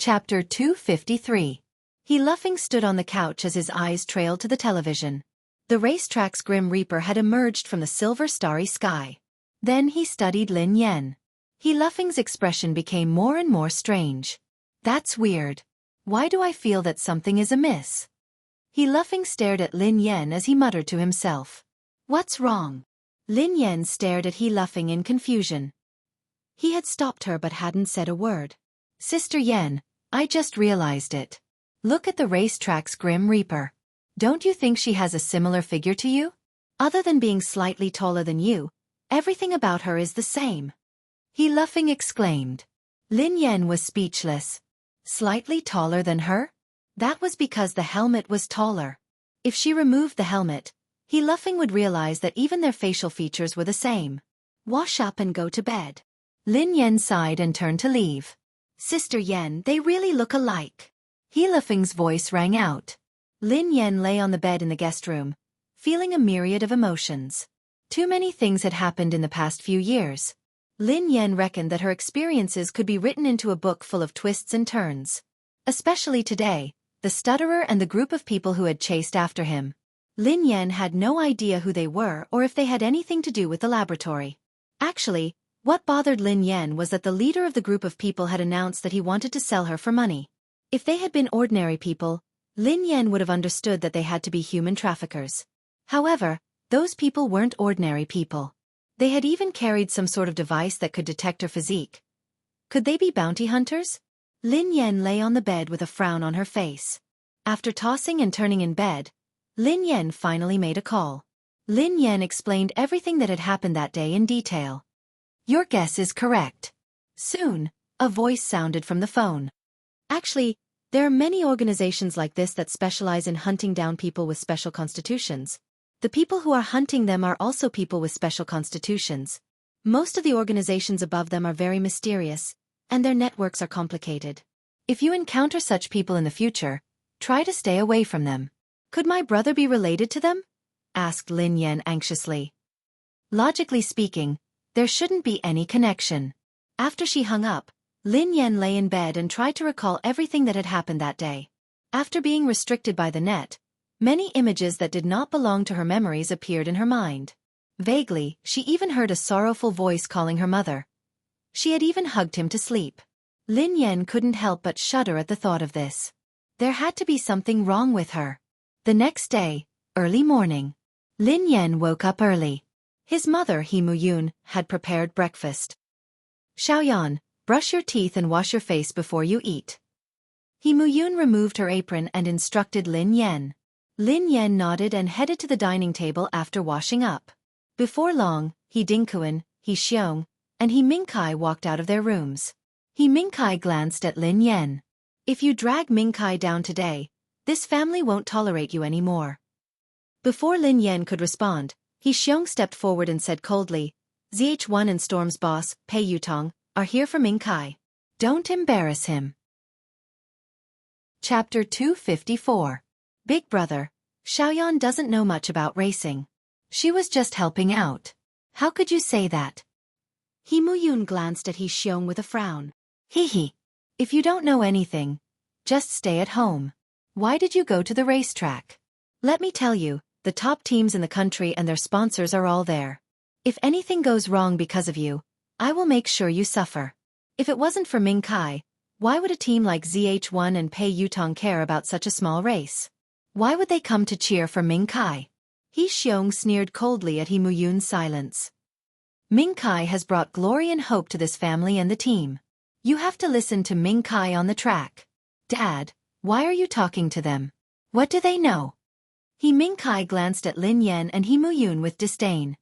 Chapter 253. He laughing stood on the couch as his eyes trailed to the television. The racetrack's Grim Reaper had emerged from the silver starry sky. Then he studied Lin Yen. He laughing's expression became more and more strange. That's weird. Why do I feel that something is amiss? He laughing stared at Lin Yen as he muttered to himself. What's wrong? Lin Yen stared at he laughing in confusion. He had stopped her but hadn't said a word. Sister Yen, I just realized it. Look at the racetrack's Grim Reaper. Don't you think she has a similar figure to you? Other than being slightly taller than you, everything about her is the same. He laughing exclaimed. Lin Yen was speechless. Slightly taller than her? That was because the helmet was taller. If she removed the helmet, he laughing would realize that even their facial features were the same. Wash up and go to bed. Lin Yen sighed and turned to leave. Sister Yen, they really look alike. He laughing's voice rang out. Lin Yen lay on the bed in the guest room, feeling a myriad of emotions. Too many things had happened in the past few years. Lin Yen reckoned that her experiences could be written into a book full of twists and turns. Especially today, the stutterer and the group of people who had chased after him. Lin Yen had no idea who they were or if they had anything to do with the laboratory. Actually, what bothered Lin Yen was that the leader of the group of people had announced that he wanted to sell her for money. If they had been ordinary people, Lin Yen would have understood that they had to be human traffickers. However, those people weren't ordinary people. They had even carried some sort of device that could detect her physique. Could they be bounty hunters? Lin Yen lay on the bed with a frown on her face. After tossing and turning in bed, Lin Yen finally made a call. Lin Yen explained everything that had happened that day in detail. Your guess is correct. Soon, a voice sounded from the phone. Actually, there are many organizations like this that specialize in hunting down people with special constitutions. The people who are hunting them are also people with special constitutions. Most of the organizations above them are very mysterious, and their networks are complicated. If you encounter such people in the future, try to stay away from them. Could my brother be related to them? Asked Lin Yen anxiously. Logically speaking, there shouldn't be any connection. After she hung up, Lin Yen lay in bed and tried to recall everything that had happened that day. After being restricted by the net, many images that did not belong to her memories appeared in her mind. Vaguely, she even heard a sorrowful voice calling her mother. She had even hugged him to sleep. Lin Yen couldn't help but shudder at the thought of this. There had to be something wrong with her. The next day, early morning, Lin Yen woke up early. His mother, He Muyun, had prepared breakfast. Xiaoyan, brush your teeth and wash your face before you eat. He Muyun removed her apron and instructed Lin Yen. Lin Yen nodded and headed to the dining table after washing up. Before long, He Dingkuan, He Xiong, and He Mingkai walked out of their rooms. He Mingkai glanced at Lin Yen. If you drag Mingkai down today, this family won't tolerate you anymore. Before Lin Yen could respond, He Xiong stepped forward and said coldly, ZH1 and Storm's boss, Pei Yutong, are here for Mingkai. Don't embarrass him. Chapter 254. Big Brother, Xiaoyan doesn't know much about racing. She was just helping out. How could you say that? He Muyun glanced at He Xiong with a frown. Hee. If you don't know anything, just stay at home. Why did you go to the racetrack? Let me tell you, the top teams in the country and their sponsors are all there. If anything goes wrong because of you, I will make sure you suffer. If it wasn't for Mingkai, why would a team like ZH1 and Pei Yutong care about such a small race? Why would they come to cheer for Mingkai? He Xiong sneered coldly at He Muyun's silence. Mingkai has brought glory and hope to this family and the team. You have to listen to Mingkai on the track. Dad, why are you talking to them? What do they know? He Mingkai glanced at Lin Yen and He Muyun with disdain.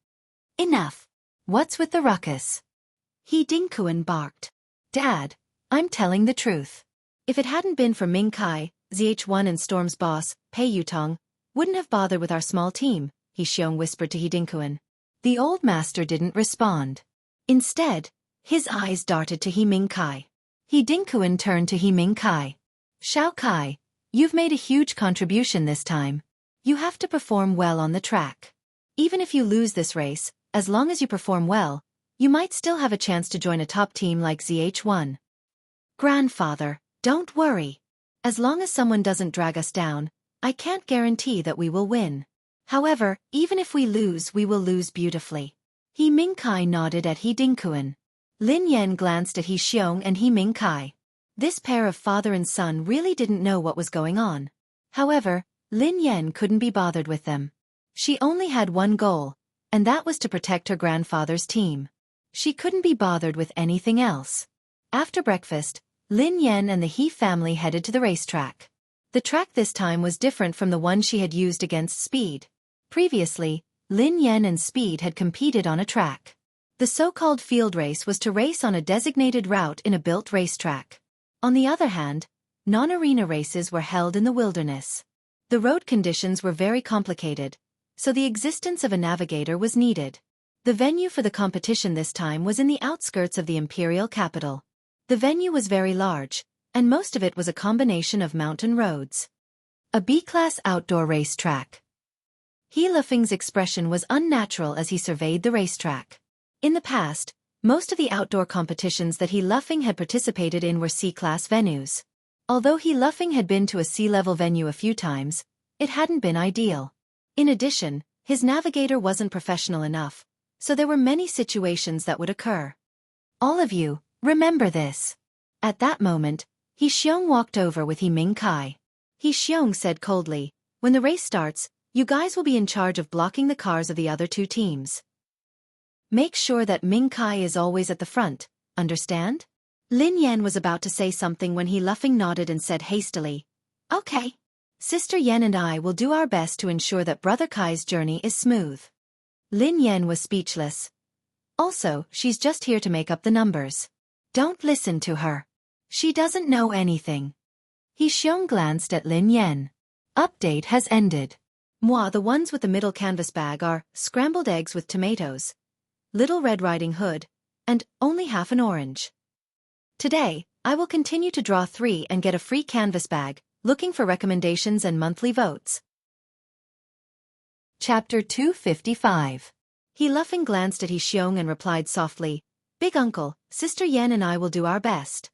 Enough. What's with the ruckus? He Dingkuan barked. Dad, I'm telling the truth. If it hadn't been for Mingkai, ZH1 and Storm's boss, Pei Yutong, wouldn't have bothered with our small team, He Xiong whispered to He Dingkuan. The old master didn't respond. Instead, his eyes darted to He Mingkai. He Dingkuan turned to He Mingkai. Xiao Kai, you've made a huge contribution this time. You have to perform well on the track. Even if you lose this race, as long as you perform well, you might still have a chance to join a top team like ZH1. Grandfather, Don't worry. As long as someone doesn't drag us down, I can't guarantee that we will win. However, even if we lose, we will lose beautifully. He Mingkai nodded at He Dinkuan. Lin Yan glanced at He Xiong and He Mingkai. This pair of father and son really didn't know what was going on. However, Lin Yan couldn't be bothered with them. She only had one goal, and that was to protect her grandfather's team. She couldn't be bothered with anything else. After breakfast, Lin Yan and the He family headed to the racetrack. The track this time was different from the one she had used against Speed. Previously, Lin Yan and Speed had competed on a track. The so-called field race was to race on a designated route in a built racetrack. On the other hand, non-arena races were held in the wilderness. The road conditions were very complicated, so the existence of a navigator was needed. The venue for the competition this time was in the outskirts of the imperial capital. The venue was very large, and most of it was a combination of mountain roads. A B-class outdoor racetrack. He Lufeng's expression was unnatural as he surveyed the racetrack. In the past, most of the outdoor competitions that He Lufeng had participated in were C-class venues. Although He Lufeng had been to a C-level venue a few times, it hadn't been ideal. In addition, his navigator wasn't professional enough, so there were many situations that would occur. All of you, remember this. At that moment, He Xiong walked over with He Mingkai. He Xiong said coldly, when the race starts, you guys will be in charge of blocking the cars of the other two teams. Make sure that Mingkai is always at the front, understand? Lin Yan was about to say something when He Lufeng nodded and said hastily, okay. Sister Yan and I will do our best to ensure that Brother Kai's journey is smooth. Lin Yan was speechless. Also, she's just here to make up the numbers. Don't listen to her. She doesn't know anything. He Xiong glanced at Lin Yan. Update has ended. Moi, the ones with the middle canvas bag are scrambled eggs with tomatoes, Little Red Riding Hood, and only half an orange. Today, I will continue to draw 3 and get a free canvas bag, looking for recommendations and monthly votes. Chapter 255. He Lufeng glanced at He Xiong and replied softly, Big Uncle, Sister Yan and I will do our best.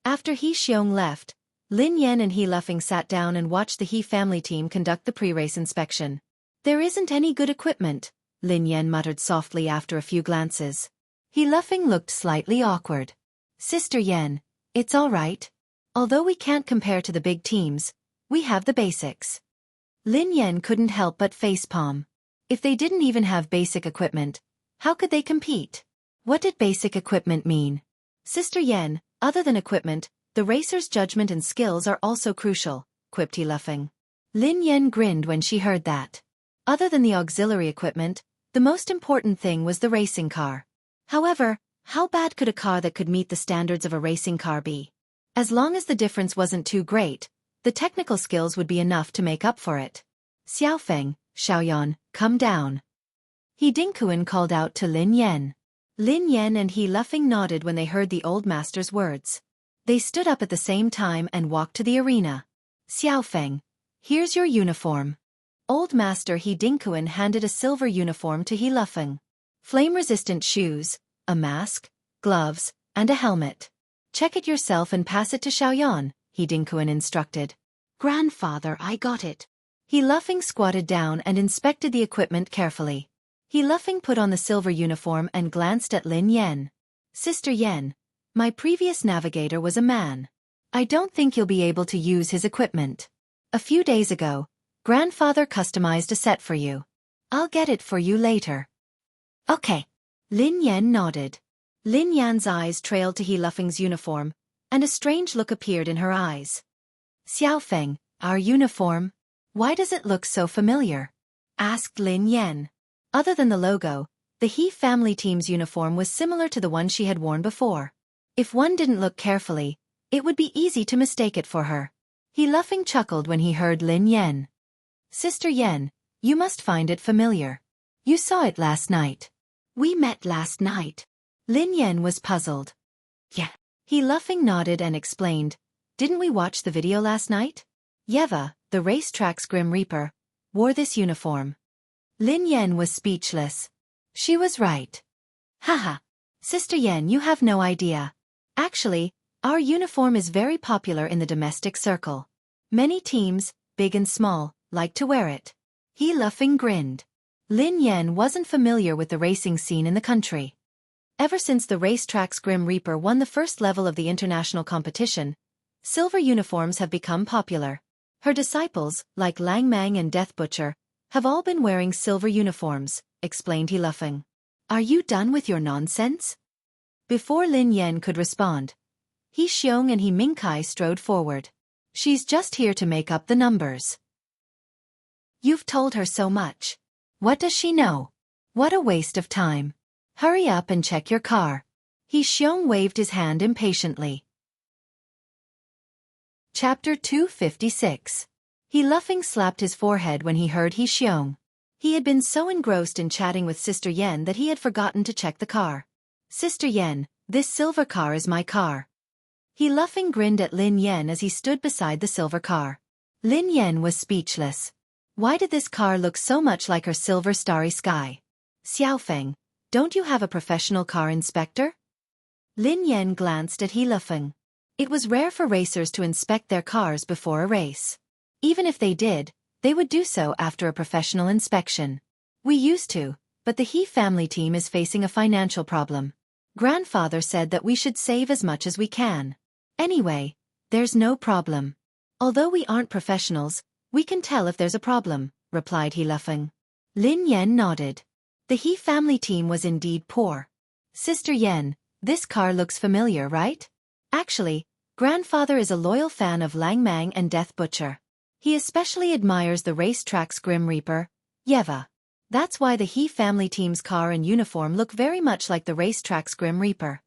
After He Xiong left, Lin Yan and He Lufeng sat down and watched the He family team conduct the pre-race inspection. There isn't any good equipment, Lin Yan muttered softly after a few glances. He Lufeng looked slightly awkward. Sister Yan, it's all right. Although we can't compare to the big teams, we have the basics. Lin Yan couldn't help but facepalm. If they didn't even have basic equipment, how could they compete? What did basic equipment mean? Sister Yan, other than equipment, the racer's judgment and skills are also crucial, quipped He Lufeng. Lin Yan grinned when she heard that. Other than the auxiliary equipment, the most important thing was the racing car. However, how bad could a car that could meet the standards of a racing car be? As long as the difference wasn't too great, the technical skills would be enough to make up for it. Xiaofeng, Xiaoyan, come down. He Dinkuan called out to Lin Yan. Lin Yan and He Lufeng nodded when they heard the old master's words. They stood up at the same time and walked to the arena. Xiaofeng, here's your uniform. Old Master He Dinkuan handed a silver uniform to He Lufeng. Flame-resistant shoes, a mask, gloves, and a helmet. Check it yourself and pass it to Xiaoyan, He Dinkuan instructed. Grandfather, I got it. He Lufeng squatted down and inspected the equipment carefully. He Lufeng put on the silver uniform and glanced at Lin Yan. Sister Yan, my previous navigator was a man. I don't think you'll be able to use his equipment. A few days ago, Grandfather customized a set for you. I'll get it for you later. Okay. Lin Yan nodded. Lin Yan's eyes trailed to He Lufeng's uniform, and a strange look appeared in her eyes. Xiaofeng, our uniform? Why does it look so familiar? Asked Lin Yan. Other than the logo, the He family team's uniform was similar to the one she had worn before. If one didn't look carefully, it would be easy to mistake it for her. He Lufeng chuckled when he heard Lin Yan. Sister Yan, you must find it familiar. You saw it last night. We met last night. Lin Yan was puzzled. Yeah. He Lufeng nodded and explained, didn't we watch the video last night? Yeva, the racetrack's Grim Reaper, wore this uniform. Lin Yan was speechless. She was right. Haha. Sister Yan, you have no idea. Actually, Our uniform is very popular in the domestic circle. Many teams, big and small, like to wear it. He laughing grinned. Lin Yan wasn't familiar with the racing scene in the country. Ever since the racetrack's Grim Reaper won the first level of the international competition, silver uniforms have become popular. Her disciples, like Lang Mang and Death Butcher, have all been wearing silver uniforms, explained he laughing. Are you done with your nonsense? Before Lin Yan could respond, He Xiong and He Mingkai strode forward. She's just here to make up the numbers. You've told her so much. What does she know? What a waste of time. Hurry up and check your car. He Xiong waved his hand impatiently. Chapter 256. He laughing slapped his forehead when he heard He Xiong. He had been so engrossed in chatting with Sister Yen that he had forgotten to check the car. Sister Yen, this silver car is my car. He laughing grinned at Lin Yan as he stood beside the silver car. Lin Yan was speechless. Why did this car look so much like her silver starry sky? Xiaofeng, don't you have a professional car inspector? Lin Yan glanced at He Lufeng. It was rare for racers to inspect their cars before a race. Even if they did, they would do so after a professional inspection. We used to, but the He family team is facing a financial problem. Grandfather said that we should save as much as we can. Anyway, there's no problem. Although we aren't professionals, we can tell if there's a problem, replied He Lufeng. Lin Yan nodded. The He family team was indeed poor. Sister Yen, this car looks familiar, right? Actually, Grandfather is a loyal fan of Lang Mang and Death Butcher. He especially admires the racetrack's Grim Reaper, Yeva. That's why the He family team's car and uniform look very much like the racetrack's Grim Reaper.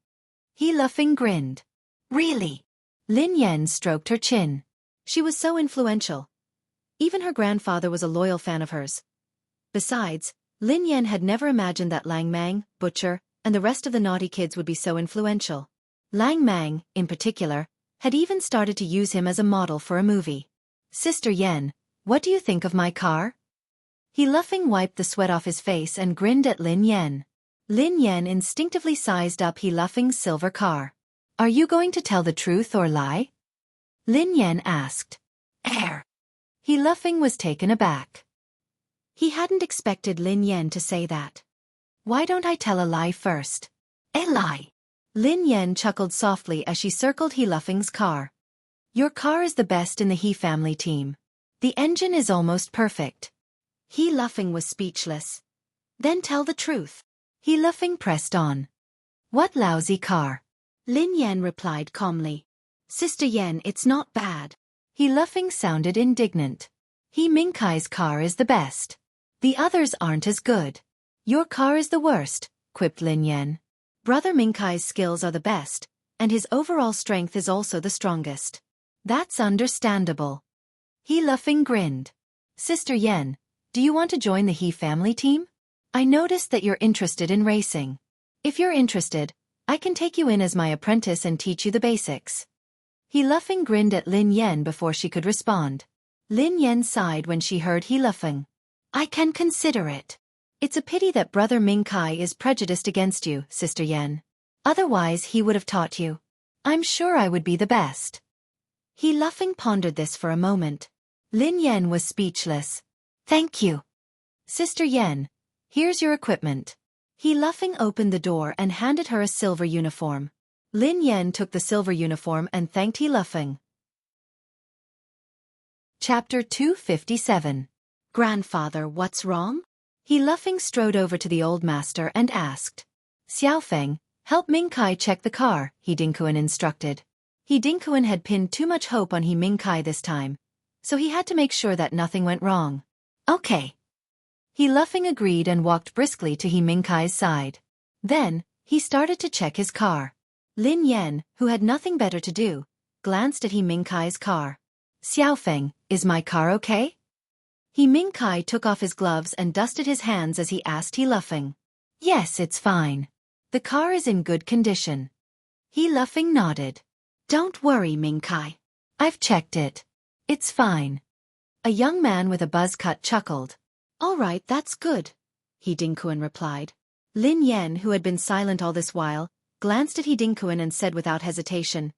He Lufeng grinned. Really? Lin Yan stroked her chin. She was so influential. Even her grandfather was a loyal fan of hers. Besides, Lin Yan had never imagined that Lang Mang, Butcher, and the rest of the naughty kids would be so influential. Lang Mang, in particular, had even started to use him as a model for a movie. Sister Yen, what do you think of my car? He Lufeng wiped the sweat off his face and grinned at Lin Yan. Lin Yan instinctively sized up He Lufeng's silver car. Are you going to tell the truth or lie? Lin Yan asked. He Lufeng was taken aback. He hadn't expected Lin Yan to say that. Why don't I tell a lie first? A lie. Lin Yan chuckled softly as she circled He Lufeng's car. Your car is the best in the He family team. The engine is almost perfect. He Lufeng was speechless. Then tell the truth. He Lufeng pressed on. What lousy car? Lin Yan replied calmly. Sister Yen, it's not bad. He Lufeng sounded indignant. He Mingkai's car is the best. The others aren't as good. Your car is the worst, quipped Lin Yan. Brother Mingkai's skills are the best, and his overall strength is also the strongest. That's understandable. He Lufeng grinned. Sister Yen, do you want to join the He family team? I noticed that you're interested in racing. If you're interested, I can take you in as my apprentice and teach you the basics. He Lufeng grinned at Lin Yan before she could respond. Lin Yan sighed when she heard He Lufeng. I can consider it. It's a pity that Brother Mingkai is prejudiced against you, Sister Yen. Otherwise he would have taught you. I'm sure I would be the best. He Lufeng pondered this for a moment. Lin Yan was speechless. Thank you. Sister Yen, here's your equipment. He Lufeng opened the door and handed her a silver uniform. Lin Yan took the silver uniform and thanked He Lufeng. Chapter 257. Grandfather, what's wrong? He Lufeng strode over to the old master and asked. Xiaofeng, help Mingkai check the car, He Dinkuan instructed. He Dinkuan had pinned too much hope on He Mingkai this time, so he had to make sure that nothing went wrong. Okay. He Lufeng agreed and walked briskly to He Mingkai's side. Then, he started to check his car. Lin Yan, who had nothing better to do, glanced at He Mingkai's car. Xiaofeng, is my car okay? He Mingkai took off his gloves and dusted his hands as he asked He Lufeng. Yes, it's fine. The car is in good condition. He Lufeng nodded. Don't worry, Mingkai. I've checked it. It's fine. A young man with a buzz cut chuckled. All right, that's good, He Dinkuan replied. Lin Yan, who had been silent all this while, glanced at He Dinkuan and said without hesitation,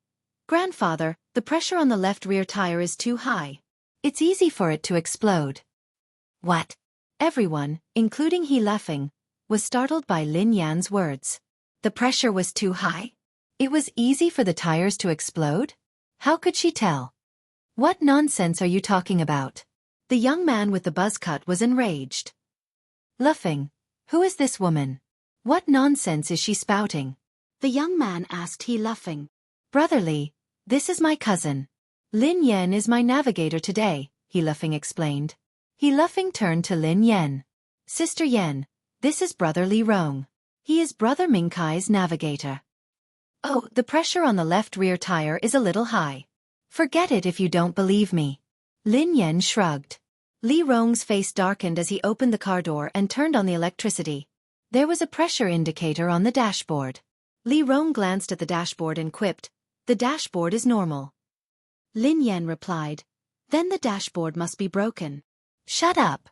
Grandfather, the pressure on the left rear tire is too high. It's easy for it to explode. What? Everyone, including he laughing, was startled by Lin Yan's words. The pressure was too high? It was easy for the tires to explode? How could she tell? What nonsense are you talking about? The young man with the buzz cut was enraged. Laughing, who is this woman? What nonsense is she spouting? The young man asked he laughing. Brotherly, this is my cousin. Lin Yan is my navigator today, he laughing explained. He laughing turned to Lin Yan. Sister Yan, this is brother Li Rong. He is brother Mingkai's navigator. Oh, the pressure on the left rear tire is a little high. Forget it if you don't believe me. Lin Yan shrugged. Li Rong's face darkened as he opened the car door and turned on the electricity. There was a pressure indicator on the dashboard. Li Rong glanced at the dashboard and quipped, "The dashboard is normal." Lin Yan replied, "Then the dashboard must be broken." "Shut up."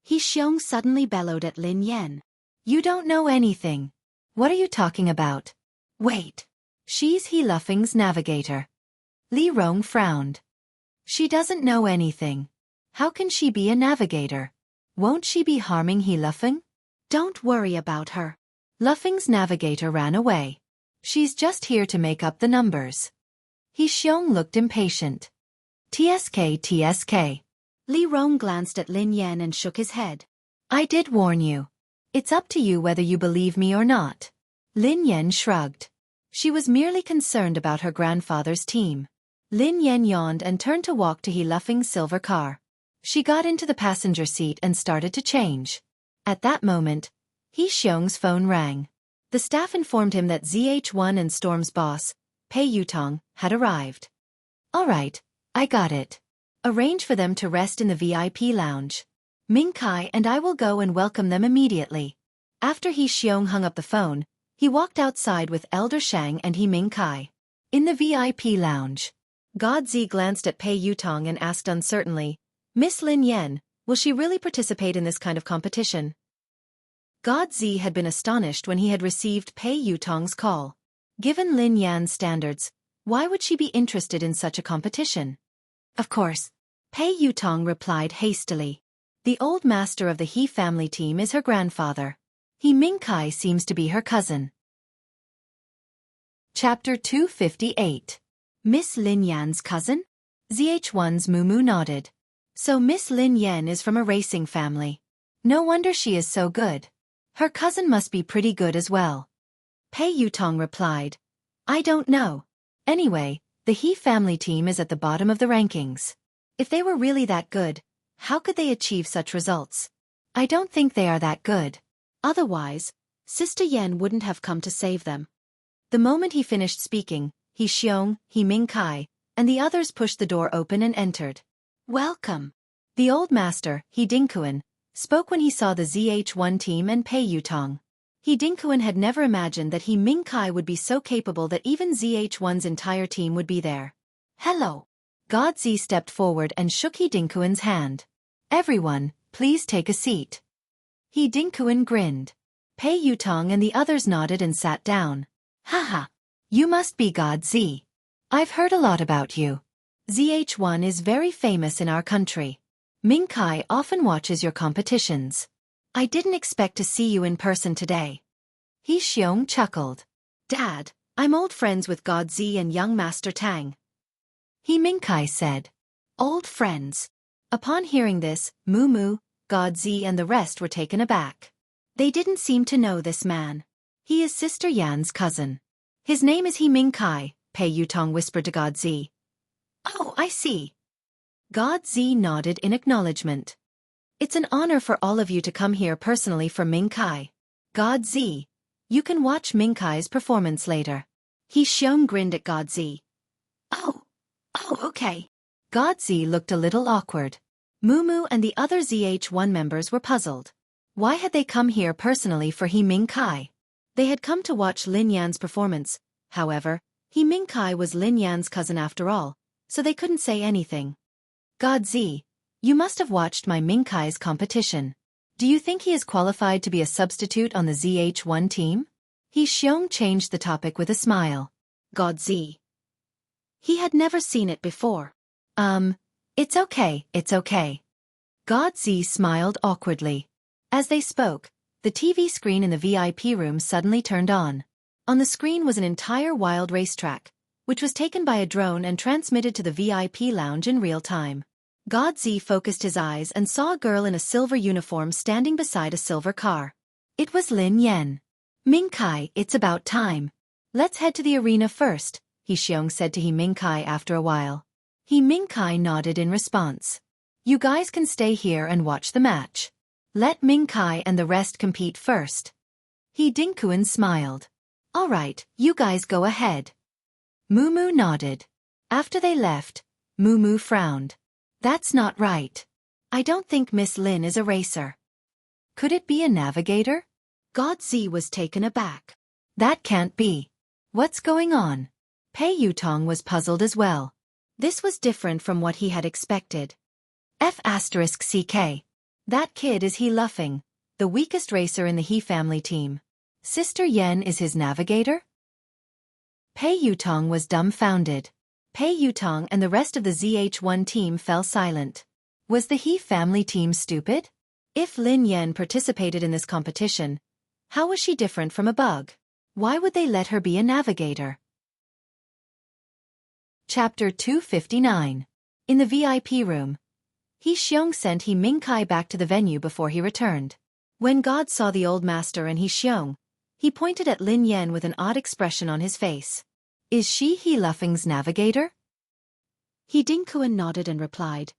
He Xiong suddenly bellowed at Lin Yan. "You don't know anything. What are you talking about?" "Wait. She's He Luffing's navigator." Li Rong frowned. "She doesn't know anything. How can she be a navigator? Won't she be harming He Luffing?" "Don't worry about her." Luffing's navigator ran away. "She's just here to make up the numbers." He Xiong looked impatient. TSK. Li Rong glanced at Lin Yan and shook his head. "I did warn you. It's up to you whether you believe me or not." Lin Yan shrugged. She was merely concerned about her grandfather's team. Lin Yan yawned and turned to walk to He Luffing's silver car. She got into the passenger seat and started to change. At that moment, He Xiong's phone rang. The staff informed him that ZH1 and Storm's boss, Pei Yutong, had arrived. "All right, I got it. Arrange for them to rest in the VIP lounge. Ming Kai and I will go and welcome them immediately." After He Xiong hung up the phone, he walked outside with Elder Shang and He Ming Kai. In the VIP lounge, God Zi glanced at Pei Yutong and asked uncertainly, "Miss Lin Yan, will she really participate in this kind of competition?" God Zi had been astonished when he had received Pei Yutong's call. Given Lin Yan's standards, why would she be interested in such a competition? Of course. Pei Yutong replied hastily. The old master of the He family team is her grandfather. He Ming Kai seems to be her cousin. Chapter 258. Miss Lin Yan's cousin? ZH1's Mumu nodded. So Miss Lin Yan is from a racing family. No wonder she is so good. Her cousin must be pretty good as well. Pei Yutong replied, "I don't know. Anyway, the He family team is at the bottom of the rankings. If they were really that good, how could they achieve such results? I don't think they are that good. Otherwise, Sister Yan wouldn't have come to save them." The moment he finished speaking, He Xiong, He Ming Kai, and the others pushed the door open and entered. "Welcome." The old master, He Dingkuan, spoke when he saw the ZH1 team and Pei Yutong. He Dingkuan had never imagined that He Ming Kai would be so capable that even ZH1's entire team would be there. "Hello." God Zi stepped forward and shook He Dingkuan's hand. "Everyone, please take a seat." He Dingkuan grinned. Pei Yutong and the others nodded and sat down. "Haha. You must be God Zi. I've heard a lot about you. ZH1 is very famous in our country. Ming Kai often watches your competitions. I didn't expect to see you in person today." He Xiong chuckled. "Dad, I'm old friends with God Zi and young Master Tang." He Ming Kai said. "Old friends." Upon hearing this, Mumu, God Zi and the rest were taken aback. They didn't seem to know this man. He is Sister Yan's cousin. "His name is He Ming Kai," Pei Yutong whispered to God Zi. "Oh, I see." God Zi nodded in acknowledgement. "It's an honor for all of you to come here personally for Ming Kai. God Zi, you can watch Ming Kai's performance later." He Xiong grinned at God Zi. Oh, okay." God Zi looked a little awkward. Mumu and the other ZH1 members were puzzled. Why had they come here personally for He Ming Kai? They had come to watch Lin Yan's performance. However, He Ming Kai was Lin Yan's cousin after all, so they couldn't say anything. "God Zi, you must have watched my Ming Kai's competition. Do you think he is qualified to be a substitute on the ZH1 team?" He Xiong changed the topic with a smile. "God Zi, He had never seen it before. It's okay, it's okay. Godzi smiled awkwardly. As they spoke, the TV screen in the VIP room suddenly turned on. On the screen was an entire wild racetrack, which was taken by a drone and transmitted to the VIP lounge in real time. Godzi focused his eyes and saw a girl in a silver uniform standing beside a silver car. It was Lin Yan. Mingkai, it's about time. Let's head to the arena first, He Xiong said to He Mingkai after a while. He Mingkai nodded in response. You guys can stay here and watch the match. Let Mingkai and the rest compete first. He Dingkuan smiled. All right, you guys go ahead. Mumu nodded. After they left, Mumu frowned. That's not right. I don't think Miss Lin is a racer. Could it be a navigator? Godzi was taken aback. That can't be. What's going on? Pei Yutong was puzzled as well. This was different from what he had expected. F***CK. That kid is He Luffing, the weakest racer in the He family team. Sister Yen is his navigator? Pei Yutong was dumbfounded. Pei Yutong and the rest of the ZH1 team fell silent. Was the He family team stupid? If Lin Yen participated in this competition, how was she different from a bug? Why would they let her be a navigator? Chapter 259. In the VIP room, He Xiong sent He Mingkai back to the venue before he returned. When God saw the old master and He Xiong, he pointed at Lin Yan with an odd expression on his face. Is she He Luffing's navigator? He Dingkuan nodded and replied,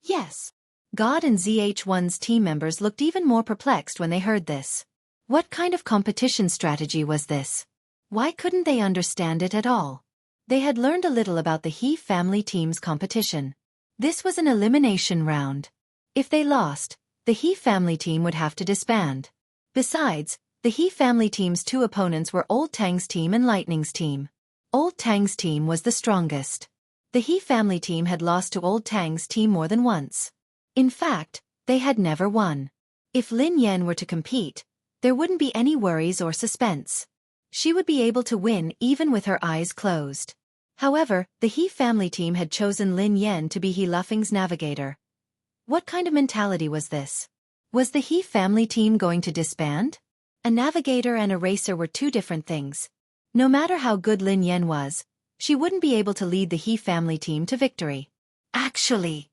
Yes. God and ZH1's team members looked even more perplexed when they heard this. What kind of competition strategy was this? Why couldn't they understand it at all? They had learned a little about the He family team's competition. This was an elimination round. If they lost, the He family team would have to disband. Besides, the He family team's two opponents were Old Tang's team and Lightning's team. Old Tang's team was the strongest. The He family team had lost to Old Tang's team more than once. In fact, they had never won. If Lin Yan were to compete, there wouldn't be any worries or suspense. She would be able to win even with her eyes closed. However, the He family team had chosen Lin Yan to be He Luffing's navigator. What kind of mentality was this? Was the He family team going to disband? A navigator and a racer were two different things. No matter how good Lin Yan was, she wouldn't be able to lead the He family team to victory. Actually,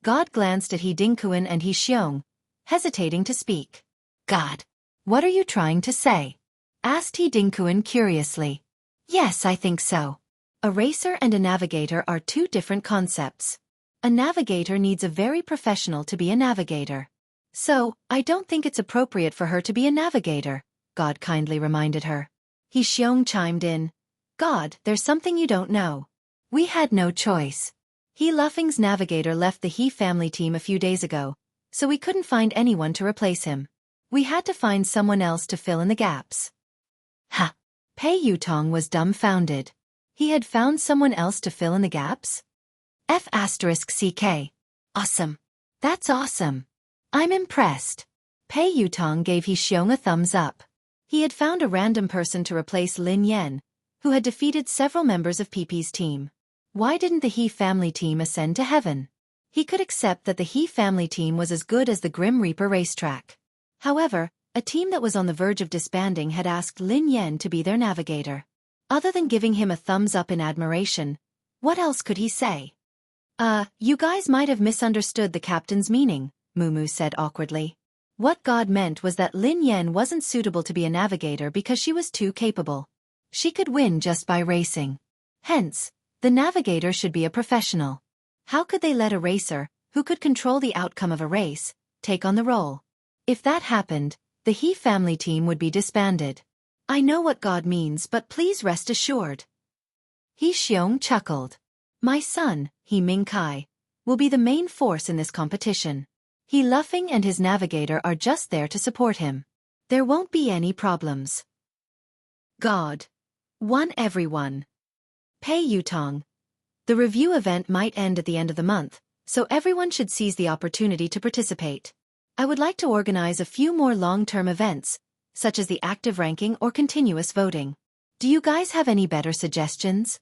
God glanced at He Dingkuan and He Xiong, hesitating to speak. God, what are you trying to say? Asked He Dingkuan curiously. Yes, I think so. A racer and a navigator are two different concepts. A navigator needs a very professional to be a navigator. So, I don't think it's appropriate for her to be a navigator, God kindly reminded her. He Xiong chimed in. God, there's something you don't know. We had no choice. He Luffing's navigator left the He family team a few days ago, so we couldn't find anyone to replace him. We had to find someone else to fill in the gaps. Ha! Pei Yutong was dumbfounded. He had found someone else to fill in the gaps? F***CK. Awesome. That's awesome. I'm impressed. Pei Yutong gave He Xiong a thumbs up. He had found a random person to replace Lin Yan, who had defeated several members of PP's team. Why didn't the He family team ascend to heaven? He could accept that the He family team was as good as the Grim Reaper racetrack. However, a team that was on the verge of disbanding had asked Lin Yan to be their navigator. Other than giving him a thumbs up in admiration, what else could he say? You guys might have misunderstood the captain's meaning, Mumu said awkwardly. What God meant was that Lin Yan wasn't suitable to be a navigator because she was too capable. She could win just by racing. Hence, the navigator should be a professional. How could they let a racer, who could control the outcome of a race, take on the role? If that happened, the He family team would be disbanded. I know what God means, but please rest assured. He Xiong chuckled. My son, He Mingkai, will be the main force in this competition. He Luffing and his navigator are just there to support him. There won't be any problems. God. Won everyone. Pei Yutong. The review event might end at the end of the month, so everyone should seize the opportunity to participate. I would like to organize a few more long-term events, such as the active ranking or continuous voting. Do you guys have any better suggestions?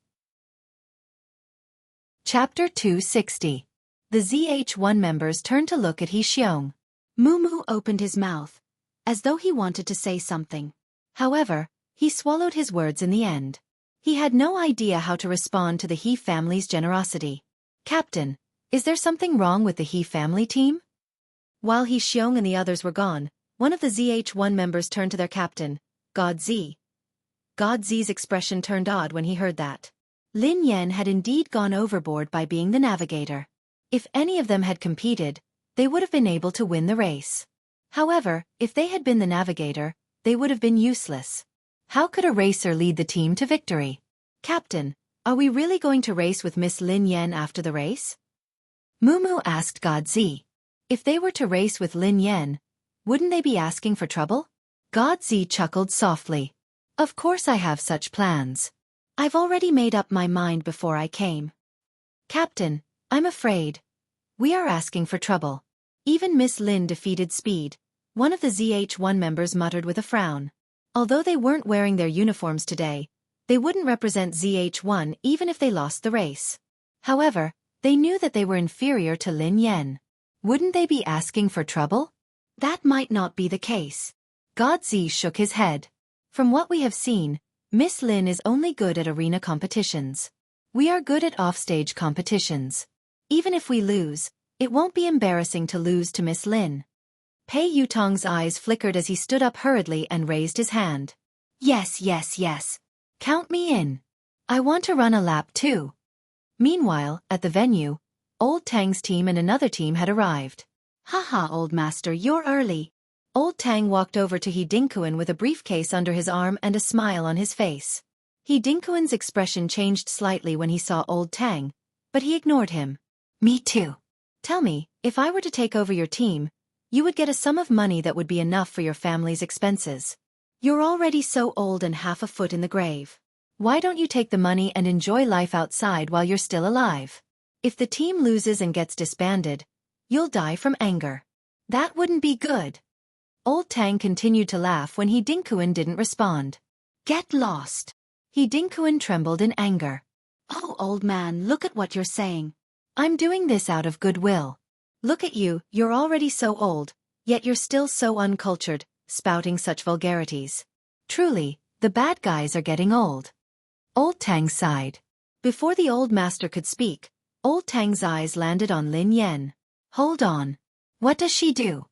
Chapter 260. The ZH1 members turned to look at He Xiong. Mumu opened his mouth, as though he wanted to say something. However, he swallowed his words in the end. He had no idea how to respond to the He family's generosity. Captain, is there something wrong with the He family team? While He Xiong and the others were gone, one of the ZH1 members turned to their captain, God Z. God Z's expression turned odd when he heard that. Lin Yan had indeed gone overboard by being the navigator. If any of them had competed, they would have been able to win the race. However, if they had been the navigator, they would have been useless. How could a racer lead the team to victory? Captain, are we really going to race with Miss Lin Yan after the race? Mumu asked God Z. If they were to race with Lin Yan, wouldn't they be asking for trouble? God Z chuckled softly. Of course I have such plans. I've already made up my mind before I came. Captain, I'm afraid we are asking for trouble. Even Miss Lin defeated Speed, one of the ZH1 members muttered with a frown. Although they weren't wearing their uniforms today, they wouldn't represent ZH1 even if they lost the race. However, they knew that they were inferior to Lin Yan. Wouldn't they be asking for trouble? That might not be the case. God Z shook his head. From what we have seen, Miss Lin is only good at arena competitions. We are good at offstage competitions. Even if we lose, it won't be embarrassing to lose to Miss Lin. Pei Yutong's eyes flickered as he stood up hurriedly and raised his hand. Yes, yes, yes. Count me in. I want to run a lap too. Meanwhile, at the venue, Old Tang's team and another team had arrived. Haha, old master, you're early. Old Tang walked over to He Dinkuan with a briefcase under his arm and a smile on his face. He Dinkuan's expression changed slightly when he saw Old Tang, but he ignored him. Me too. Tell me, if I were to take over your team, you would get a sum of money that would be enough for your family's expenses. You're already so old and half a foot in the grave. Why don't you take the money and enjoy life outside while you're still alive? If the team loses and gets disbanded, you'll die from anger. That wouldn't be good. Old Tang continued to laugh when He Dinkuan didn't respond. Get lost. He Dinkuan trembled in anger. Oh, old man, look at what you're saying. I'm doing this out of goodwill. Look at you, you're already so old, yet you're still so uncultured, spouting such vulgarities. Truly, the bad guys are getting old. Old Tang sighed. Before the old master could speak, Old Tang's eyes landed on Lin Yan. Hold on. What does she do?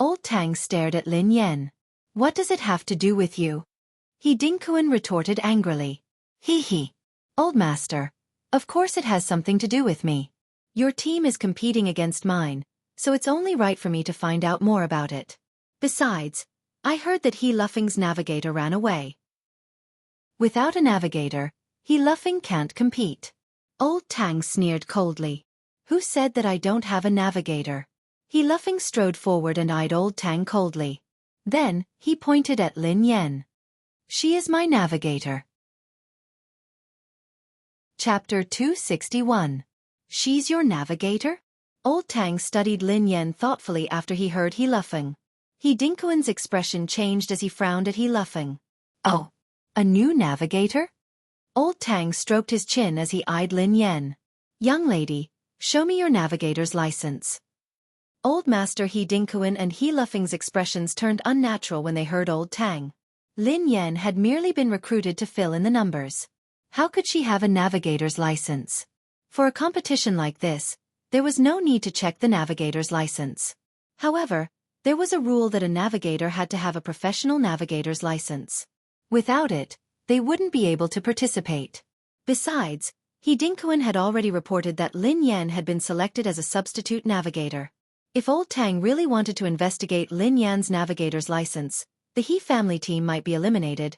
Old Tang stared at Lin Yan. What does it have to do with you? He Dinkuan retorted angrily. Hee. Old master, of course it has something to do with me. Your team is competing against mine, so it's only right for me to find out more about it. Besides, I heard that He Luffing's navigator ran away. Without a navigator, He Luffing can't compete. Old Tang sneered coldly. Who said that I don't have a navigator? He Luffing strode forward and eyed Old Tang coldly. Then, he pointed at Lin Yan. She is my navigator. Chapter 261. She's your navigator? Old Tang studied Lin Yan thoughtfully after he heard He Luffing. He Dinkuan's expression changed as he frowned at He Luffing. Oh, a new navigator? Old Tang stroked his chin as he eyed Lin Yan. Young lady, show me your navigator's license. Old Master He Dinkuan and He Luffing's expressions turned unnatural when they heard Old Tang. Lin Yan had merely been recruited to fill in the numbers. How could she have a navigator's license? For a competition like this, there was no need to check the navigator's license. However, there was a rule that a navigator had to have a professional navigator's license. Without it, they wouldn't be able to participate. Besides, He Dinkuan had already reported that Lin Yan had been selected as a substitute navigator. If Old Tang really wanted to investigate Lin Yan's navigator's license, the He family team might be eliminated.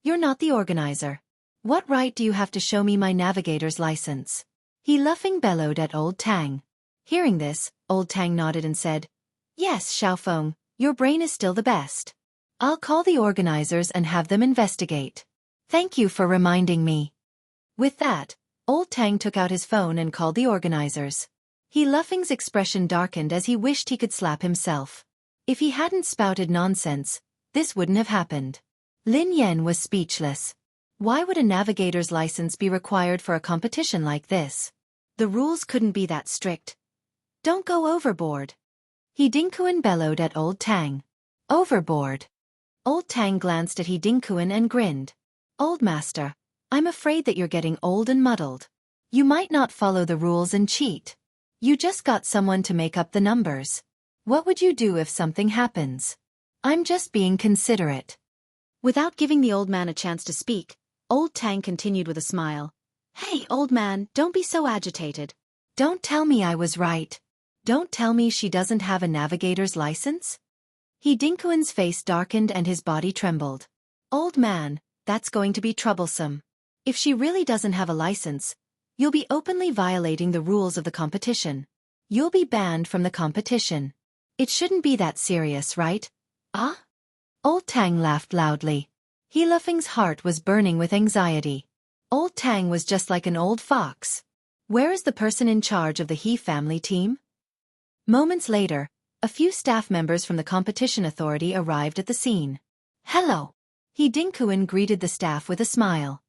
You're not the organizer. What right do you have to show me my navigator's license? He Luffing bellowed at Old Tang. Hearing this, Old Tang nodded and said, Yes, Xiaofeng, your brain is still the best. I'll call the organizers and have them investigate. Thank you for reminding me. With that, Old Tang took out his phone and called the organizers. He Luffing's expression darkened as he wished he could slap himself. If he hadn't spouted nonsense, this wouldn't have happened. Lin Yan was speechless. Why would a navigator's license be required for a competition like this? The rules couldn't be that strict. Don't go overboard. He Dinkuan bellowed at Old Tang. Overboard. Old Tang glanced at He Dinkuan and grinned. Old master, I'm afraid that you're getting old and muddled. You might not follow the rules and cheat. You just got someone to make up the numbers. What would you do if something happens? I'm just being considerate. Without giving the old man a chance to speak, Old Tang continued with a smile. Hey, old man, don't be so agitated. Don't tell me I was right. Don't tell me she doesn't have a navigator's license? He Dinkuan's face darkened and his body trembled. Old man, that's going to be troublesome. If she really doesn't have a license, you'll be openly violating the rules of the competition. You'll be banned from the competition. It shouldn't be that serious, right? Ah? Old Tang laughed loudly. He Luffing's heart was burning with anxiety. Old Tang was just like an old fox. Where is the person in charge of the He family team? Moments later, a few staff members from the competition authority arrived at the scene. Hello. He Dinkuan greeted the staff with a smile.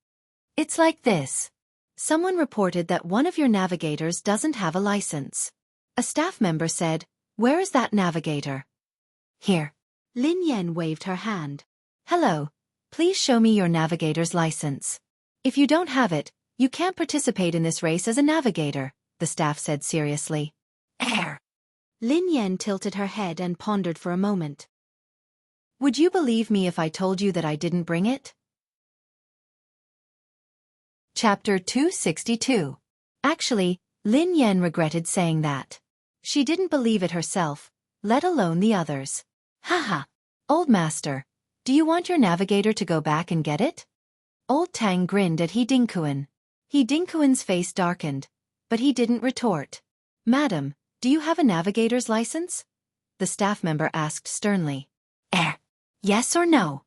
It's like this. Someone reported that one of your navigators doesn't have a license. A staff member said, where is that navigator? Here. Lin Yan waved her hand. Hello. Please show me your navigator's license. If you don't have it, you can't participate in this race as a navigator, the staff said seriously. Lin Yan tilted her head and pondered for a moment. Would you believe me if I told you that I didn't bring it? Chapter 262. Actually, Lin Yan regretted saying that. She didn't believe it herself, let alone the others. Haha. Old master, do you want your navigator to go back and get it? Old Tang grinned at He Dinkuan. He Dinkuan's face darkened, but he didn't retort. Madam, do you have a navigator's license? The staff member asked sternly. Yes or no?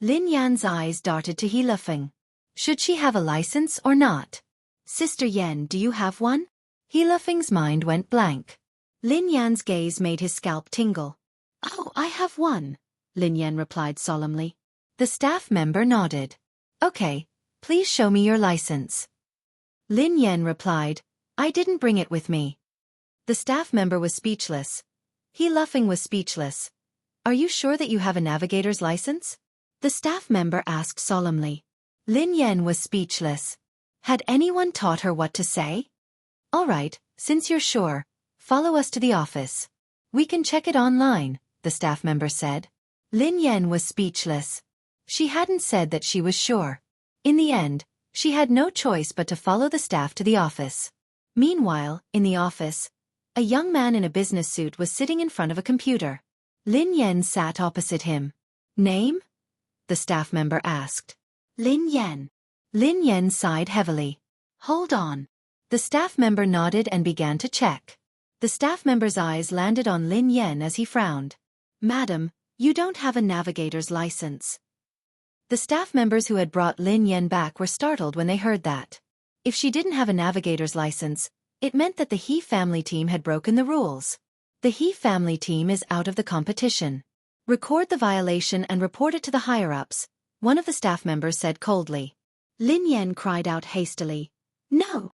Lin Yan's eyes darted to He Lufeng. Should she have a license or not? Sister Yen, do you have one? He Lufeng's mind went blank. Lin Yan's gaze made his scalp tingle. Oh, I have one, Lin Yan replied solemnly. The staff member nodded. Okay, please show me your license. Lin Yan replied, I didn't bring it with me. The staff member was speechless. He Lufeng was speechless. Are you sure that you have a navigator's license? The staff member asked solemnly. Lin Yan was speechless. Had anyone taught her what to say? All right, since you're sure, follow us to the office. We can check it online, the staff member said. Lin Yan was speechless. She hadn't said that she was sure. In the end, she had no choice but to follow the staff to the office. Meanwhile, in the office, a young man in a business suit was sitting in front of a computer. Lin Yan sat opposite him. Name? The staff member asked. Lin Yan. Lin Yan sighed heavily. Hold on. The staff member nodded and began to check. The staff member's eyes landed on Lin Yan as he frowned. Madam, you don't have a navigator's license. The staff members who had brought Lin Yan back were startled when they heard that. If she didn't have a navigator's license, it meant that the He family team had broken the rules. The He family team is out of the competition. Record the violation and report it to the higher-ups, one of the staff members said coldly. Lin Yan cried out hastily. No.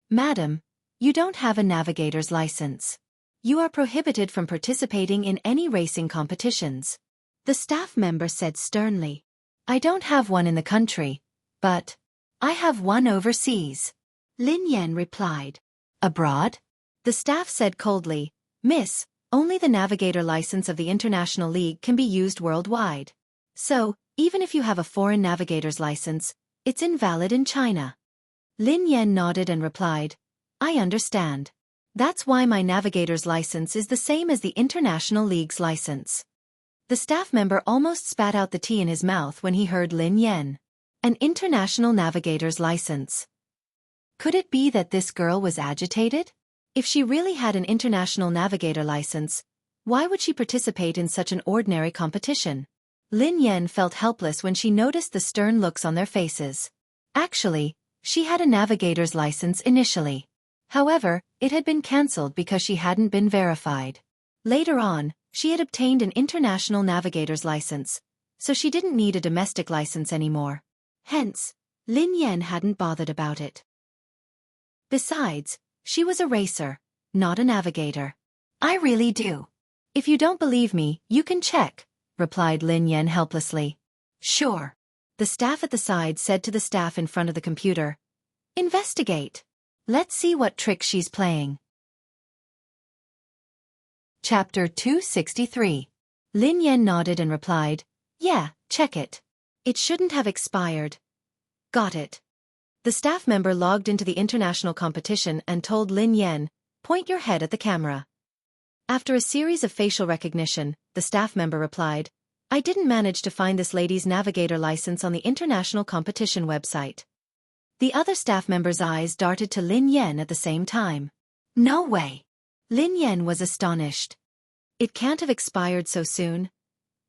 Madam, you don't have a navigator's license. You are prohibited from participating in any racing competitions. The staff member said sternly. I don't have one in the country, but I have one overseas. Lin Yan replied. Abroad? The staff said coldly, Miss, only the navigator license of the International League can be used worldwide. So, even if you have a foreign navigator's license, it's invalid in China. Lin Yan nodded and replied, I understand. That's why my navigator's license is the same as the International League's license. The staff member almost spat out the tea in his mouth when he heard Lin Yan. An international navigator's license. Could it be that this girl was agitated? If she really had an international navigator license, why would she participate in such an ordinary competition? Lin Yan felt helpless when she noticed the stern looks on their faces. Actually, she had a navigator's license initially. However, it had been cancelled because she hadn't been verified. Later on, she had obtained an international navigator's license, so she didn't need a domestic license anymore. Hence, Lin Yan hadn't bothered about it. Besides, she was a racer, not a navigator. I really do. If you don't believe me, you can check, replied Lin Yan helplessly. Sure. The staff at the side said to the staff in front of the computer. Investigate. Let's see what trick she's playing. Chapter 263. Lin Yan nodded and replied, Yeah, check it. It shouldn't have expired. Got it. The staff member logged into the international competition and told Lin Yan, Point your head at the camera. After a series of facial recognition, the staff member replied, I didn't manage to find this lady's navigator license on the international competition website. The other staff member's eyes darted to Lin Yan at the same time. No way. Lin Yan was astonished. It can't have expired so soon.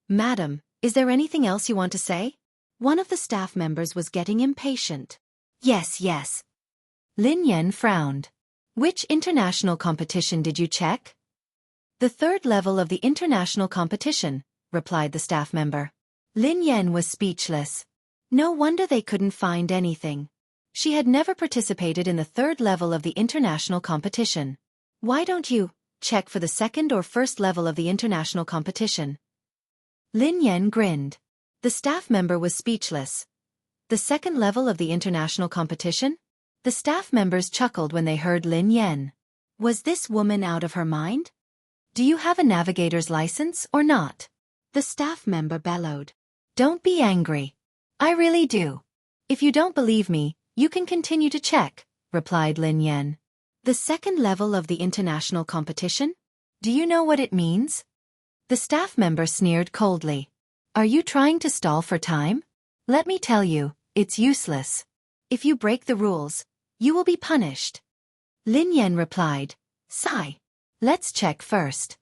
Madam, is there anything else you want to say? One of the staff members was getting impatient. Yes. Lin Yan frowned. Which international competition did you check? The third level of the international competition, replied the staff member. Lin Yan was speechless. No wonder they couldn't find anything. She had never participated in the third level of the international competition. Why don't you check for the second or first level of the international competition? Lin Yan grinned. The staff member was speechless. The second level of the international competition? The staff members chuckled when they heard Lin Yan. Was this woman out of her mind? Do you have a navigator's license or not? The staff member bellowed. Don't be angry. I really do. If you don't believe me, you can continue to check, replied Lin Yan. The second level of the international competition? Do you know what it means? The staff member sneered coldly. Are you trying to stall for time? Let me tell you, it's useless. If you break the rules, you will be punished. Lin Yan replied, Sigh. Let's check first.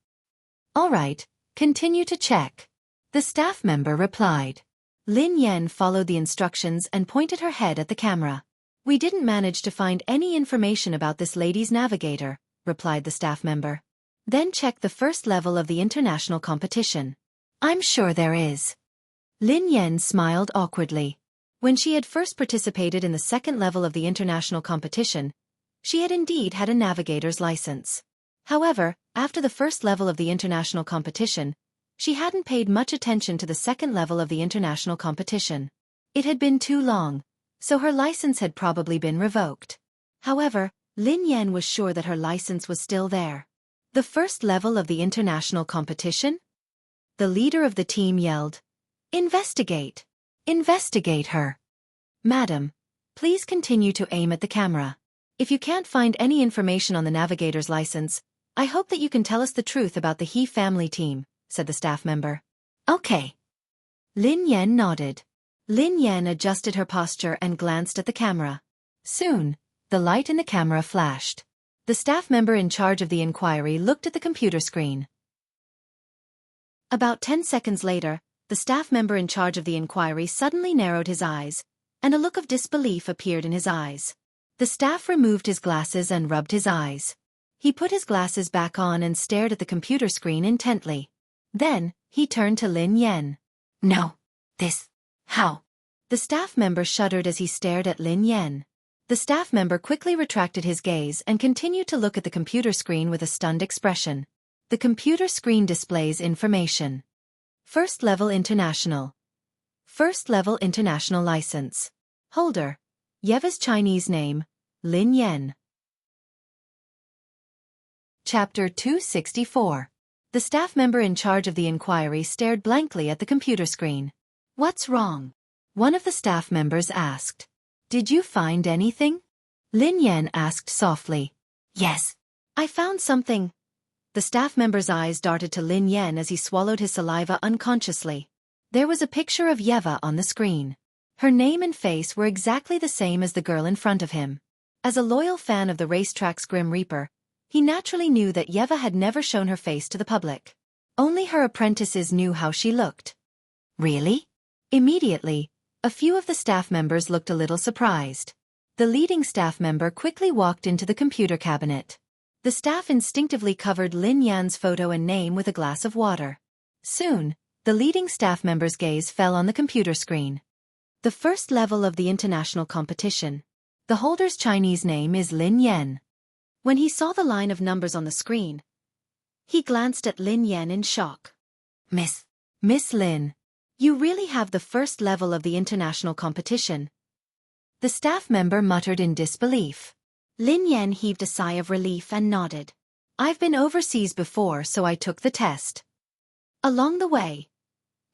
All right, continue to check. The staff member replied. Lin Yan followed the instructions and pointed her head at the camera. We didn't manage to find any information about this lady's navigator, replied the staff member. Then check the first level of the international competition. I'm sure there is. Lin Yan smiled awkwardly. When she had first participated in the second level of the international competition, she had indeed had a navigator's license. However, after the first level of the international competition, she hadn't paid much attention to the second level of the international competition. It had been too long, so her license had probably been revoked. However, Lin Yan was sure that her license was still there. The first level of the international competition? The leader of the team yelled, Investigate! Investigate her! Madam, please continue to aim at the camera. If you can't find any information on the navigator's license, I hope that you can tell us the truth about the He family team, said the staff member. Okay. Lin Yan nodded. Lin Yan adjusted her posture and glanced at the camera. Soon, the light in the camera flashed. The staff member in charge of the inquiry looked at the computer screen. About 10 seconds later, the staff member in charge of the inquiry suddenly narrowed his eyes, and a look of disbelief appeared in his eyes. The staff removed his glasses and rubbed his eyes. He put his glasses back on and stared at the computer screen intently. Then, he turned to Lin Yan. No. How? The staff member shuddered as he stared at Lin Yan. The staff member quickly retracted his gaze and continued to look at the computer screen with a stunned expression. The computer screen displays information. First level international. First level international license. Holder. Yeva's Chinese name, Lin Yan. Chapter 264. The staff member in charge of the inquiry stared blankly at the computer screen. What's wrong? One of the staff members asked. Did you find anything? Lin Yan asked softly. Yes. I found something. The staff member's eyes darted to Lin Yan as he swallowed his saliva unconsciously. There was a picture of Yeva on the screen. Her name and face were exactly the same as the girl in front of him. As a loyal fan of the racetrack's Grim Reaper, he naturally knew that Yeva had never shown her face to the public. Only her apprentices knew how she looked. Really? Immediately, a few of the staff members looked a little surprised. The leading staff member quickly walked into the computer cabinet. The staff instinctively covered Lin Yan's photo and name with a glass of water. Soon, the leading staff member's gaze fell on the computer screen. The first level of the international competition. The holder's Chinese name is Lin Yan. When he saw the line of numbers on the screen, he glanced at Lin Yan in shock. Miss Lin, you really have the first level of the international competition. The staff member muttered in disbelief. Lin Yan heaved a sigh of relief and nodded. I've been overseas before, so I took the test. Along the way,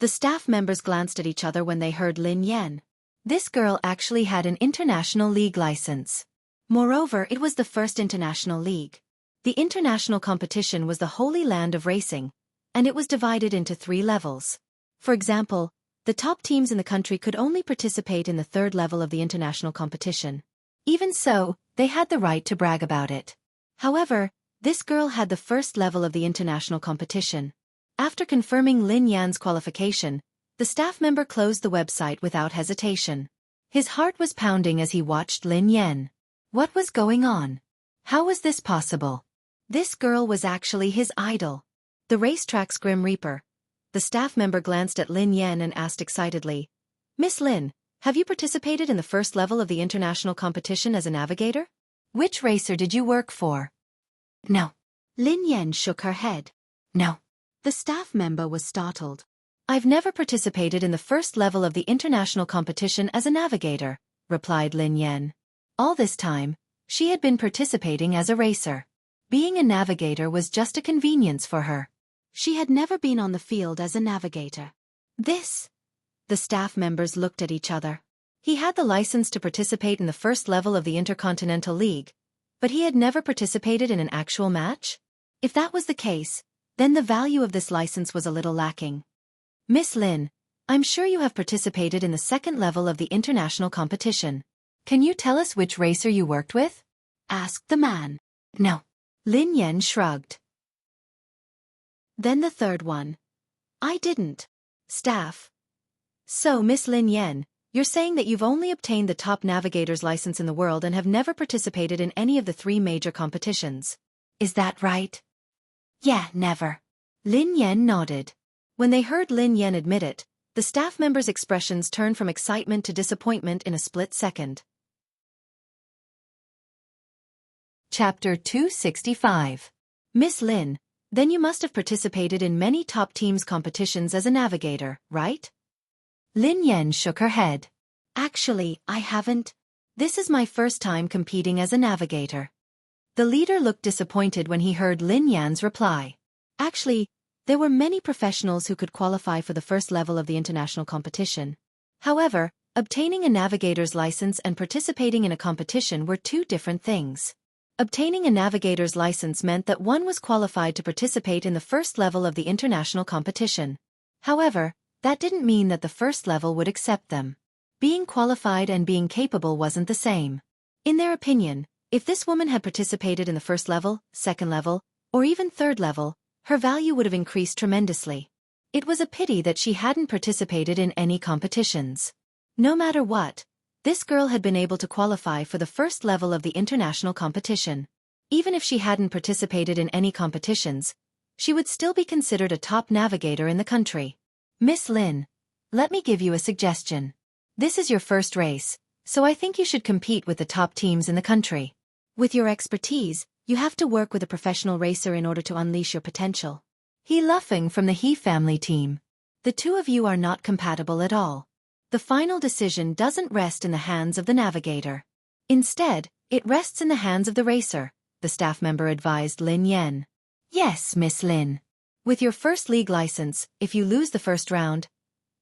the staff members glanced at each other when they heard Lin Yan. This girl actually had an international league license. Moreover, it was the first international league. The international competition was the holy land of racing, and it was divided into 3 levels. For example, the top teams in the country could only participate in the 3rd level of the international competition. Even so, they had the right to brag about it. However, this girl had the 1st level of the international competition. After confirming Lin Yan's qualification, the staff member closed the website without hesitation. His heart was pounding as he watched Lin Yan. What was going on? How was this possible? This girl was actually his idol. The racetrack's Grim Reaper. The staff member glanced at Lin Yan and asked excitedly, Miss Lin, have you participated in the 1st level of the international competition as a navigator? Which racer did you work for? No. Lin Yan shook her head. No. The staff member was startled. I've never participated in the 1st level of the international competition as a navigator, replied Lin Yan. All this time, she had been participating as a racer. Being a navigator was just a convenience for her. She had never been on the field as a navigator. The staff members looked at each other. He had the license to participate in the 1st level of the Intercontinental League, but he had never participated in an actual match? If that was the case, then the value of this license was a little lacking. Miss Lin, I'm sure you have participated in the 2nd level of the international competition. Can you tell us which racer you worked with? Asked the man. No. Lin Yan shrugged. Then the 3rd one. I didn't. Staff. So, Miss Lin Yan, you're saying that you've only obtained the top navigator's license in the world and have never participated in any of the 3 major competitions. Is that right? Yeah, never. Lin Yan nodded. When they heard Lin Yan admit it, the staff members' expressions turned from excitement to disappointment in a split second. Chapter 265. Miss Lin, then you must have participated in many top teams' competitions as a navigator, right? Lin Yan shook her head. Actually, I haven't. This is my first time competing as a navigator. The leader looked disappointed when he heard Lin Yan's reply. Actually, there were many professionals who could qualify for the 1st level of the international competition. However, obtaining a navigator's license and participating in a competition were 2 different things. Obtaining a navigator's license meant that one was qualified to participate in the 1st level of the international competition. However, that didn't mean that the 1st level would accept them. Being qualified and being capable wasn't the same. In their opinion, if this woman had participated in the 1st level, 2nd level, or even 3rd level, her value would have increased tremendously. It was a pity that she hadn't participated in any competitions. No matter what, this girl had been able to qualify for the 1st level of the international competition. Even if she hadn't participated in any competitions, she would still be considered a top navigator in the country. Miss Lin, let me give you a suggestion. This is your first race, so I think you should compete with the top teams in the country. With your expertise, you have to work with a professional racer in order to unleash your potential. He Luffing from the He family team. The 2 of you are not compatible at all. The final decision doesn't rest in the hands of the navigator. Instead, it rests in the hands of the racer, the staff member advised Lin Yan. Yes, Miss Lin. With your 1st league license, if you lose the 1st round,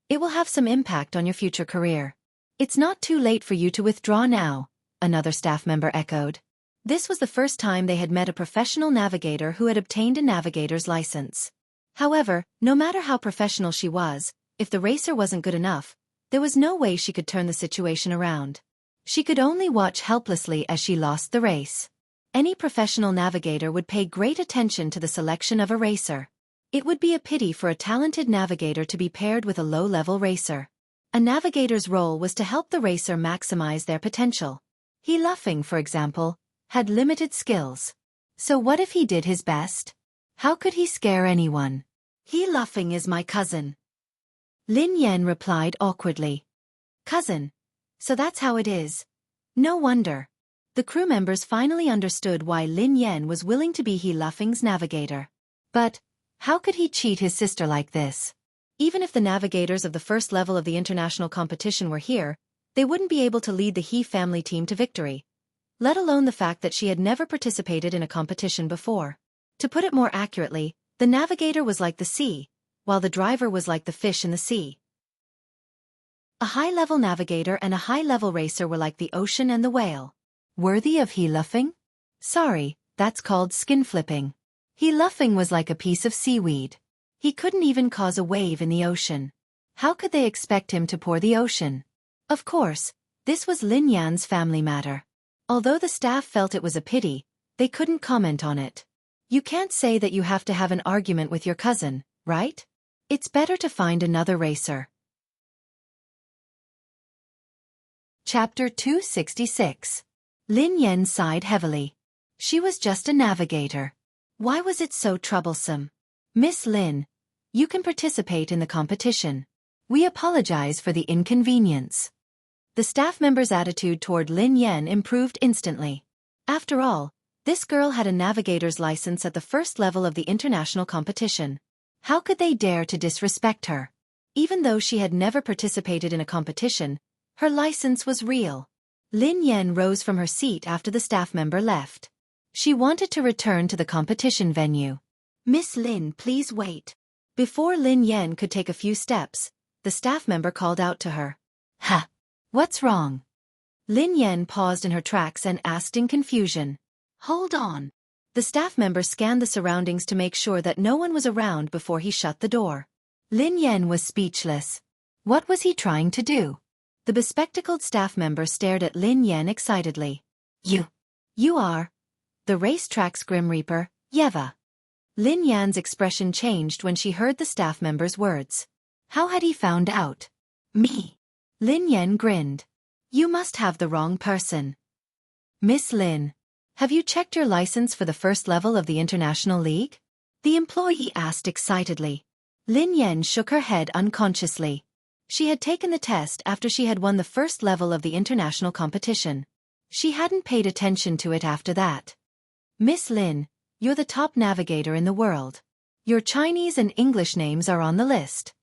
it will have some impact on your future career. It's not too late for you to withdraw now, another staff member echoed. This was the first time they had met a professional navigator who had obtained a navigator's license. However, no matter how professional she was, if the racer wasn't good enough, there was no way she could turn the situation around. She could only watch helplessly as she lost the race. Any professional navigator would pay great attention to the selection of a racer. It would be a pity for a talented navigator to be paired with a low-level racer. A navigator's role was to help the racer maximize their potential. He Luffing, for example, had limited skills. So what if he did his best? How could he scare anyone? He Luffing is my cousin. Lin Yan replied awkwardly. Cousin. So that's how it is. No wonder. The crew members finally understood why Lin Yan was willing to be He Luffing's navigator. But how could he cheat his sister like this? Even if the navigators of the first level of the international competition were here, they wouldn't be able to lead the He family team to victory, let alone the fact that she had never participated in a competition before. To put it more accurately, the navigator was like the sea, while the driver was like the fish in the sea. A high-level navigator and a high-level racer were like the ocean and the whale. Worthy of He Luffing? Sorry, that's called skin flipping. He Luffing was like a piece of seaweed. He couldn't even cause a wave in the ocean. How could they expect him to pour the ocean? Of course, this was Lin Yan's family matter. Although the staff felt it was a pity, they couldn't comment on it. You can't say that you have to have an argument with your cousin, right? It's better to find another racer. Chapter 266. Lin Yan sighed heavily. She was just a navigator. Why was it so troublesome? Miss Lin, you can participate in the competition. We apologize for the inconvenience. The staff member's attitude toward Lin Yan improved instantly. After all, this girl had a navigator's license at the first level of the international competition. How could they dare to disrespect her? Even though she had never participated in a competition, her license was real. Lin Yan rose from her seat after the staff member left. She wanted to return to the competition venue. Miss Lin, please wait. Before Lin Yan could take a few steps, the staff member called out to her. Ha! What's wrong? Lin Yan paused in her tracks and asked in confusion. Hold on. The staff member scanned the surroundings to make sure that no one was around before he shut the door. Lin Yan was speechless. What was he trying to do? The bespectacled staff member stared at Lin Yan excitedly. You are the racetrack's Grim Reaper, Yeva. Lin Yan's expression changed when she heard the staff member's words. How had he found out? Me. Lin Yan grinned. You must have the wrong person. Miss Lin, have you checked your license for the first level of the International League? The employee asked excitedly. Lin Yan shook her head unconsciously. She had taken the test after she had won the first level of the international competition. She hadn't paid attention to it after that. Miss Lin, you're the top navigator in the world. Your Chinese and English names are on the list.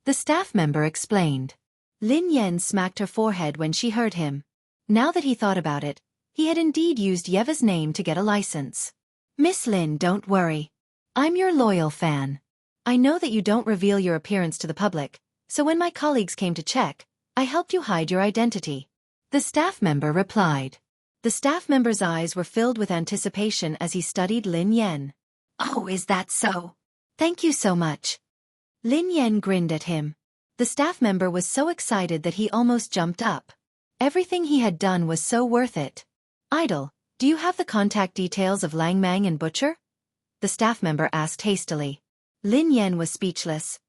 The staff member explained. Lin Yan smacked her forehead when she heard him. Now that he thought about it, he had indeed used Yeva's name to get a license. Miss Lin, don't worry. I'm your loyal fan. I know that you don't reveal your appearance to the public, so when my colleagues came to check, I helped you hide your identity. The staff member replied. The staff member's eyes were filled with anticipation as he studied Lin Yan. Oh, is that so? Thank you so much. Lin Yan grinned at him. The staff member was so excited that he almost jumped up. Everything he had done was so worth it. Idol, do you have the contact details of Lang Mang and Butcher? The staff member asked hastily. Lin Yan was speechless.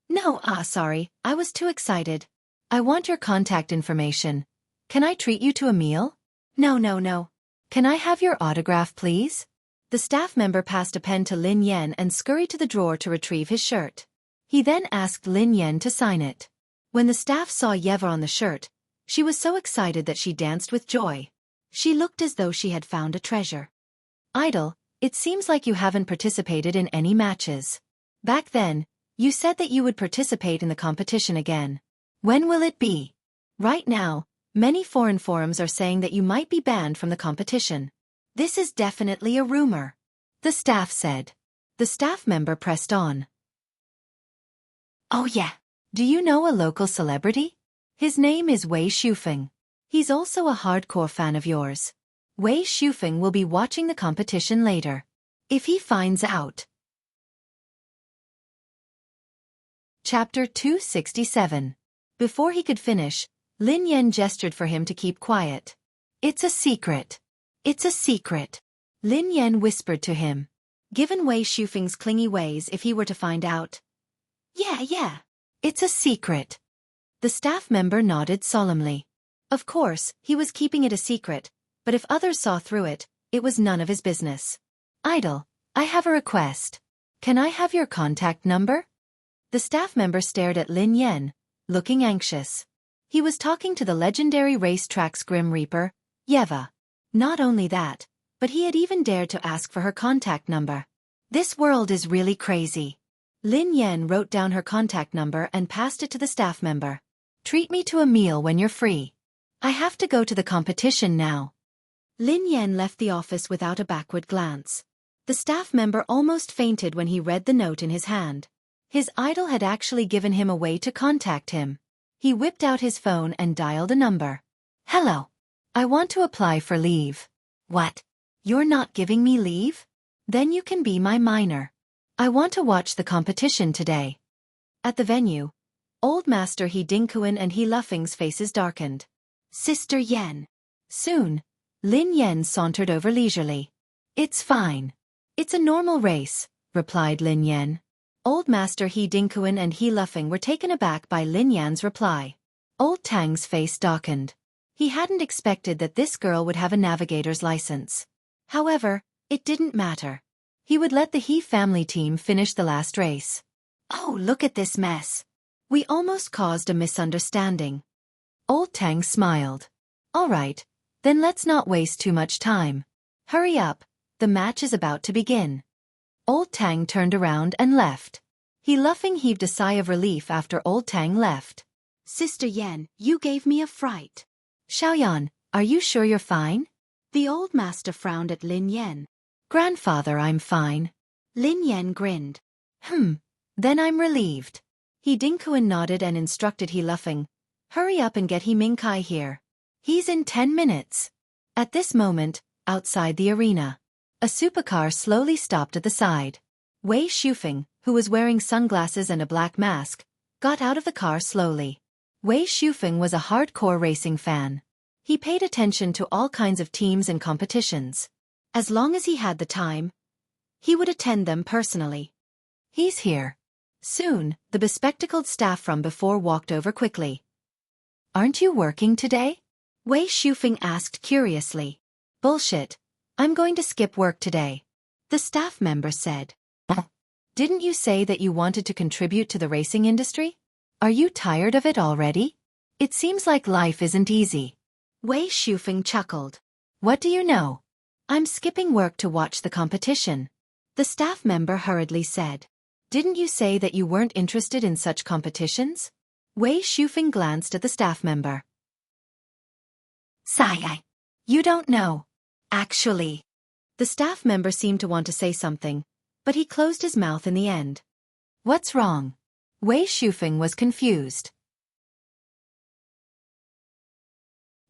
No, sorry, I was too excited. I want your contact information. Can I treat you to a meal? No. Can I have your autograph, please? The staff member passed a pen to Lin Yan and scurried to the drawer to retrieve his shirt. He then asked Lin Yan to sign it. When the staff saw Yeva on the shirt, she was so excited that she danced with joy. She looked as though she had found a treasure. Idol, it seems like you haven't participated in any matches. Back then, you said that you would participate in the competition again. When will it be? Right now, many foreign forums are saying that you might be banned from the competition. This is definitely a rumor. The staff said. The staff member pressed on. Oh yeah. Do you know a local celebrity? His name is Wei Xuefeng. He's also a hardcore fan of yours. Wei Xuefeng will be watching the competition later. If he finds out. Chapter 267. Before he could finish, Lin Yan gestured for him to keep quiet. It's a secret. It's a secret. Lin Yan whispered to him. Given Wei Xuefeng's clingy ways, if he were to find out. Yeah. It's a secret. The staff member nodded solemnly. Of course, he was keeping it a secret, but if others saw through it, it was none of his business. Idol, I have a request. Can I have your contact number? The staff member stared at Lin Yan, looking anxious. He was talking to the legendary racetrack's Grim Reaper, Yeva. Not only that, but he had even dared to ask for her contact number. This world is really crazy. Lin Yan wrote down her contact number and passed it to the staff member. Treat me to a meal when you're free. I have to go to the competition now. Lin Yan left the office without a backward glance. The staff member almost fainted when he read the note in his hand. His idol had actually given him a way to contact him. He whipped out his phone and dialed a number. Hello. I want to apply for leave. What? You're not giving me leave? Then you can be my minor. I want to watch the competition today. At the venue, Old Master He Dinkuan and He Luffing's faces darkened. Sister Yen. Soon, Lin Yen sauntered over leisurely. It's fine. It's a normal race, replied Lin Yen. Old Master He Dinkuan and He Luffing were taken aback by Lin Yan's reply. Old Tang's face darkened. He hadn't expected that this girl would have a navigator's license. However, it didn't matter. He would let the He family team finish the last race. Oh, look at this mess. We almost caused a misunderstanding. Old Tang smiled. All right, then let's not waste too much time. Hurry up, the match is about to begin. Old Tang turned around and left. He Luffing heaved a sigh of relief after Old Tang left. Sister Yen, you gave me a fright. Xiaoyan, are you sure you're fine? The old master frowned at Lin Yen. Grandfather, I'm fine. Lin Yen grinned. Then I'm relieved. He Dinkuan nodded and instructed He Luffing. Hurry up and get He Mingkai here. He's in 10 minutes. At this moment, outside the arena, a supercar slowly stopped at the side. Wei Shufeng, who was wearing sunglasses and a black mask, got out of the car slowly. Wei Shufeng was a hardcore racing fan. He paid attention to all kinds of teams and competitions. As long as he had the time, he would attend them personally. He's here. Soon, the bespectacled staff from before walked over quickly. Aren't you working today? Wei Shufeng asked curiously. Bullshit. I'm going to skip work today. The staff member said. Didn't you say that you wanted to contribute to the racing industry? Are you tired of it already? It seems like life isn't easy. Wei Shufeng chuckled. What do you know? I'm skipping work to watch the competition. The staff member hurriedly said. Didn't you say that you weren't interested in such competitions? Wei Shufeng glanced at the staff member. Saga. You don't know. Actually. The staff member seemed to want to say something, but he closed his mouth in the end. What's wrong? Wei Shufeng was confused.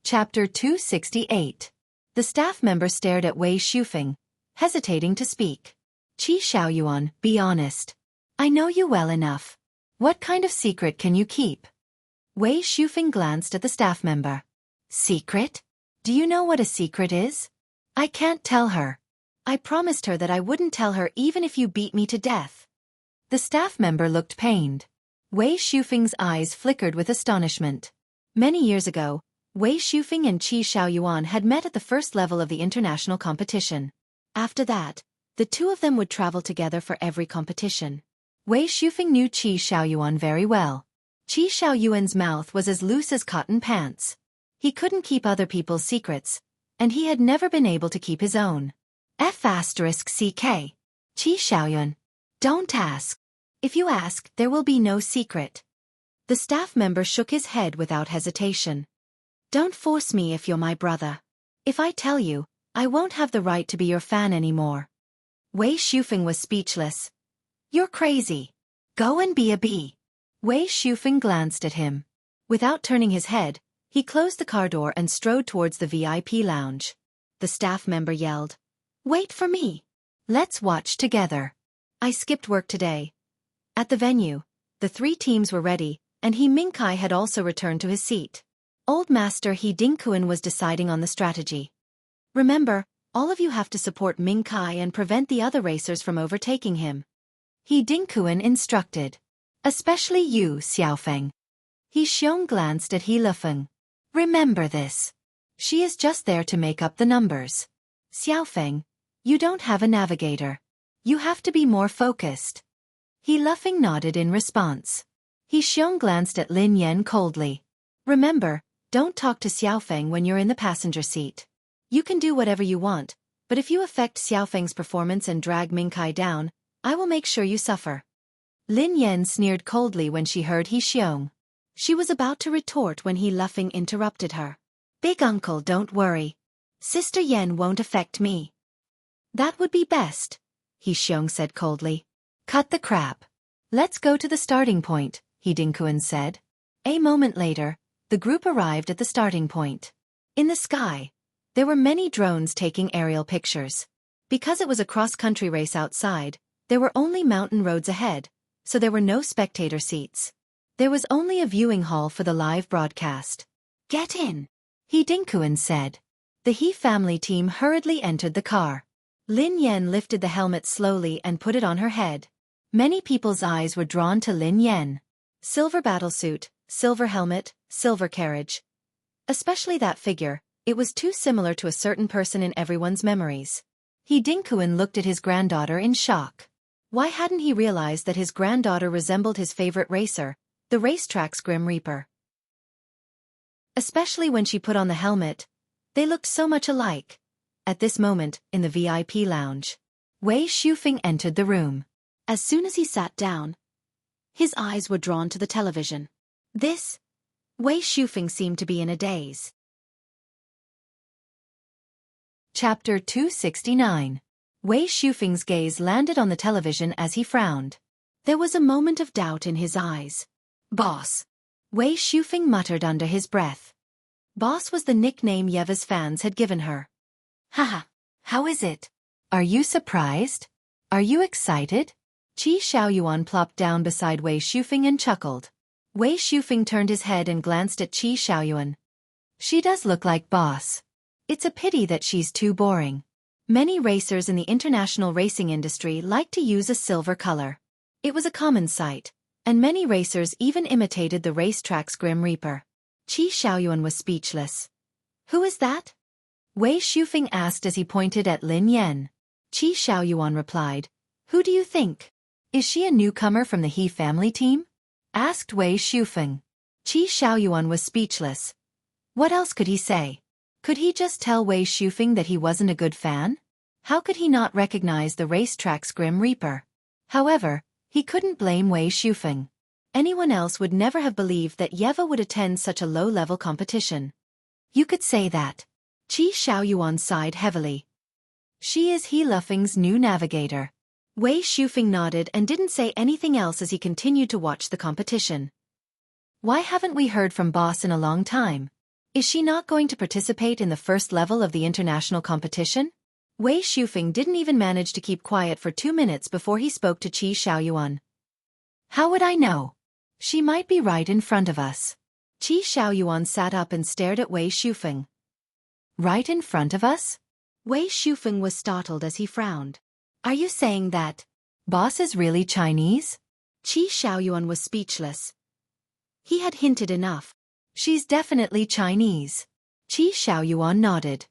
Chapter 268. The staff member stared at Wei Shufeng, hesitating to speak. Qi Xiaoyuan, be honest. I know you well enough. What kind of secret can you keep? Wei Shufeng glanced at the staff member. Secret? Do you know what a secret is? I can't tell her. I promised her that I wouldn't tell her even if you beat me to death. The staff member looked pained. Wei Shufeng's eyes flickered with astonishment. Many years ago, Wei Shufeng and Qi Xiaoyuan had met at the first level of the international competition. After that, the two of them would travel together for every competition. Wei Shufeng knew Qi Xiaoyuan very well. Qi Xiaoyuan's mouth was as loose as cotton pants. He couldn't keep other people's secrets, and he had never been able to keep his own. F***CK. Qi Xiaoyuan. Don't ask. If you ask, there will be no secret. The staff member shook his head without hesitation. Don't force me if you're my brother. If I tell you, I won't have the right to be your fan anymore. Wei Shufeng was speechless. You're crazy. Go and be a bee. Wei Shufeng glanced at him. Without turning his head, he closed the car door and strode towards the VIP lounge. The staff member yelled, Wait for me. Let's watch together. I skipped work today. At the venue, the three teams were ready, and He Mingkai had also returned to his seat. Old Master He Dinkuan was deciding on the strategy. Remember, all of you have to support Mingkai and prevent the other racers from overtaking him. He Dinkuan instructed. Especially you, Xiaofeng. He Xiong glanced at He Luffeng. Remember this. She is just there to make up the numbers. Xiaofeng, you don't have a navigator. You have to be more focused. He Luffeng nodded in response. He Xiong glanced at Lin Yan coldly. Remember, don't talk to Xiaofeng when you're in the passenger seat. You can do whatever you want, but if you affect Xiaofeng's performance and drag Mingkai down, I will make sure you suffer. Lin Yan sneered coldly when she heard He Xiong. She was about to retort when He Luffing interrupted her. Big uncle, don't worry. Sister Yan won't affect me. That would be best, He Xiong said coldly. Cut the crap. Let's go to the starting point, He Dinkuan said. A moment later, the group arrived at the starting point. In the sky, there were many drones taking aerial pictures. Because it was a cross-country race outside, there were only mountain roads ahead, so there were no spectator seats. There was only a viewing hall for the live broadcast. Get in, He Dinkuan said. The He family team hurriedly entered the car. Lin Yan lifted the helmet slowly and put it on her head. Many people's eyes were drawn to Lin Yan. Silver battlesuit, silver helmet, silver carriage. Especially that figure, it was too similar to a certain person in everyone's memories. He Dinkuan looked at his granddaughter in shock. Why hadn't he realized that his granddaughter resembled his favorite racer, the racetrack's Grim Reaper? Especially when she put on the helmet, they looked so much alike. At this moment, in the VIP lounge, Wei Shufeng entered the room. As soon as he sat down, his eyes were drawn to the television. Wei Shufeng seemed to be in a daze. Chapter 269. Wei Shufeng's gaze landed on the television as he frowned. There was a moment of doubt in his eyes. Boss, Wei Shufeng muttered under his breath. Boss was the nickname Yeva's fans had given her. Haha, how is it? Are you surprised? Are you excited? Qi Xiaoyuan plopped down beside Wei Shufeng and chuckled. Wei Shufeng turned his head and glanced at Qi Xiaoyuan. She does look like boss. It's a pity that she's too boring. Many racers in the international racing industry like to use a silver color. It was a common sight, and many racers even imitated the racetrack's Grim Reaper. Qi Xiaoyuan was speechless. Who is that? Wei Shufeng asked as he pointed at Lin Yan. Qi Xiaoyuan replied, Who do you think? Is she a newcomer from the He family team? Asked Wei Shufeng. Qi Xiaoyuan was speechless. What else could he say? Could he just tell Wei Shufeng that he wasn't a good fan? How could he not recognize the racetrack's Grim Reaper? However, he couldn't blame Wei Shufeng. Anyone else would never have believed that Yeva would attend such a low-level competition. You could say that. Qi Xiaoyuan sighed heavily. She is He Luffing's new navigator. Wei Shufeng nodded and didn't say anything else as he continued to watch the competition. Why haven't we heard from boss in a long time? Is she not going to participate in the first level of the international competition? Wei Shufeng didn't even manage to keep quiet for 2 minutes before he spoke to Qi Xiaoyuan. How would I know? She might be right in front of us. Qi Xiaoyuan sat up and stared at Wei Shufeng. Right in front of us? Wei Shufeng was startled as he frowned. Are you saying that boss is really Chinese? Qi Xiaoyuan was speechless. He had hinted enough. She's definitely Chinese. Qi Xiaoyuan nodded.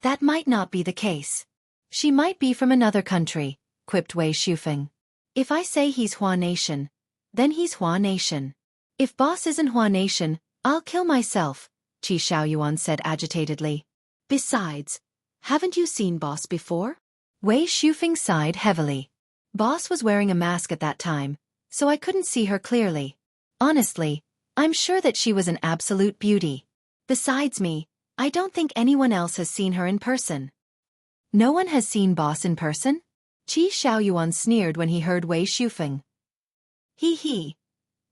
That might not be the case. She might be from another country, quipped Wei Shufeng. If I say he's Hua Nation, then he's Hua Nation. If boss isn't Hua Nation, I'll kill myself, Qi Xiaoyuan said agitatedly. Besides, haven't you seen boss before? Wei Shufeng sighed heavily. Boss was wearing a mask at that time, so I couldn't see her clearly. Honestly, I'm sure that she was an absolute beauty. Besides me, I don't think anyone else has seen her in person. No one has seen boss in person? Qi Xiaoyuan sneered when he heard Wei Shufeng. He.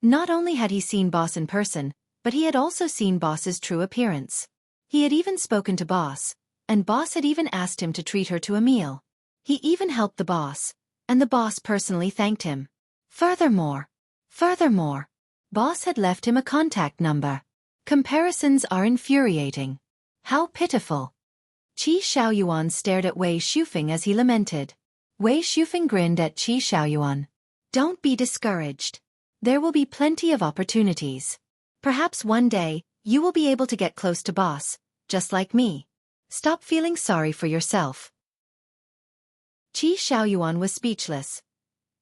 Not only had he seen boss in person, but he had also seen boss's true appearance. He had even spoken to boss, and boss had even asked him to treat her to a meal. He even helped the boss, and the boss personally thanked him. Furthermore, boss had left him a contact number. Comparisons are infuriating. How pitiful. Qi Xiaoyuan stared at Wei Shufeng as he lamented. Wei Shufeng grinned at Qi Xiaoyuan. Don't be discouraged. There will be plenty of opportunities. Perhaps one day, you will be able to get close to boss, just like me. Stop feeling sorry for yourself. Qi Xiaoyuan was speechless.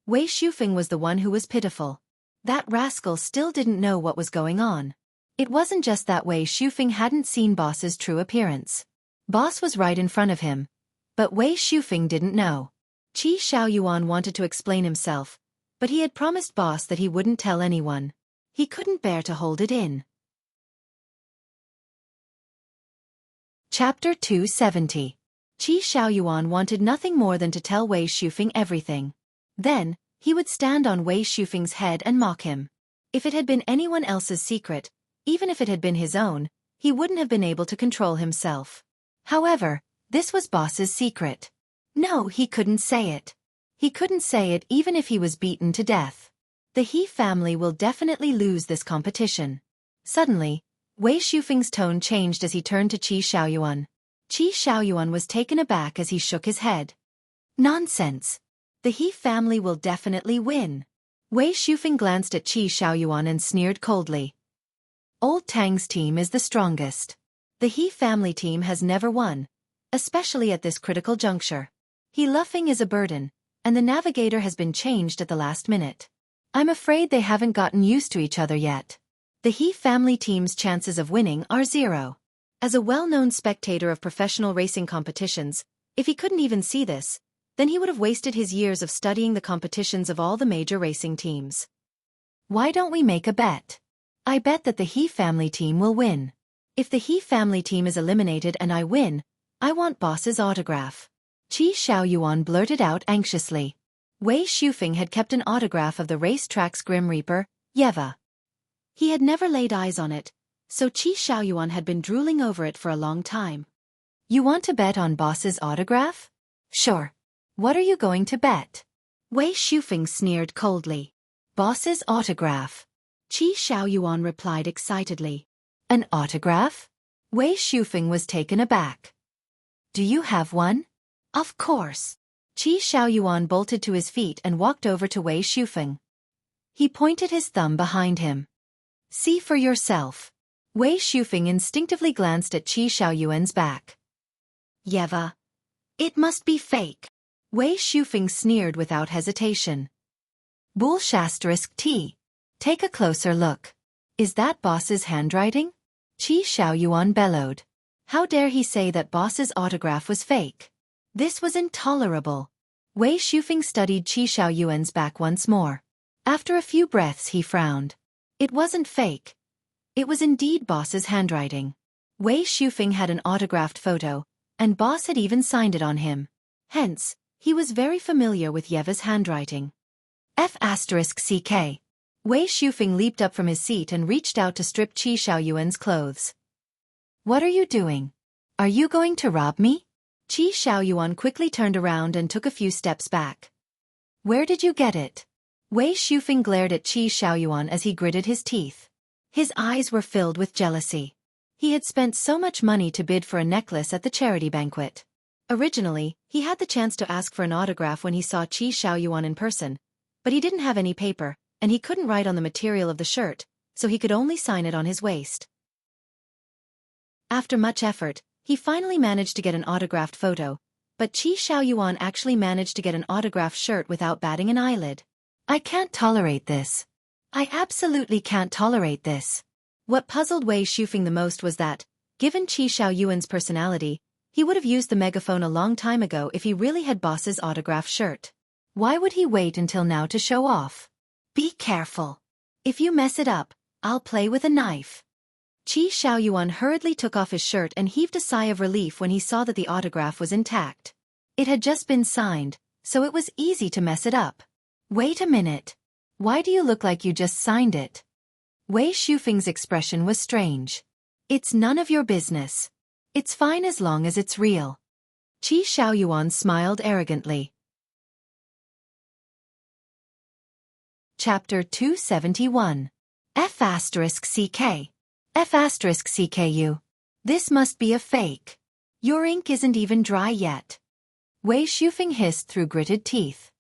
Wei Shufeng was the one who was pitiful. That rascal still didn't know what was going on. It wasn't just that Wei Shufeng hadn't seen Boss's true appearance. Boss was right in front of him. But Wei Shufeng didn't know. Qi Xiaoyuan wanted to explain himself, but he had promised Boss that he wouldn't tell anyone. He couldn't bear to hold it in. Chapter 270. Qi Xiaoyuan wanted nothing more than to tell Wei Shufeng everything. Then, he would stand on Wei Shufeng's head and mock him. If it had been anyone else's secret, even if it had been his own, he wouldn't have been able to control himself. However, this was Boss's secret. No, he couldn't say it. He couldn't say it even if he was beaten to death. The He family will definitely lose this competition. Suddenly, Wei Shufeng's tone changed as he turned to Qi Xiaoyuan. Qi Xiaoyuan was taken aback as he shook his head. Nonsense. The He family will definitely win. Wei Shufeng glanced at Qi Xiaoyuan and sneered coldly. Old Tang's team is the strongest. The He family team has never won, especially at this critical juncture. He Luffing is a burden, and the navigator has been changed at the last minute. I'm afraid they haven't gotten used to each other yet. The He family team's chances of winning are 0. As a well-known spectator of professional racing competitions, if he couldn't even see this, then he would have wasted his years of studying the competitions of all the major racing teams. Why don't we make a bet? I bet that the He family team will win. If the He family team is eliminated and I win, I want Boss's autograph. Qi Xiaoyuan blurted out anxiously. Wei Shufeng had kept an autograph of the racetrack's Grim Reaper, Yeva. He had never laid eyes on it, so Qi Xiaoyuan had been drooling over it for a long time. You want to bet on Boss's autograph? Sure. What are you going to bet? Wei Shufeng sneered coldly. Boss's autograph. Qi Xiaoyuan replied excitedly. An autograph? Wei Shufeng was taken aback. Do you have one? Of course. Qi Xiaoyuan bolted to his feet and walked over to Wei Shufeng. He pointed his thumb behind him. See for yourself. Wei Shufeng instinctively glanced at Qi Xiaoyuan's back. Yeva. It must be fake. Wei Shufeng sneered without hesitation. T. Take a closer look. Is that Boss's handwriting? Qi Xiaoyuan bellowed. How dare he say that Boss's autograph was fake? This was intolerable. Wei Shufeng studied Qi Xiaoyuan's back once more. After a few breaths he frowned. It wasn't fake. It was indeed Boss's handwriting. Wei Shufeng had an autographed photo, and Boss had even signed it on him. Hence, he was very familiar with Yeva's handwriting. F***CK. Wei Shufeng leaped up from his seat and reached out to strip Qi Xiaoyuan's clothes. What are you doing? Are you going to rob me? Qi Xiaoyuan quickly turned around and took a few steps back. Where did you get it? Wei Shufeng glared at Qi Xiaoyuan as he gritted his teeth. His eyes were filled with jealousy. He had spent so much money to bid for a necklace at the charity banquet. Originally, he had the chance to ask for an autograph when he saw Qi Xiaoyuan in person, but he didn't have any paper, and he couldn't write on the material of the shirt, so he could only sign it on his waist. After much effort, he finally managed to get an autographed photo, but Qi Xiaoyuan actually managed to get an autographed shirt without batting an eyelid. I can't tolerate this. I absolutely can't tolerate this. What puzzled Wei Shufeng the most was that, given Qi Xiaoyuan's personality, he would have used the megaphone a long time ago if he really had Boss's autographed shirt. Why would he wait until now to show off? Be careful. If you mess it up, I'll play with a knife. Qi Xiaoyuan hurriedly took off his shirt and heaved a sigh of relief when he saw that the autograph was intact. It had just been signed, so it was easy to mess it up. Wait a minute. Why do you look like you just signed it? Wei Shufeng's expression was strange. It's none of your business. It's fine as long as it's real. Qi Xiaoyuan smiled arrogantly. Chapter 271. F***CK. F***CKU. This must be a fake. Your ink isn't even dry yet. Wei Shufeng hissed through gritted teeth.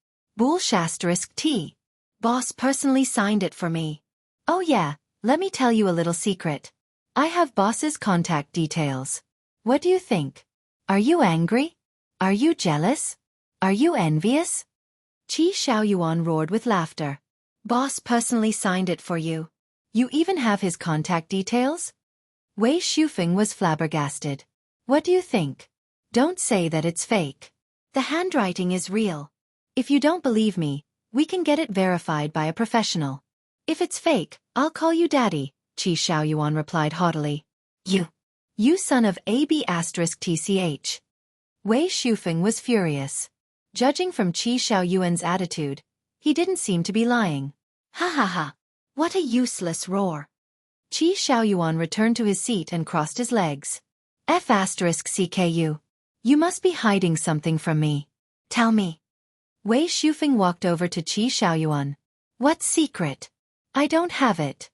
T. Boss personally signed it for me. Oh yeah, let me tell you a little secret. I have Boss's contact details. What do you think? Are you angry? Are you jealous? Are you envious? Qi Xiaoyuan roared with laughter. Boss personally signed it for you. You even have his contact details? Wei Shufeng was flabbergasted. What do you think? Don't say that it's fake. The handwriting is real. If you don't believe me, we can get it verified by a professional. If it's fake, I'll call you daddy, Qi Xiaoyuan replied haughtily. You son of AB*TCH. Wei Shufeng was furious. Judging from Qi Xiaoyuan's attitude, he didn't seem to be lying. Ha ha ha. What a useless roar. Qi Xiaoyuan returned to his seat and crossed his legs. F*CKU. You must be hiding something from me. Tell me. Wei Shufeng walked over to Qi Xiaoyuan. What secret? I don't have it.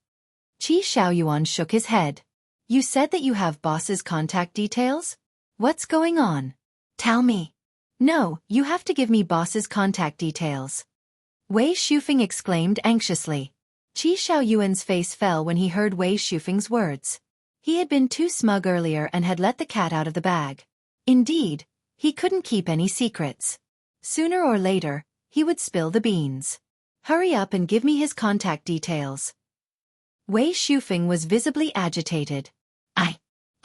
Qi Xiaoyuan shook his head. You said that you have boss's contact details? What's going on? Tell me. No, you have to give me boss's contact details. Wei Shufeng exclaimed anxiously. Qi Xiaoyuan's face fell when he heard Wei Shufeng's words. He had been too smug earlier and had let the cat out of the bag. Indeed, he couldn't keep any secrets. Sooner or later, he would spill the beans. Hurry up and give me his contact details. Wei Shufeng was visibly agitated.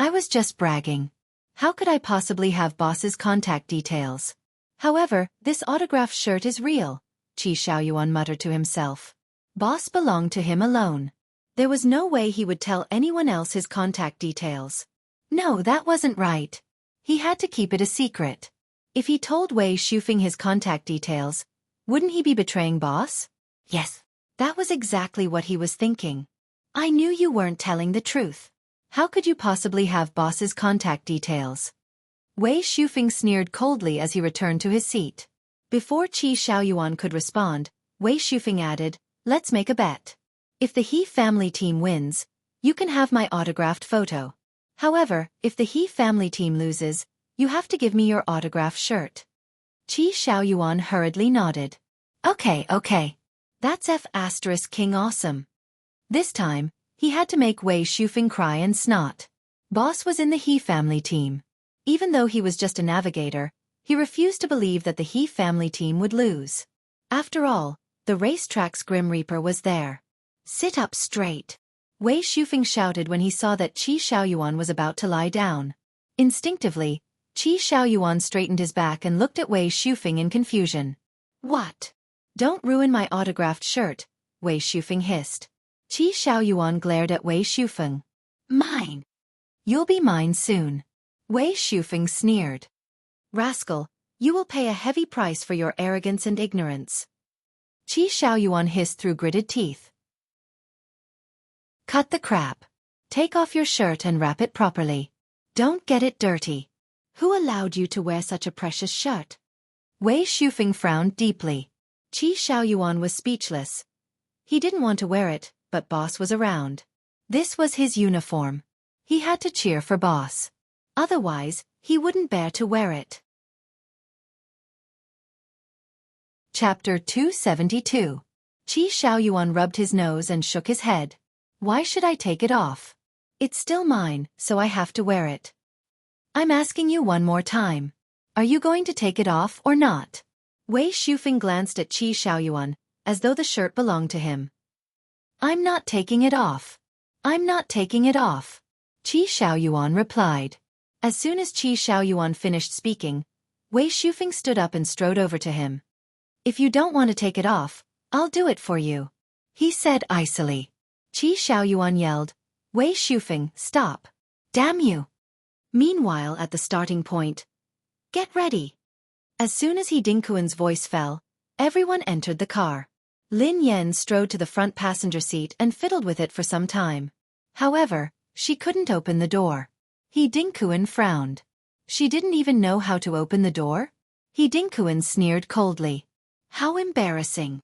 I was just bragging. How could I possibly have boss's contact details? However, this autographed shirt is real, Qi Xiaoyuan muttered to himself. Boss belonged to him alone. There was no way he would tell anyone else his contact details. No, that wasn't right. He had to keep it a secret. If he told Wei Shufeng his contact details, wouldn't he be betraying boss? Yes, that was exactly what he was thinking. I knew you weren't telling the truth. How could you possibly have boss's contact details? Wei Shufeng sneered coldly as he returned to his seat. Before Qi Xiaoyuan could respond, Wei Shufeng added, let's make a bet. If the He family team wins, you can have my autographed photo. However, if the He family team loses, you have to give me your autographed shirt. Qi Xiaoyuan hurriedly nodded. Okay. That's F*King awesome. This time, he had to make Wei Shufeng cry and snot. Boss was in the He family team. Even though he was just a navigator, he refused to believe that the He family team would lose. After all, the racetrack's Grim Reaper was there. Sit up straight. Wei Shufeng shouted when he saw that Qi Xiaoyuan was about to lie down. Instinctively, Qi Xiaoyuan straightened his back and looked at Wei Shufeng in confusion. What? Don't ruin my autographed shirt, Wei Shufeng hissed. Qi Xiaoyuan glared at Wei Shufeng. Mine. You'll be mine soon. Wei Shufeng sneered. Rascal, you will pay a heavy price for your arrogance and ignorance. Qi Xiaoyuan hissed through gritted teeth. Cut the crap. Take off your shirt and wrap it properly. Don't get it dirty. Who allowed you to wear such a precious shirt? Wei Shufeng frowned deeply. Qi Xiaoyuan was speechless. He didn't want to wear it, but boss was around. This was his uniform. He had to cheer for boss. Otherwise, he wouldn't bear to wear it. Chapter 272. Qi Xiaoyuan rubbed his nose and shook his head. Why should I take it off? It's still mine, so I have to wear it. I'm asking you one more time. Are you going to take it off or not? Wei Shufeng glanced at Qi Xiaoyuan, as though the shirt belonged to him. I'm not taking it off. I'm not taking it off. Qi Xiaoyuan replied. As soon as Qi Xiaoyuan finished speaking, Wei Shufeng stood up and strode over to him. If you don't want to take it off, I'll do it for you, he said icily. Qi Xiaoyuan yelled, Wei Shufeng, stop. Damn you. Meanwhile at the starting point, get ready. As soon as He Dingkuan's voice fell, everyone entered the car. Lin Yan strode to the front passenger seat and fiddled with it for some time. However, she couldn't open the door. He Dingkuan frowned. She didn't even know how to open the door? He Dingkuan sneered coldly. How embarrassing.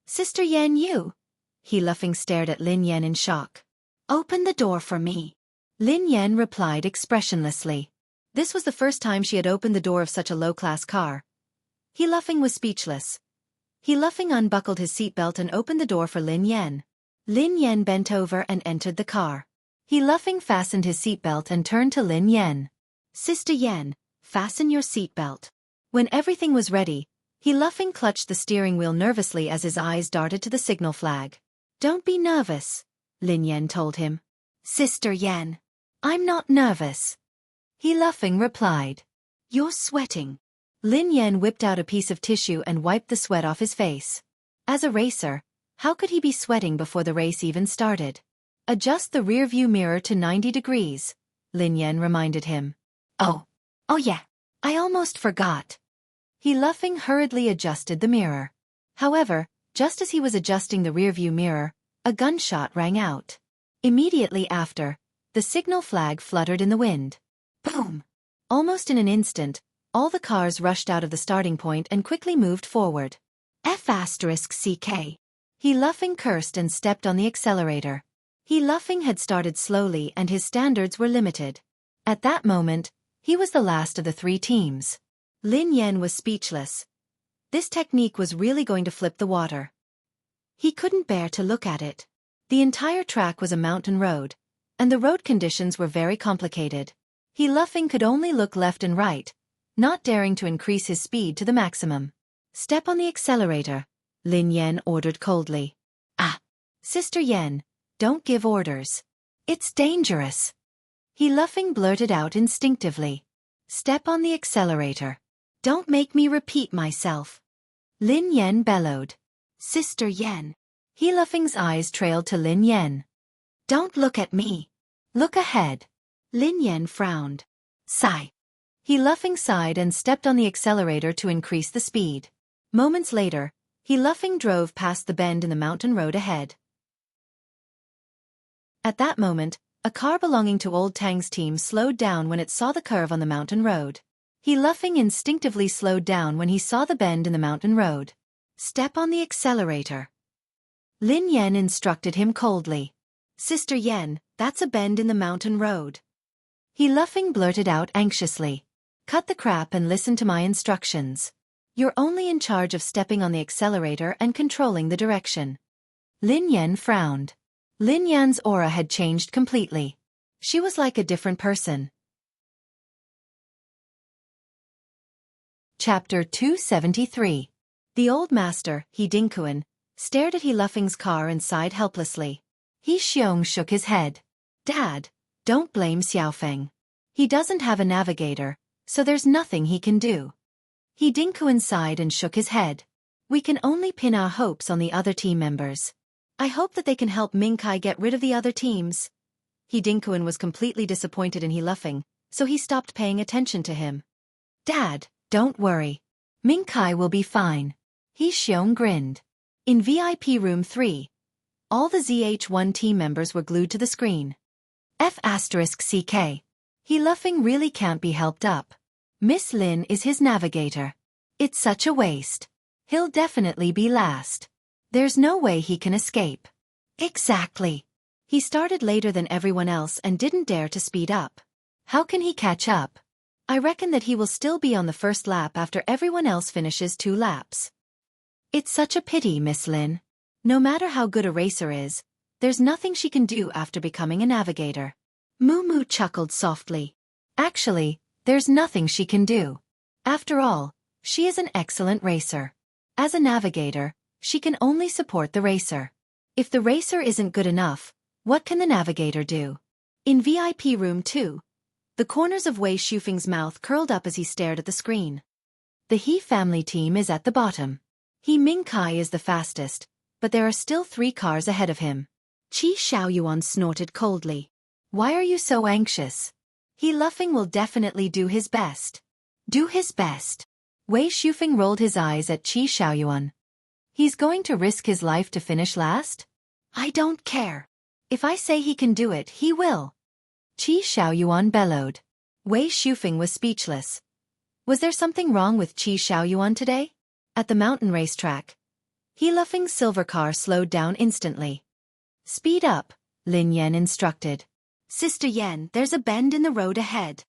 Sister Yan you? He Luffing stared at Lin Yan in shock. Open the door for me. Lin Yan replied expressionlessly. This was the first time she had opened the door of such a low-class car. He Luffing was speechless. He Luffing unbuckled his seatbelt and opened the door for Lin Yan. Lin Yan bent over and entered the car. He Luffing fastened his seatbelt and turned to Lin Yan. Sister Yan, fasten your seatbelt. When everything was ready, He Luffing clutched the steering wheel nervously as his eyes darted to the signal flag. Don't be nervous. Lin Yan told him. Sister Yan, I'm not nervous. He laughing replied. You're sweating. Lin Yan whipped out a piece of tissue and wiped the sweat off his face. As a racer, how could he be sweating before the race even started? Adjust the rearview mirror to 90 degrees, Lin Yan reminded him. Oh yeah, I almost forgot. He laughing hurriedly adjusted the mirror. However, just as he was adjusting the rearview mirror, a gunshot rang out. Immediately after, the signal flag fluttered in the wind. Boom! Almost in an instant, all the cars rushed out of the starting point and quickly moved forward. F***CK. He laughing cursed and stepped on the accelerator. He laughing had started slowly and his standards were limited. At that moment, he was the last of the three teams. Lin Yan was speechless. This technique was really going to flip the water. He couldn't bear to look at it. The entire track was a mountain road, and the road conditions were very complicated. He laughing could only look left and right, not daring to increase his speed to the maximum. Step on the accelerator, Lin Yan ordered coldly. Ah, Sister Yan, don't give orders. It's dangerous. He laughing blurted out instinctively. Step on the accelerator. Don't make me repeat myself. Lin Yan bellowed. Sister Yan. He laughing's eyes trailed to Lin Yan. Don't look at me. Look ahead. Lin Yan frowned. Sigh. He laughing sighed and stepped on the accelerator to increase the speed. Moments later, he laughing drove past the bend in the mountain road ahead. At that moment, a car belonging to Old Tang's team slowed down when it saw the curve on the mountain road. He laughing instinctively slowed down when he saw the bend in the mountain road. Step on the accelerator. Lin Yan instructed him coldly. Sister Yan, that's a bend in the mountain road. He laughing blurted out anxiously. Cut the crap and listen to my instructions. You're only in charge of stepping on the accelerator and controlling the direction. Lin Yan frowned. Lin Yan's aura had changed completely. She was like a different person. Chapter 273. The old master, He Dinkuan, stared at He Luffing's car and sighed helplessly. He Xiong shook his head. Dad, don't blame Xiaofeng. He doesn't have a navigator, so there's nothing he can do. He Dinkuan sighed and shook his head. We can only pin our hopes on the other team members. I hope that they can help Mingkai get rid of the other teams. He Dinkuan was completely disappointed in He Luffing, so he stopped paying attention to him. Dad, don't worry. Mingkai will be fine. He Xiong grinned. In VIP room 3, all the ZH1 team members were glued to the screen. F***CK. He Luffing really can't be helped up. Miss Lin is his navigator. It's such a waste. He'll definitely be last. There's no way he can escape. Exactly. He started later than everyone else and didn't dare to speed up. How can he catch up? I reckon that he will still be on the first lap after everyone else finishes 2 laps. It's such a pity, Miss Lin. No matter how good a racer is, there's nothing she can do after becoming a navigator. Moo Moo chuckled softly. Actually, there's nothing she can do. After all, she is an excellent racer. As a navigator, she can only support the racer. If the racer isn't good enough, what can the navigator do? In VIP room 2, the corners of Wei Shufeng's mouth curled up as he stared at the screen. The He family team is at the bottom. He Mingkai is the fastest, but there are still 3 cars ahead of him. Qi Xiaoyuan snorted coldly. Why are you so anxious? He Luffing will definitely do his best. Do his best. Wei Shufeng rolled his eyes at Qi Xiaoyuan. He's going to risk his life to finish last? I don't care. If I say he can do it, he will. Qi Xiaoyuan bellowed. Wei Shufeng was speechless. Was there something wrong with Qi Xiaoyuan today? At the mountain racetrack, He Luffing's silver car slowed down instantly. Speed up, Lin Yan instructed. Sister Yan, there's a bend in the road ahead.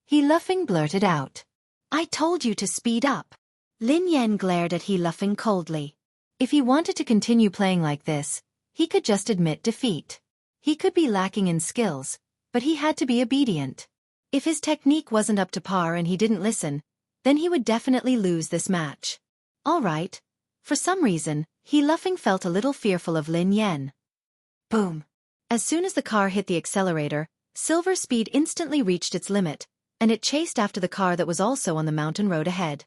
He Luffing blurted out. I told you to speed up. Lin Yan glared at He Luffing coldly. If he wanted to continue playing like this, he could just admit defeat. He could be lacking in skills, but he had to be obedient. If his technique wasn't up to par and he didn't listen, then he would definitely lose this match. All right. For some reason, He Luffing felt a little fearful of Lin Yan. Boom. As soon as the car hit the accelerator, Silver's speed instantly reached its limit, and it chased after the car that was also on the mountain road ahead.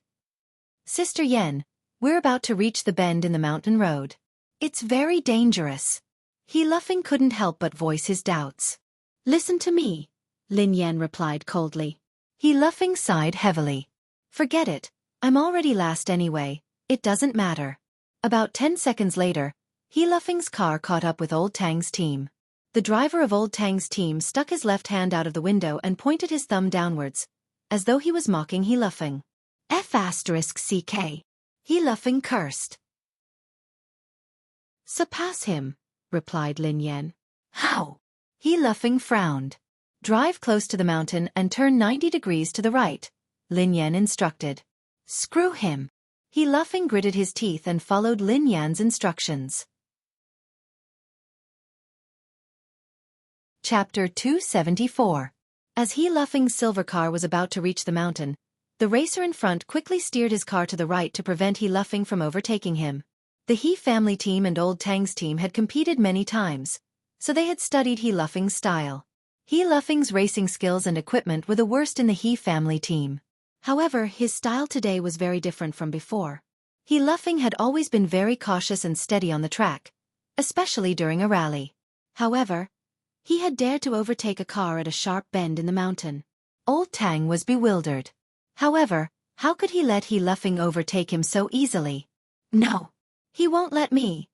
Sister Yen, we're about to reach the bend in the mountain road. It's very dangerous. He Luffing couldn't help but voice his doubts. Listen to me, Lin Yen replied coldly. He Luffing sighed heavily. Forget it, I'm already last anyway, it doesn't matter. About 10 seconds later, He Luffing's car caught up with Old Tang's team. The driver of Old Tang's team stuck his left hand out of the window and pointed his thumb downwards, as though he was mocking He Luffing. F***CK. He Luffing cursed. Surpass him, replied Lin Yen. How? He Luffing frowned. Drive close to the mountain and turn 90 degrees to the right, Lin Yen instructed. Screw him. He Luffing gritted his teeth and followed Lin Yan's instructions. Chapter 274. As He Luffing's silver car was about to reach the mountain, the racer in front quickly steered his car to the right to prevent He Luffing from overtaking him. The He family team and Old Tang's team had competed many times, so they had studied He Luffing's style. He Luffing's racing skills and equipment were the worst in the He family team. However, his style today was very different from before. He Luffing had always been very cautious and steady on the track, especially during a rally. However, he had dared to overtake a car at a sharp bend in the mountain. Old Tang was bewildered. However, how could he let He Luffing overtake him so easily? No, he won't let me.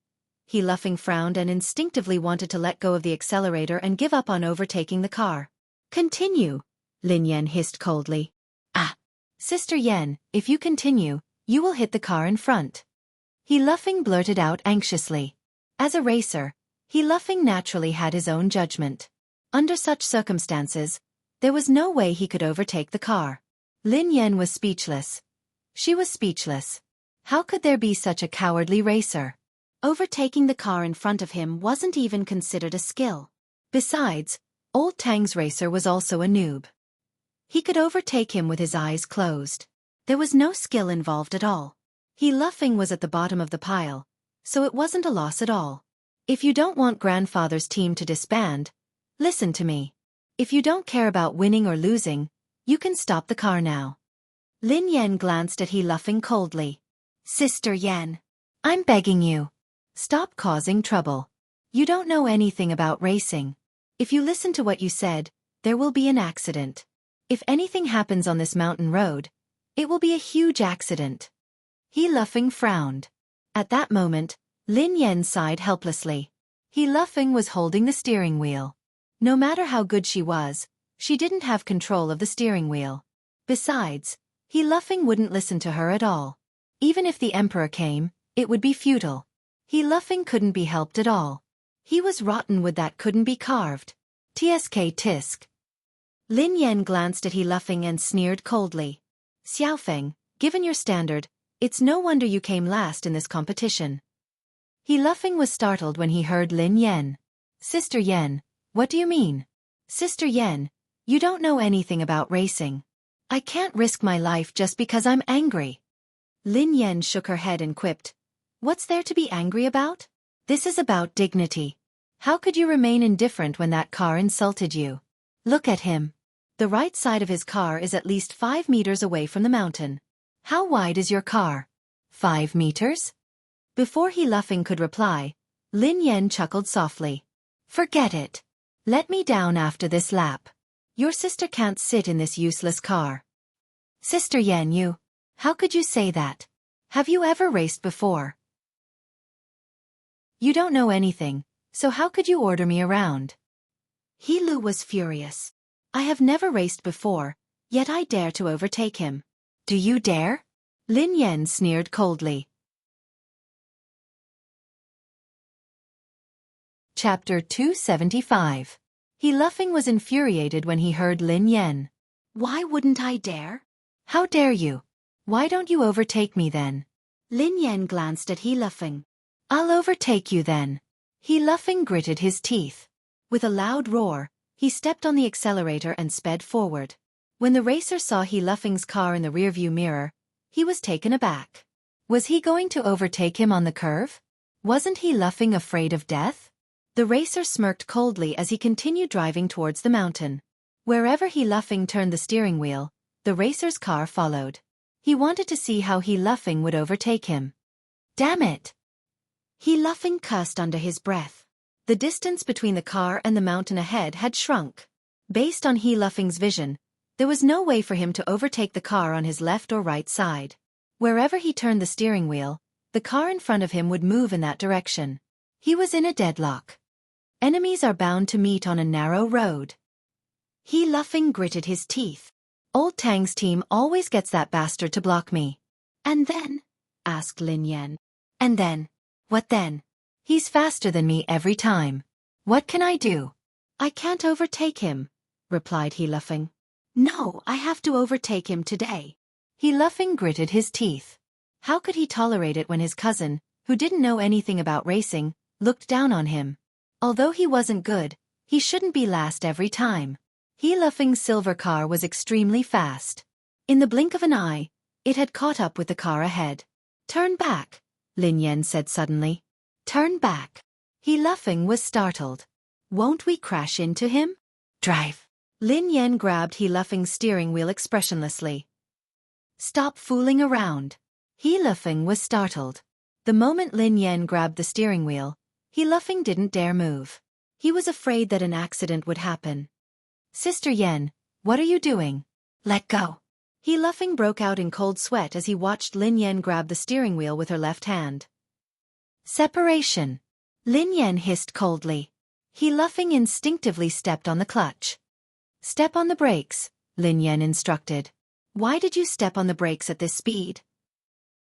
He Luffing frowned and instinctively wanted to let go of the accelerator and give up on overtaking the car. Continue, Lin Yen hissed coldly. Ah, Sister Yen, if you continue, you will hit the car in front. He Luffing blurted out anxiously. As a racer, He Luffing naturally had his own judgment. Under such circumstances, there was no way he could overtake the car. Lin Yen was speechless. She was speechless. How could there be such a cowardly racer? Overtaking the car in front of him wasn't even considered a skill. Besides, Old Tang's racer was also a noob. He could overtake him with his eyes closed. There was no skill involved at all. He Luffing was at the bottom of the pile, so it wasn't a loss at all. If you don't want grandfather's team to disband, listen to me. If you don't care about winning or losing, you can stop the car now. Lin Yen glanced at He Luffing coldly. Sister Yen, I'm begging you. Stop causing trouble. You don't know anything about racing. If you listen to what you said, there will be an accident. If anything happens on this mountain road, it will be a huge accident. He Luffing frowned. At that moment, Lin Yen sighed helplessly. He Luffing was holding the steering wheel. No matter how good she was, she didn't have control of the steering wheel. Besides, He Luffing wouldn't listen to her at all. Even if the emperor came, it would be futile. He Luffing couldn't be helped at all. He was rotten wood that couldn't be carved. Tsk tisk. Lin Yen glanced at He Luffing and sneered coldly. Xiaofeng, given your standard, it's no wonder you came last in this competition. He Luffing was startled when he heard Lin Yen. Sister Yen, what do you mean? Sister Yen, you don't know anything about racing. I can't risk my life just because I'm angry. Lin Yen shook her head and quipped. What's there to be angry about? This is about dignity. How could you remain indifferent when that car insulted you? Look at him. The right side of his car is at least 5 meters away from the mountain. How wide is your car? 5 meters? Before He Luffing could reply, Lin Yen chuckled softly. Forget it. Let me down after this lap. Your sister can't sit in this useless car. Sister Yen, how could you say that? Have you ever raced before? You don't know anything, so how could you order me around? He Lu was furious. I have never raced before, yet I dare to overtake him. Do you dare? Lin Yen sneered coldly. Chapter 275. He Luffing was infuriated when he heard Lin Yen. Why wouldn't I dare? How dare you? Why don't you overtake me then? Lin Yen glanced at He Luffing. I'll overtake you then. He Luffing gritted his teeth. With a loud roar, he stepped on the accelerator and sped forward. When the racer saw He Luffing's car in the rearview mirror, he was taken aback. Was he going to overtake him on the curve? Wasn't He Luffing afraid of death? The racer smirked coldly as he continued driving towards the mountain. Wherever He Luffing turned the steering wheel, the racer's car followed. He wanted to see how He Luffing would overtake him. Damn it! He Luffing cursed under his breath. The distance between the car and the mountain ahead had shrunk. Based on He Luffing's vision, there was no way for him to overtake the car on his left or right side. Wherever he turned the steering wheel, the car in front of him would move in that direction. He was in a deadlock. Enemies are bound to meet on a narrow road. He Luffing gritted his teeth. Old Tang's team always gets that bastard to block me. And then? Asked Lin Yan. And then? What then? He's faster than me every time. What can I do? I can't overtake him, replied He Luffing. No, I have to overtake him today. He Luffing gritted his teeth. How could he tolerate it when his cousin, who didn't know anything about racing, looked down on him? Although he wasn't good, he shouldn't be last every time. He Luffing's silver car was extremely fast. In the blink of an eye, it had caught up with the car ahead. Turn back, Lin Yan said suddenly. Turn back. He Luffing was startled. Won't we crash into him? Drive. Lin Yan grabbed He Luffing's steering wheel expressionlessly. Stop fooling around. He Luffing was startled. The moment Lin Yan grabbed the steering wheel, He Luffing didn't dare move. He was afraid that an accident would happen. Sister Yan, what are you doing? Let go. He Luffing broke out in cold sweat as he watched Lin Yan grab the steering wheel with her left hand. Separation. Lin Yan hissed coldly. He Luffing instinctively stepped on the clutch. Step on the brakes, Lin Yan instructed. Why did you step on the brakes at this speed?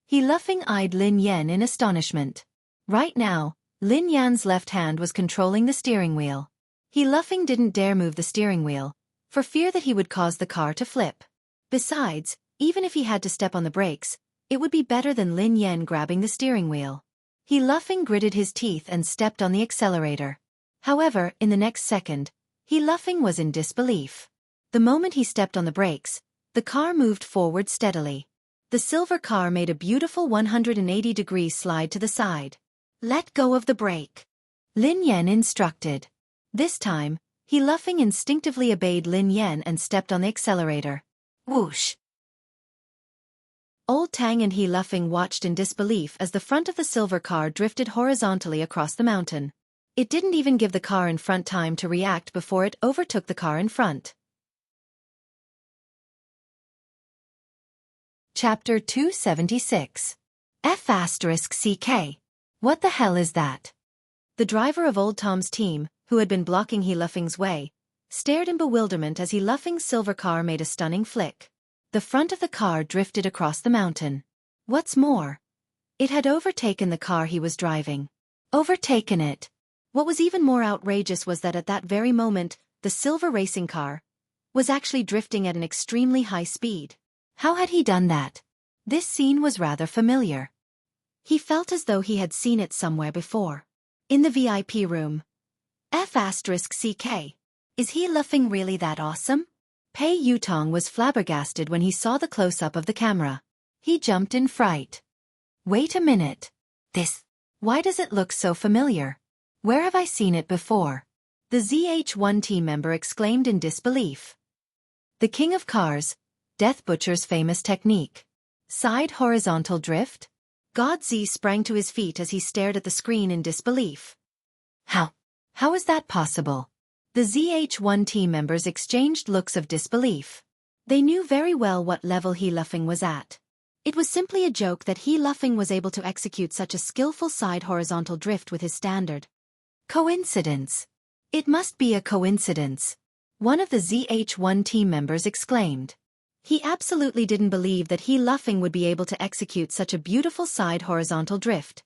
He Luffing eyed Lin Yan in astonishment. Right now, Lin Yan's left hand was controlling the steering wheel. He Luffing didn't dare move the steering wheel, for fear that he would cause the car to flip. Besides, even if he had to step on the brakes, it would be better than Lin Yan grabbing the steering wheel. He Luffing gritted his teeth and stepped on the accelerator. However, in the next second, He Luffing was in disbelief. The moment he stepped on the brakes, the car moved forward steadily. The silver car made a beautiful 180-degree slide to the side. Let go of the brake, Lin Yan instructed. This time, He Luffing instinctively obeyed Lin Yan and stepped on the accelerator. Whoosh! Old Tang and He Luffing watched in disbelief as the front of the silver car drifted horizontally across the mountain. It didn't even give the car in front time to react before it overtook the car in front. Chapter 276. F***CK. What the hell is that? The driver of Old Tom's team, who had been blocking He Luffing's way, stared in bewilderment as He Luffing's silver car made a stunning flick. The front of the car drifted across the mountain. What's more, it had overtaken the car he was driving. Overtaken it. What was even more outrageous was that at that very moment, the silver racing car was actually drifting at an extremely high speed. How had he done that? This scene was rather familiar. He felt as though he had seen it somewhere before. In the VIP room. F***CK. Is He Luffing really that awesome? Pei Yutong was flabbergasted when he saw the close-up of the camera. He jumped in fright. Wait a minute. Why does it look so familiar? Where have I seen it before? The ZH1 team member exclaimed in disbelief. The King of Cars, Death Butcher's famous technique. Side horizontal drift? God Z sprang to his feet as he stared at the screen in disbelief. How is that possible? The ZH1 team members exchanged looks of disbelief. They knew very well what level He Luffing was at. It was simply a joke that He Luffing was able to execute such a skillful side horizontal drift with his standard. Coincidence. It must be a coincidence. One of the ZH1 team members exclaimed. He absolutely didn't believe that He Luffing would be able to execute such a beautiful side horizontal drift.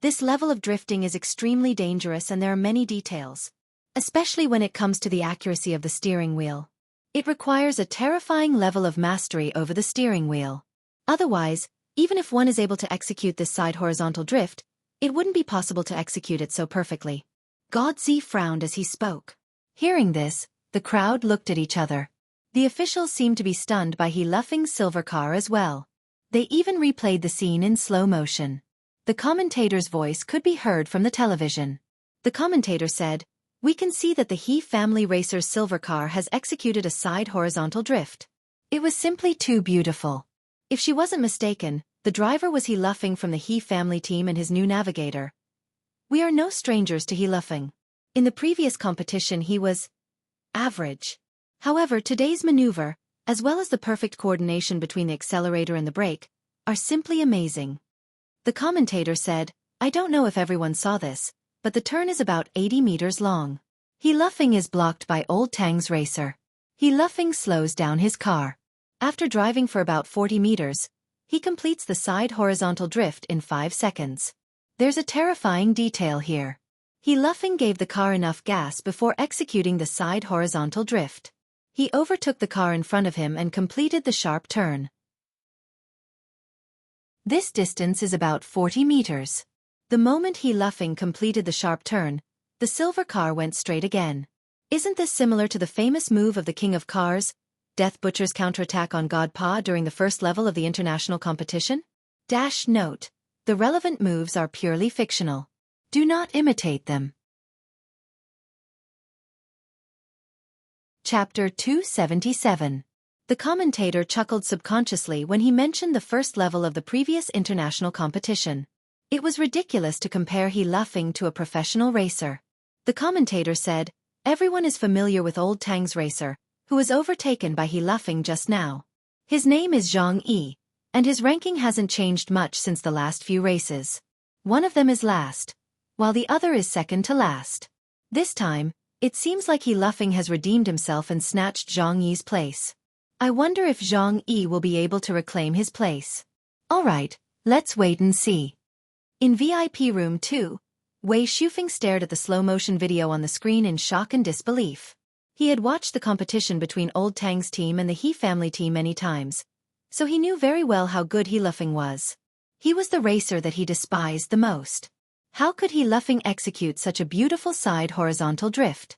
This level of drifting is extremely dangerous and there are many details. Especially when it comes to the accuracy of the steering wheel. It requires a terrifying level of mastery over the steering wheel. Otherwise, even if one is able to execute this side horizontal drift, it wouldn't be possible to execute it so perfectly. God Z frowned as he spoke. Hearing this, the crowd looked at each other. The officials seemed to be stunned by He Luffing's silver car as well. They even replayed the scene in slow motion. The commentator's voice could be heard from the television. The commentator said, "We can see that the He family racer's silver car has executed a side horizontal drift. It was simply too beautiful." If she wasn't mistaken, the driver was He Luffing from the He family team and his new navigator. We are no strangers to He Luffing. In the previous competition he was average. However, today's maneuver, as well as the perfect coordination between the accelerator and the brake, are simply amazing. The commentator said, "I don't know if everyone saw this, but the turn is about 80 meters long. He Luffing is blocked by Old Tang's racer. He Luffing slows down his car. After driving for about 40 meters, he completes the side horizontal drift in 5 seconds. There's a terrifying detail here. He Luffing gave the car enough gas before executing the side horizontal drift. He overtook the car in front of him and completed the sharp turn. This distance is about 40 meters. The moment He Luffing completed the sharp turn, the silver car went straight again. Isn't this similar to the famous move of the King of Cars, Death Butcher's counterattack on God Pa during the first level of the international competition? Note: the relevant moves are purely fictional. Do not imitate them. Chapter 277. The commentator chuckled subconsciously when he mentioned the first level of the previous international competition. It was ridiculous to compare He Luffing to a professional racer. The commentator said, "Everyone is familiar with Old Tang's racer, who was overtaken by He Luffing just now. His name is Xueqi, and his ranking hasn't changed much since the last few races. One of them is last, while the other is second to last. This time, it seems like He Luffing has redeemed himself and snatched Xueqi's place. I wonder if Xueqi will be able to reclaim his place. Alright, let's wait and see." In VIP Room 2, Wei Shufeng stared at the slow-motion video on the screen in shock and disbelief. He had watched the competition between Old Tang's team and the He family team many times, so he knew very well how good He Luffing was. He was the racer that he despised the most. How could He Luffing execute such a beautiful side horizontal drift?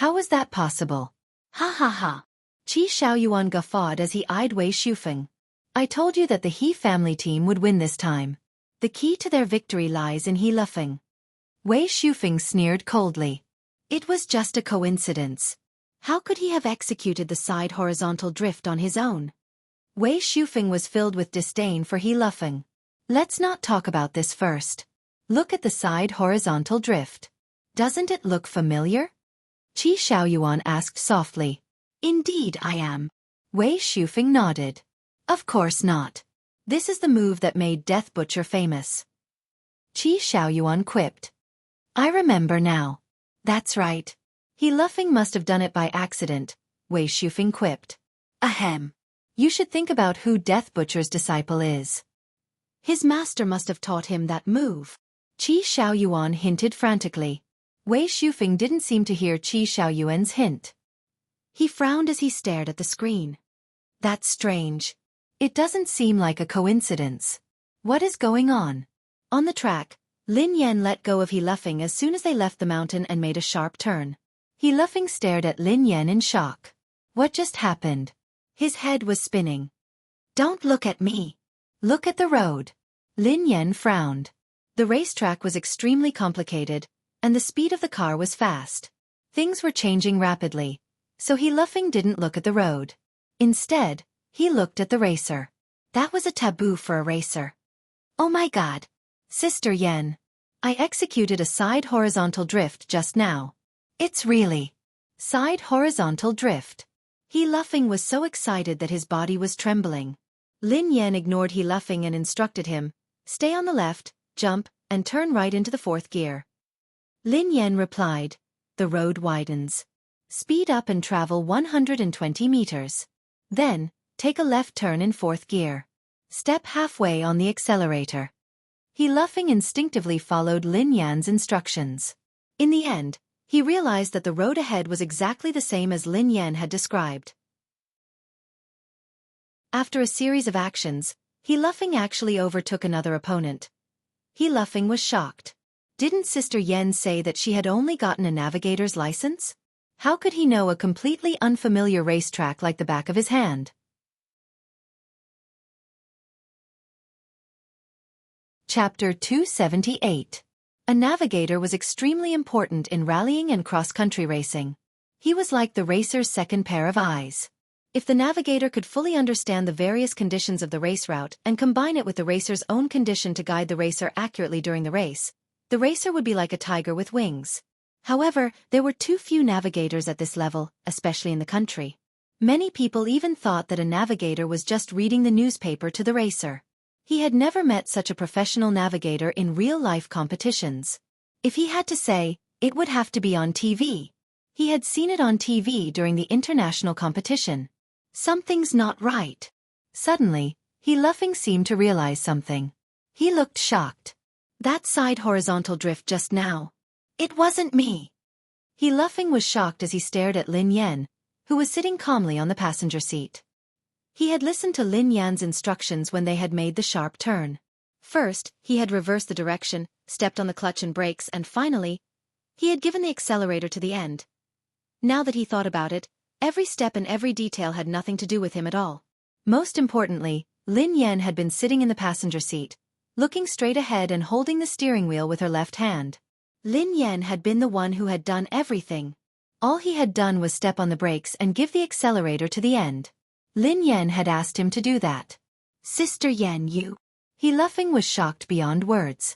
How was that possible? Ha ha ha. Qi Xiaoyuan guffawed as he eyed Wei Shufeng. "I told you that the He family team would win this time. The key to their victory lies in He Luffing." Wei Shufeng sneered coldly. It was just a coincidence. How could he have executed the side horizontal drift on his own? Wei Shufeng was filled with disdain for He Luffing. "Let's not talk about this first. Look at the side horizontal drift. Doesn't it look familiar?" Qi Xiaoyuan asked softly. "Indeed I am." Wei Shufeng nodded. "Of course not. This is the move that made Death Butcher famous." Qi Xiaoyuan quipped. "I remember now. That's right. He Luffing must have done it by accident," Wei Shufeng quipped. "Ahem. You should think about who Death Butcher's disciple is. His master must have taught him that move." Qi Xiaoyuan hinted frantically. Wei Shufeng didn't seem to hear Qi Xiaoyuan's hint. He frowned as he stared at the screen. "That's strange. It doesn't seem like a coincidence. What is going on?" On the track, Lin Yan let go of He Luffing as soon as they left the mountain and made a sharp turn. He Luffing stared at Lin Yan in shock. What just happened? His head was spinning. "Don't look at me. Look at the road." Lin Yan frowned. The racetrack was extremely complicated, and the speed of the car was fast. Things were changing rapidly, so He Luffing didn't look at the road. Instead, he looked at the racer. That was a taboo for a racer. "Oh my God. Sister Yen. I executed a side horizontal drift just now. It's really side horizontal drift." He Luffing was so excited that his body was trembling. Lin Yan ignored He Luffing and instructed him, "Stay on the left, jump, and turn right into the 4th gear." Lin Yan replied, "The road widens. Speed up and travel 120 meters. Then, take a left turn in 4th gear. Step halfway on the accelerator." He Luffing instinctively followed Lin Yan's instructions. In the end, he realized that the road ahead was exactly the same as Lin Yan had described. After a series of actions, He Luffing actually overtook another opponent. He Luffing was shocked. Didn't Sister Yen say that she had only gotten a navigator's license? How could he know a completely unfamiliar racetrack like the back of his hand? Chapter 278. A navigator was extremely important in rallying and cross-country racing. He was like the racer's second pair of eyes. If the navigator could fully understand the various conditions of the race route and combine it with the racer's own condition to guide the racer accurately during the racer would be like a tiger with wings. However, there were too few navigators at this level, especially in the country. Many people even thought that a navigator was just reading the newspaper to the racer. He had never met such a professional navigator in real-life competitions. If he had to say, it would have to be on TV. He had seen it on TV during the international competition. Something's not right. Suddenly, Xueqi seemed to realize something. He looked shocked. That side horizontal drift just now. It wasn't me. Xueqi was shocked as he stared at Lin Yan, who was sitting calmly on the passenger seat. He had listened to Lin Yan's instructions when they had made the sharp turn. First, he had reversed the direction, stepped on the clutch and brakes, and finally, he had given the accelerator to the end. Now that he thought about it, every step and every detail had nothing to do with him at all. Most importantly, Lin Yan had been sitting in the passenger seat, looking straight ahead and holding the steering wheel with her left hand. Lin Yan had been the one who had done everything. All he had done was step on the brakes and give the accelerator to the end. Lin Yan had asked him to do that. Sister Yan, you. Xueqi was shocked beyond words.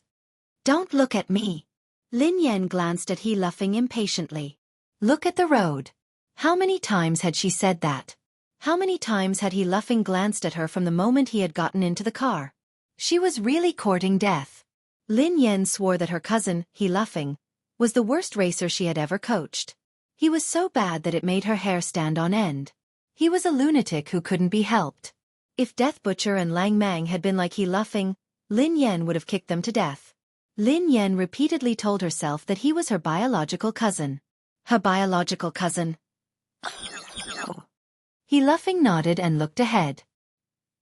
Don't look at me. Lin Yan glanced at Xueqi impatiently. Look at the road. How many times had she said that? How many times had Xueqi glanced at her from the moment he had gotten into the car? She was really courting death. Lin Yan swore that her cousin, Xueqi, was the worst racer she had ever coached. He was so bad that it made her hair stand on end. He was a lunatic who couldn't be helped. If Death Butcher and Lang Mang had been like Xueqi, Lin Yan would have kicked them to death. Lin Yan repeatedly told herself that he was her biological cousin. Her biological cousin. Xueqi nodded and looked ahead.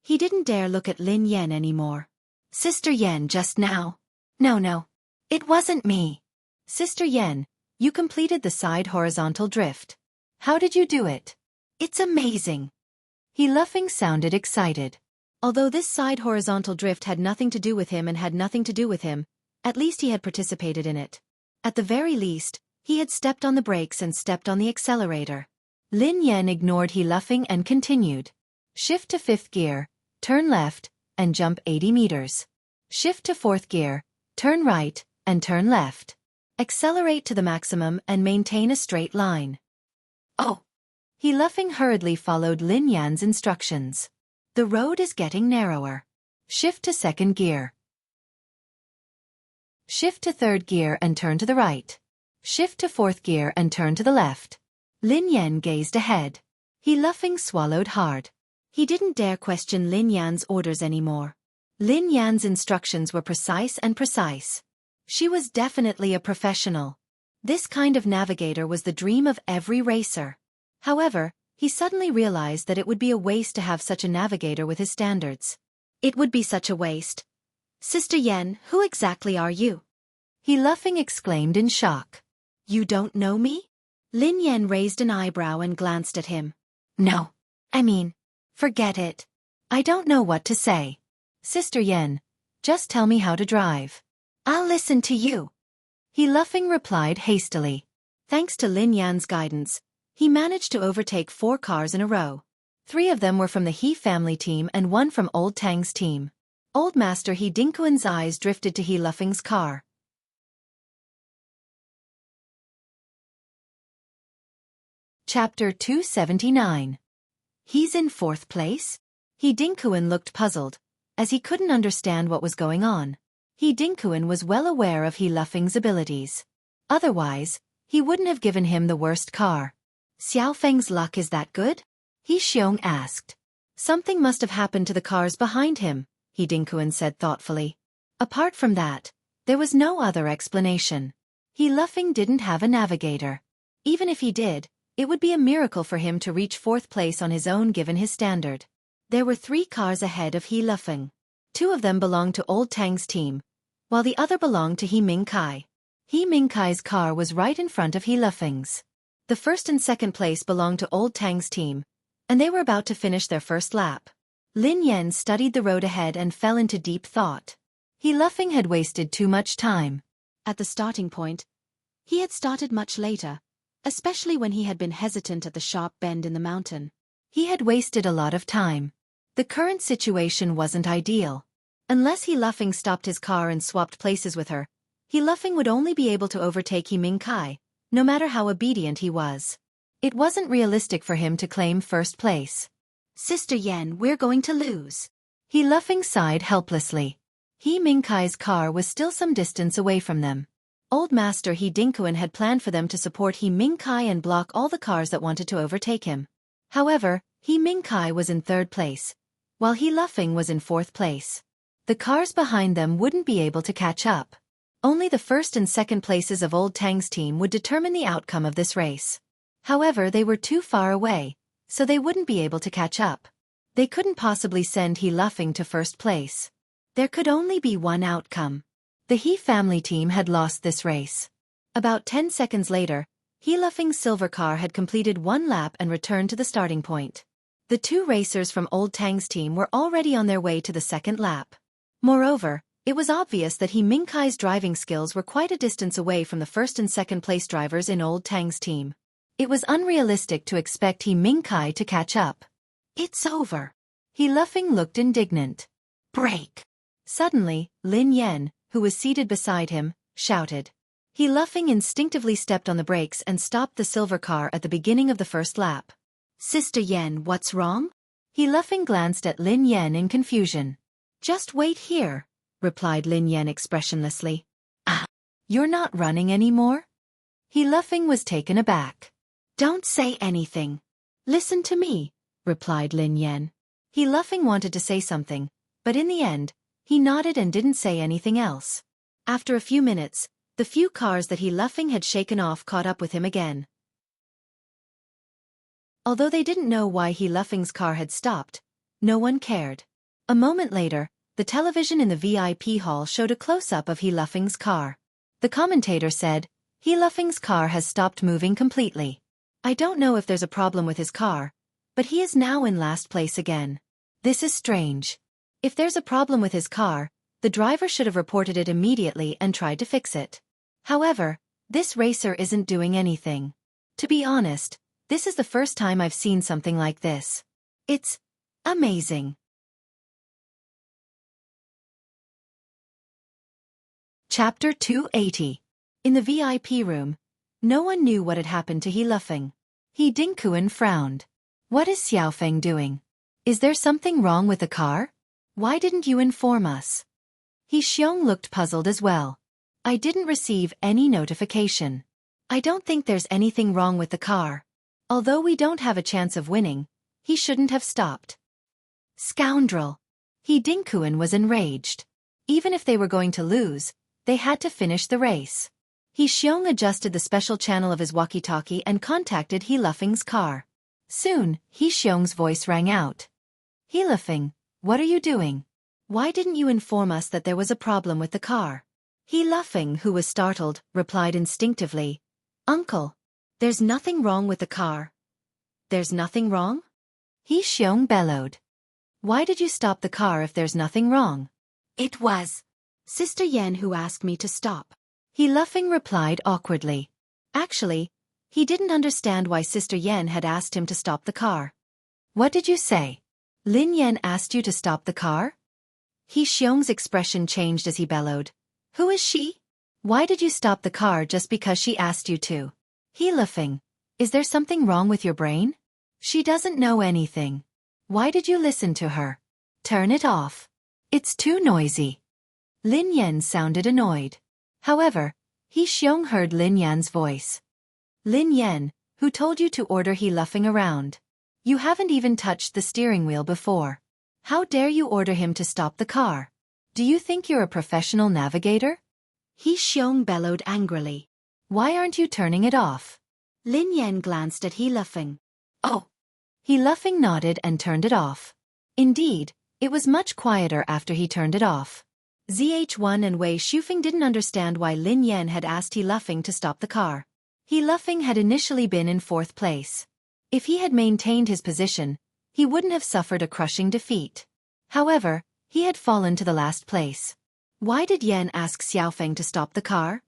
He didn't dare look at Lin Yan anymore. Sister Yan just now. No. It wasn't me. Sister Yan, you completed the side horizontal drift. How did you do it? It's amazing. Xueqi sounded excited. Although this side horizontal drift had nothing to do with him and had nothing to do with him, at least he had participated in it. At the very least, he had stepped on the brakes and stepped on the accelerator. Lin Yan ignored Xueqi and continued. Shift to 5th gear, turn left, and jump 80 meters. Shift to 4th gear, turn right, and turn left. Accelerate to the maximum and maintain a straight line. Oh! Xueqi hurriedly followed Lin Yan's instructions. The road is getting narrower. Shift to 2nd gear. Shift to 3rd gear and turn to the right. Shift to 4th gear and turn to the left. Lin Yan gazed ahead. Xueqi swallowed hard. He didn't dare question Lin Yan's orders anymore. Lin Yan's instructions were precise and precise. She was definitely a professional. This kind of navigator was the dream of every racer. However, he suddenly realized that it would be a waste to have such a navigator with his standards. It would be such a waste. Sister Yan, who exactly are you? Xueqi exclaimed in shock. You don't know me? Lin Yan raised an eyebrow and glanced at him. No. Forget it. I don't know what to say. Sister Yan, just tell me how to drive. I'll listen to you. Xueqi replied hastily. Thanks to Lin Yan's guidance, he managed to overtake 4 cars in a row. 3 of them were from the He family team and 1 from Old Tang's team. Old Master He Dinkuan's eyes drifted to Xueqi's car. Chapter 279. He's in 4th place? He Dinkuan looked puzzled, as he couldn't understand what was going on. He Dinkuan was well aware of Xueqi's abilities. Otherwise, he wouldn't have given him the worst car. Xiaofeng's luck is that good? He Xiong asked. Something must have happened to the cars behind him, He Dinkuan said thoughtfully. Apart from that, there was no other explanation. Xueqi didn't have a navigator. Even if he did, it would be a miracle for him to reach 4th place on his own given his standard. There were 3 cars ahead of Xueqi. 2 of them belonged to Old Tang's team, while the other belonged to He Mingkai. He Mingkai's car was right in front of Xueqi's. The 1st and 2nd place belonged to Old Tang's team, and they were about to finish their first lap. Lin Yan studied the road ahead and fell into deep thought. Xueqi had wasted too much time. At the starting point, he had started much later, especially when he had been hesitant at the sharp bend in the mountain. He had wasted a lot of time. The current situation wasn't ideal. Unless He Luffing stopped his car and swapped places with her, He Luffing would only be able to overtake He Mingkai, no matter how obedient he was. It wasn't realistic for him to claim first place. Sister Yan, we're going to lose. He Luffing sighed helplessly. He Mingkai's car was still some distance away from them. Old Master He Dinkuan had planned for them to support He Mingkai and block all the cars that wanted to overtake him. However, He Mingkai was in third place, while He Luffing was in fourth place. The cars behind them wouldn't be able to catch up. Only the first and second places of Old Tang's team would determine the outcome of this race. However, they were too far away, so they wouldn't be able to catch up. They couldn't possibly send He Luffing to first place. There could only be one outcome. The He family team had lost this race. About 10 seconds later, He Luffing's silver car had completed one lap and returned to the starting point. The two racers from Old Tang's team were already on their way to the second lap. Moreover, it was obvious that He Mingkai's driving skills were quite a distance away from the first and second place drivers in Old Tang's team. It was unrealistic to expect He Mingkai to catch up. It's over. He Luffing looked indignant. Brake! Suddenly, Lin Yan, who was seated beside him, shouted. He Luffing instinctively stepped on the brakes and stopped the silver car at the beginning of the first lap. Sister Yan, what's wrong? He Luffing glanced at Lin Yan in confusion. Just wait here, replied Lin Yan expressionlessly. Ah, you're not running anymore? He Luffing was taken aback. Don't say anything. Listen to me, replied Lin Yan. He Luffing wanted to say something, but in the end, he nodded and didn't say anything else. After a few minutes, the few cars that He Luffing had shaken off caught up with him again. Although they didn't know why He Luffing's car had stopped, no one cared. A moment later, the television in the VIP hall showed a close-up of He Luffing's car. The commentator said, He Luffing's car has stopped moving completely. I don't know if there's a problem with his car, but he is now in last place again. This is strange. If there's a problem with his car, the driver should have reported it immediately and tried to fix it. However, this racer isn't doing anything. To be honest, this is the first time I've seen something like this. It's amazing. Chapter 280. In the VIP room, no one knew what had happened to He Luffing. He Dinkuan frowned. What is Xiaofeng doing? Is there something wrong with the car? Why didn't you inform us? He Xiong looked puzzled as well. I didn't receive any notification. I don't think there's anything wrong with the car. Although we don't have a chance of winning, he shouldn't have stopped. Scoundrel! He Dinkuan was enraged. Even if they were going to lose, they had to finish the race. He Xiong adjusted the special channel of his walkie-talkie and contacted He Luffing's car. Soon, He Xiong's voice rang out. He Luffing, what are you doing? Why didn't you inform us that there was a problem with the car? He Luffing, who was startled, replied instinctively. Uncle, there's nothing wrong with the car. There's nothing wrong? He Xiong bellowed. Why did you stop the car if there's nothing wrong? It was Sister Yan who asked me to stop. He Luffing replied awkwardly. Actually, he didn't understand why Sister Yan had asked him to stop the car. What did you say? Lin Yan asked you to stop the car? He Xiong's expression changed as he bellowed. Who is she? Why did you stop the car just because she asked you to? He Luffing, is there something wrong with your brain? She doesn't know anything. Why did you listen to her? Turn it off. It's too noisy. Lin Yan sounded annoyed. However, He Xiong heard Lin Yan's voice. Lin Yan, who told you to order He Luffing around? You haven't even touched the steering wheel before. How dare you order him to stop the car? Do you think you're a professional navigator? He Xiong bellowed angrily. Why aren't you turning it off? Lin Yan glanced at He Luffing. Oh! He Luffing nodded and turned it off. Indeed, it was much quieter after he turned it off. ZH1 and Wei Shufeng didn't understand why Lin Yan had asked He Luffing to stop the car. He Luffing had initially been in fourth place. If he had maintained his position, he wouldn't have suffered a crushing defeat. However, he had fallen to the last place. Why did Yan ask Xiaofeng to stop the car?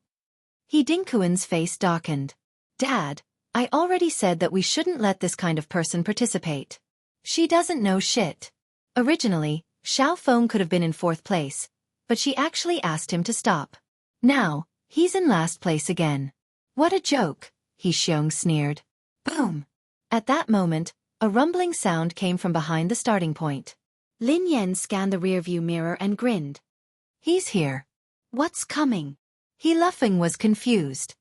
He Dinkuan's face darkened. Dad, I already said that we shouldn't let this kind of person participate. She doesn't know shit. Originally, Xiao Feng could have been in 4th place, but she actually asked him to stop. Now, he's in last place again. What a joke, He Xiong sneered. Boom! At that moment, a rumbling sound came from behind the starting point. Lin Yan scanned the rearview mirror and grinned. He's here. What's coming? He Luffing was confused.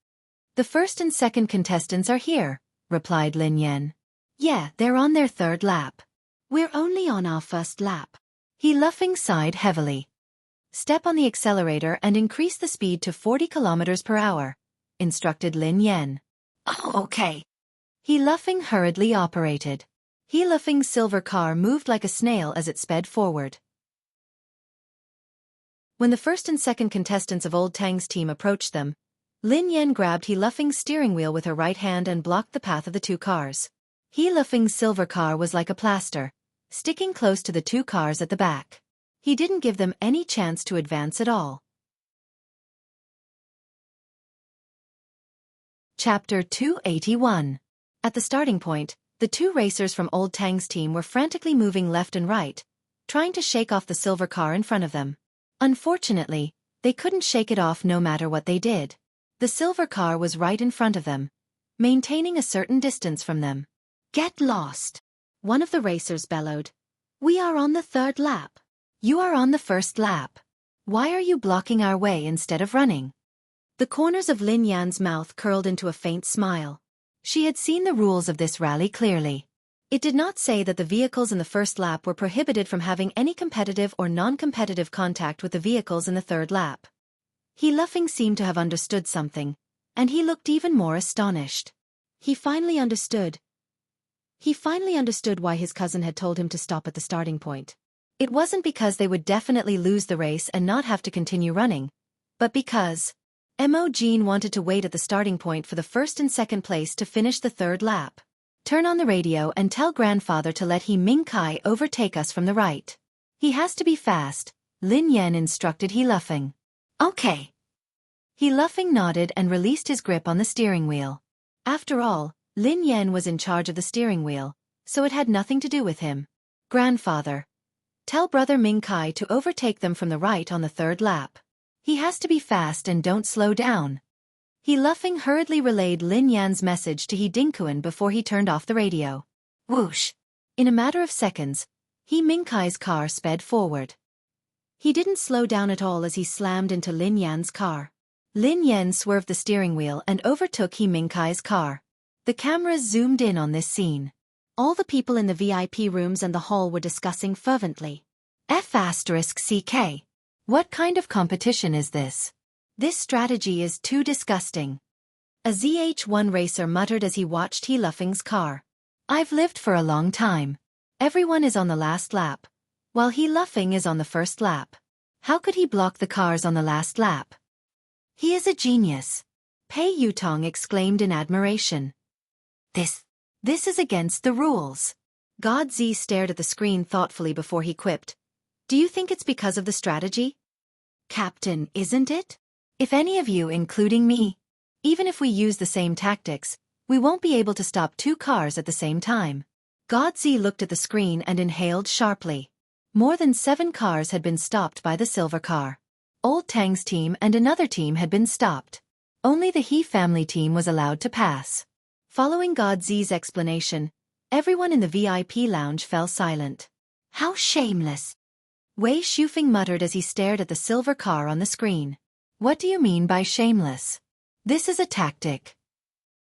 The first and second contestants are here, replied Lin Yan. Yeah, they're on their 3rd lap. We're only on our 1st lap. He Luffing sighed heavily. Step on the accelerator and increase the speed to 40 kilometers per hour, instructed Lin Yan. Oh, okay. He Luffing hurriedly operated. He Luffing's silver car moved like a snail as it sped forward. When the first and second contestants of Old Tang's team approached them, Lin Yan grabbed He Luffing's steering wheel with her right hand and blocked the path of the 2 cars. He Luffing's silver car was like a plaster, sticking close to the 2 cars at the back. He didn't give them any chance to advance at all. Chapter 281. At the starting point, the 2 racers from Old Tang's team were frantically moving left and right, trying to shake off the silver car in front of them. Unfortunately, they couldn't shake it off no matter what they did. The silver car was right in front of them, maintaining a certain distance from them. Get lost! One of the racers bellowed. We are on the 3rd lap. You are on the 1st lap. Why are you blocking our way instead of running? The corners of Lin Yan's mouth curled into a faint smile. She had seen the rules of this rally clearly. It did not say that the vehicles in the 1st lap were prohibited from having any competitive or non-competitive contact with the vehicles in the 3rd lap. He Luffing seemed to have understood something, and he looked even more astonished. He finally understood why his cousin had told him to stop at the starting point. It wasn't because they would definitely lose the race and not have to continue running, but because Mo Jean wanted to wait at the starting point for the 1st and 2nd place to finish the 3rd lap. Turn on the radio and tell grandfather to let He Mingkai overtake us from the right. He has to be fast, Lin Yan instructed He Luffing. Okay. He Luffing nodded and released his grip on the steering wheel. After all, Lin Yan was in charge of the steering wheel, so it had nothing to do with him. Grandfather, tell brother Mingkai to overtake them from the right on the 3rd lap. He has to be fast and don't slow down. He Luffing hurriedly relayed Lin Yan's message to He Dinkuan before he turned off the radio. Whoosh! In a matter of seconds, He Mingkai's car sped forward. He didn't slow down at all as he slammed into Lin Yan's car. Lin Yan swerved the steering wheel and overtook He Mingkai's car. The cameras zoomed in on this scene. All the people in the VIP rooms and the hall were discussing fervently. F***CK. What kind of competition is this? This strategy is too disgusting. A ZH1 racer muttered as he watched He Luffing's car. I've lived for a long time. Everyone is on the last lap, while He Luffing is on the 1st lap. How could he block the cars on the last lap? He is a genius. Pei Yutong exclaimed in admiration. This is against the rules. God Z stared at the screen thoughtfully before he quipped. Do you think it's because of the strategy? Captain, isn't it? If any of you, including me, even if we use the same tactics, we won't be able to stop 2 cars at the same time. God Z looked at the screen and inhaled sharply. More than 7 cars had been stopped by the silver car. Old Tang's team and another team had been stopped. Only the He family team was allowed to pass. Following God Z's explanation, everyone in the VIP lounge fell silent. How shameless! Wei Shufeng muttered as he stared at the silver car on the screen. What do you mean by shameless? This is a tactic.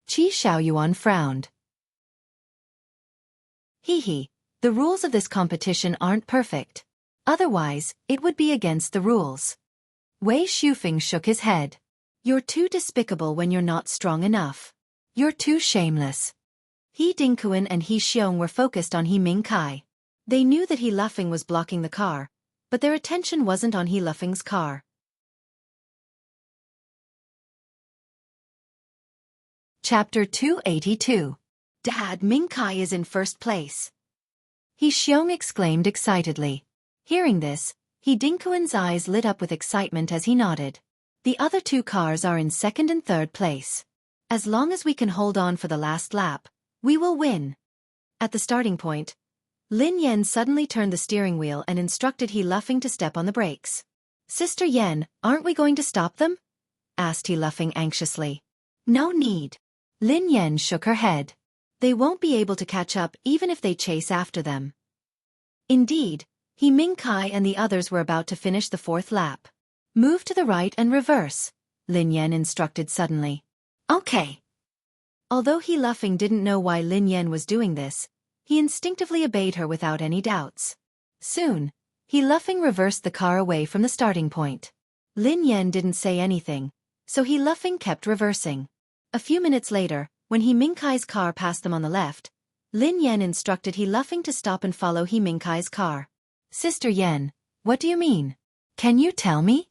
Qi Xiaoyuan frowned. Hee, the rules of this competition aren't perfect. Otherwise, it would be against the rules. Wei Shufeng shook his head. You're too despicable when you're not strong enough. You're too shameless. He Dinkuan and He Xiong were focused on He Mingkai. They knew that He Luffing was blocking the car, but their attention wasn't on He Luffing's car. Chapter 282. Dad, Mingkai is in 1st place. He Xiong exclaimed excitedly. Hearing this, He Dinkuan's eyes lit up with excitement as he nodded. The other two cars are in second and third place. As long as we can hold on for the last lap, we will win. At the starting point, Lin Yan suddenly turned the steering wheel and instructed He Luffing to step on the brakes. Sister Yan, aren't we going to stop them? Asked He Luffing anxiously. No need. Lin Yan shook her head. They won't be able to catch up even if they chase after them. Indeed, He Mingkai and the others were about to finish the fourth lap. Move to the right and reverse, Lin Yan instructed suddenly. Okay. Although He Luffing didn't know why Lin Yan was doing this, he instinctively obeyed her without any doubts. Soon, He Luffing reversed the car away from the starting point. Lin Yan didn't say anything, so He Luffing kept reversing. A few minutes later, when He Mingkai's car passed them on the left, Lin Yan instructed He Luffing to stop and follow He Mingkai's car. Sister Yan, what do you mean? Can you tell me?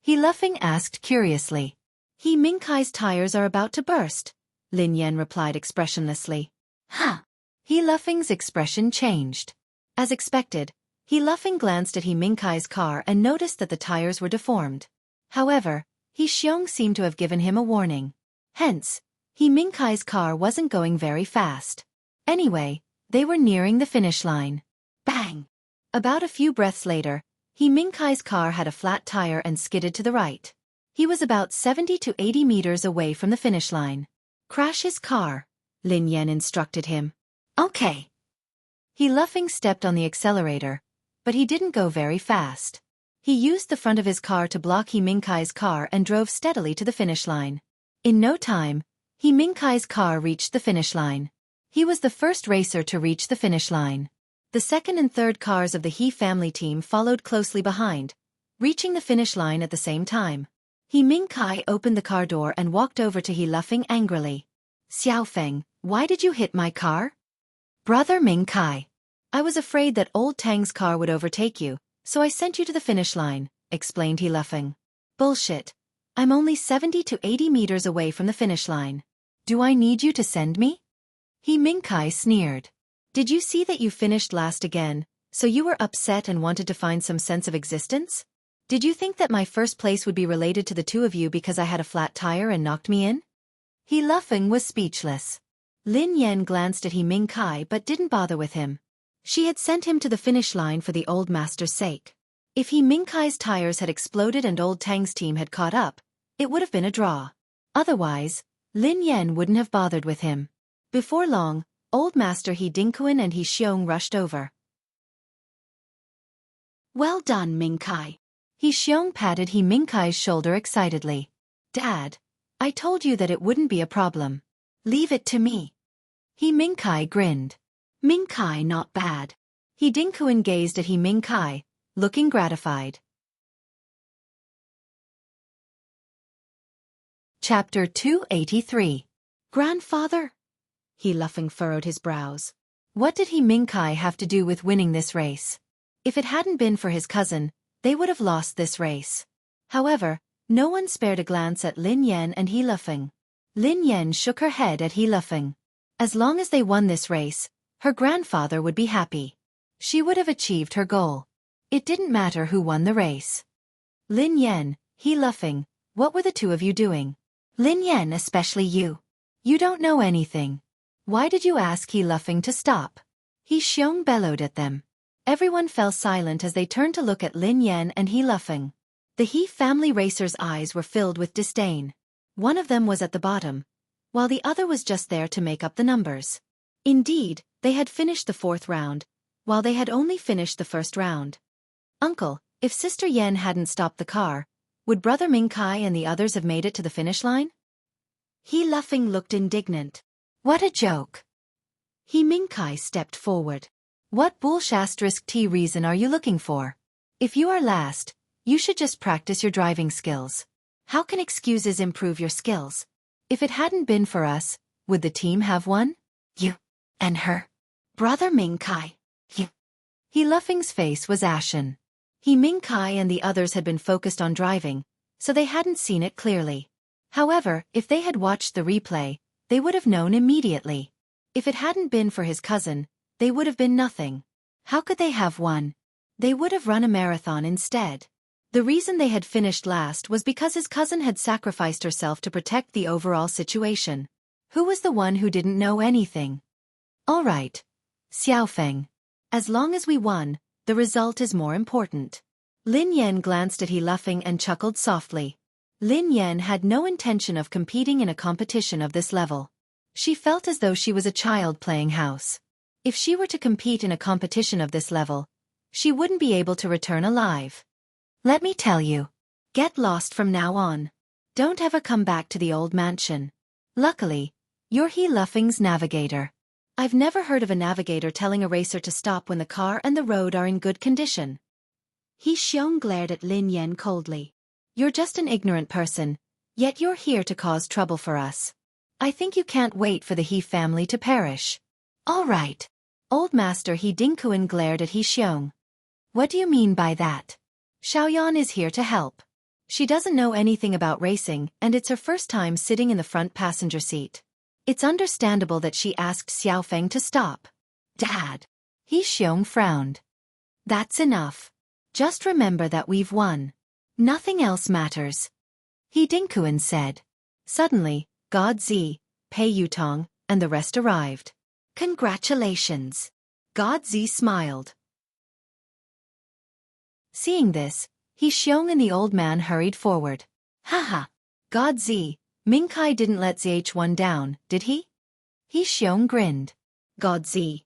He Luffing asked curiously. He Mingkai's tires are about to burst, Lin Yan replied expressionlessly. Huh. He Luffing's expression changed. As expected, He Luffing glanced at He Mingkai's car and noticed that the tires were deformed. However, He Xiong seemed to have given him a warning. Hence, He Mingkai's car wasn't going very fast. Anyway, they were nearing the finish line. Bang! About a few breaths later, He Mingkai's car had a flat tire and skidded to the right. He was about 70 to 80 meters away from the finish line. Crash his car, Lin Yan instructed him. Okay. He Luffing stepped on the accelerator, but he didn't go very fast. He used the front of his car to block He Mingkai's car and drove steadily to the finish line. In no time, He Mingkai's car reached the finish line. He was the first racer to reach the finish line. The second and third cars of the He family team followed closely behind, reaching the finish line at the same time. He Mingkai opened the car door and walked over to He Luffing angrily. Xiaofeng, why did you hit my car? Brother Mingkai. I was afraid that old Tang's car would overtake you, so I sent you to the finish line, explained He Luffing. Bullshit. I'm only 70 to 80 meters away from the finish line. Do I need you to send me? He Mingkai sneered. Did you see that you finished last again, so you were upset and wanted to find some sense of existence? Did you think that my first place would be related to the two of you because I had a flat tire and knocked me in? He Luffing was speechless. Lin Yan glanced at He Mingkai but didn't bother with him. She had sent him to the finish line for the old master's sake. If He Mingkai's tires had exploded and old Tang's team had caught up, it would have been a draw. Otherwise, Lin Yan wouldn't have bothered with him. Before long, Old Master He Dinkuan and He Xiong rushed over. Well done, Mingkai. He Xiong patted He Mingkai's shoulder excitedly. Dad, I told you that it wouldn't be a problem. Leave it to me. He Mingkai grinned. Mingkai not bad. He Dinkuan gazed at He Mingkai, looking gratified. Chapter 283. Grandfather? He Luffing furrowed his brows. What did He Mingkai have to do with winning this race? If it hadn't been for his cousin, they would have lost this race. However, no one spared a glance at Lin Yan and He Luffing. Lin Yan shook her head at He Luffing. As long as they won this race, her grandfather would be happy. She would have achieved her goal. It didn't matter who won the race. Lin Yan, He Luffing, what were the two of you doing? Lin Yan, especially you. You don't know anything. Why did you ask He Luffing to stop? He Xiong bellowed at them. Everyone fell silent as they turned to look at Lin Yan and He Luffing. The He family racers' eyes were filled with disdain. One of them was at the bottom, while the other was just there to make up the numbers. Indeed, they had finished the fourth round, while they had only finished the first round. Uncle, if Sister Yan hadn't stopped the car, would Brother Mingkai and the others have made it to the finish line? He Luffing looked indignant. What a joke. He Mingkai stepped forward. What bullshit reason are you looking for? If you are last, you should just practice your driving skills. How can excuses improve your skills? If it hadn't been for us, would the team have won? You. And her. Brother Mingkai. You. He Luffing's face was ashen. He Mingkai and the others had been focused on driving, so they hadn't seen it clearly. However, if they had watched the replay, they would have known immediately. If it hadn't been for his cousin, they would have been nothing. How could they have won? They would have run a marathon instead. The reason they had finished last was because his cousin had sacrificed herself to protect the overall situation. Who was the one who didn't know anything? All right. Xiaofeng. As long as we won, the result is more important. Lin Yan glanced at He Luffing and chuckled softly. Lin Yan had no intention of competing in a competition of this level. She felt as though she was a child playing house. If she were to compete in a competition of this level, she wouldn't be able to return alive. Let me tell you. Get lost from now on. Don't ever come back to the old mansion. Luckily, you're He Luffing's navigator. I've never heard of a navigator telling a racer to stop when the car and the road are in good condition. He Xiong glared at Lin Yan coldly. You're just an ignorant person, yet you're here to cause trouble for us. I think you can't wait for the He family to perish. All right. Old Master He Dinkuan glared at He Xiong. What do you mean by that? Xiaoyan is here to help. She doesn't know anything about racing, and it's her first time sitting in the front passenger seat. It's understandable that she asked Xiaofeng to stop. Dad. He Xiong frowned. That's enough. Just remember that we've won. Nothing else matters. He Dinkuan said. Suddenly, God Zi, Pei Yutong, and the rest arrived. Congratulations. God Zi smiled. Seeing this, He Xiong and the old man hurried forward. Haha. God Zi, Ming Kai didn't let ZH1 down, did he? He Xiong grinned. God Zi.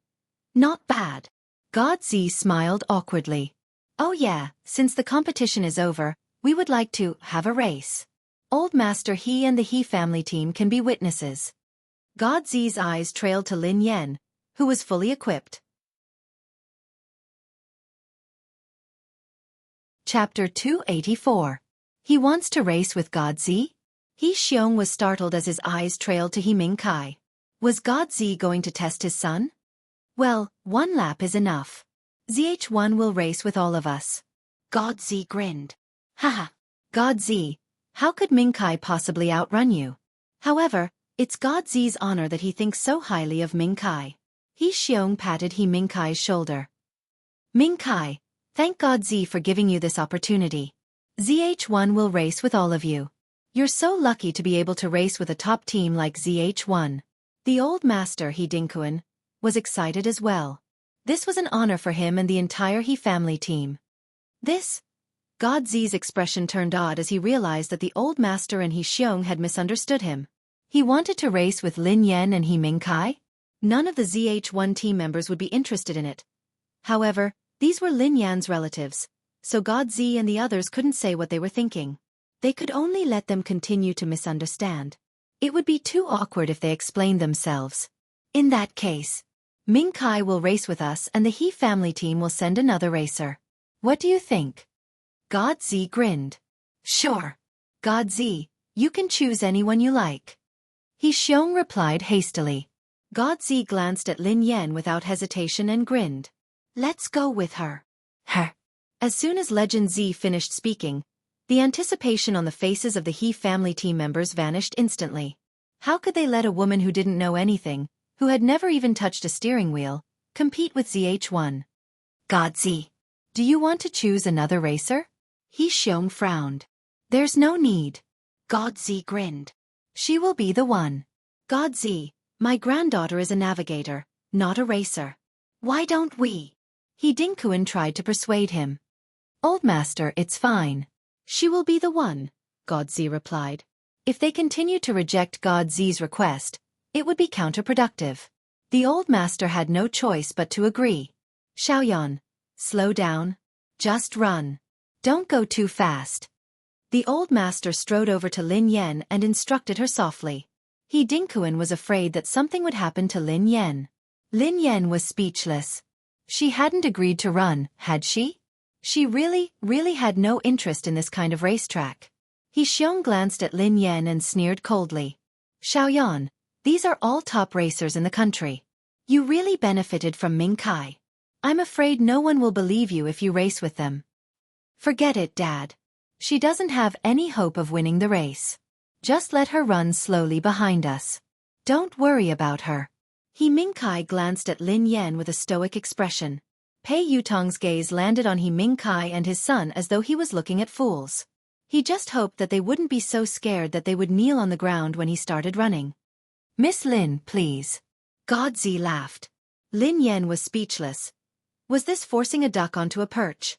Not bad. God Zi smiled awkwardly. Oh yeah, since the competition is over, we would like to have a race. Old Master He and the He family team can be witnesses. God Zi's eyes trailed to Lin Yan, who was fully equipped. Chapter 284. He wants to race with God Zi? He Xiong was startled as his eyes trailed to He Ming Kai. Was God Zi going to test his son? Well, one lap is enough. ZH1 will race with all of us. God Zi grinned. Haha. God Zi, how could Ming Kai possibly outrun you? However, it's God Zi's honor that he thinks so highly of Ming Kai. He Xiong patted He Ming Kai's shoulder. Ming Kai, thank God Zi for giving you this opportunity. ZH1 will race with all of you. You're so lucky to be able to race with a top team like ZH1. The old master He Dinkuan was excited as well. This was an honor for him and the entire He family team. God Zi's expression turned odd as he realized that the old master and He Xiong had misunderstood him. He wanted to race with Lin Yan and He Ming Kai? None of the ZH1 team members would be interested in it. However, these were Lin Yan's relatives, so God Zi and the others couldn't say what they were thinking. They could only let them continue to misunderstand. It would be too awkward if they explained themselves. In that case, Ming Kai will race with us and the He family team will send another racer. What do you think? God Zi grinned. Sure. God Zi, you can choose anyone you like. He Xiong replied hastily. God Zi glanced at Lin Yan without hesitation and grinned. Let's go with her. Her. As soon as Legend Zi finished speaking, the anticipation on the faces of the He family team members vanished instantly. How could they let a woman who didn't know anything, who had never even touched a steering wheel, compete with ZH1? God Zi, do you want to choose another racer? He Xiong frowned. There's no need. God Zi grinned. She will be the one. God Zi, my granddaughter is a navigator, not a racer. Why don't we? He Dinkuan tried to persuade him. Old master, it's fine. She will be the one, God Zi replied. If they continue to reject God Zi's request, it would be counterproductive. The old master had no choice but to agree. Xiaoyan, slow down. Just run. Don't go too fast. The old master strode over to Lin Yan and instructed her softly. He Dinkuan was afraid that something would happen to Lin Yan. Lin Yan was speechless. She hadn't agreed to run, had she? She really had no interest in this kind of racetrack. He Xiong glanced at Lin Yan and sneered coldly. Xiaoyan, these are all top racers in the country. You really benefited from Ming Kai. I'm afraid no one will believe you if you race with them. Forget it, Dad. She doesn't have any hope of winning the race. Just let her run slowly behind us. Don't worry about her. He Ming Kai glanced at Lin Yan with a stoic expression. Pei Yutong's gaze landed on He Mingkai and his son as though he was looking at fools. He just hoped that they wouldn't be so scared that they would kneel on the ground when he started running. "Miss Lin, please." Godzi laughed. Lin Yan was speechless. Was this forcing a duck onto a perch?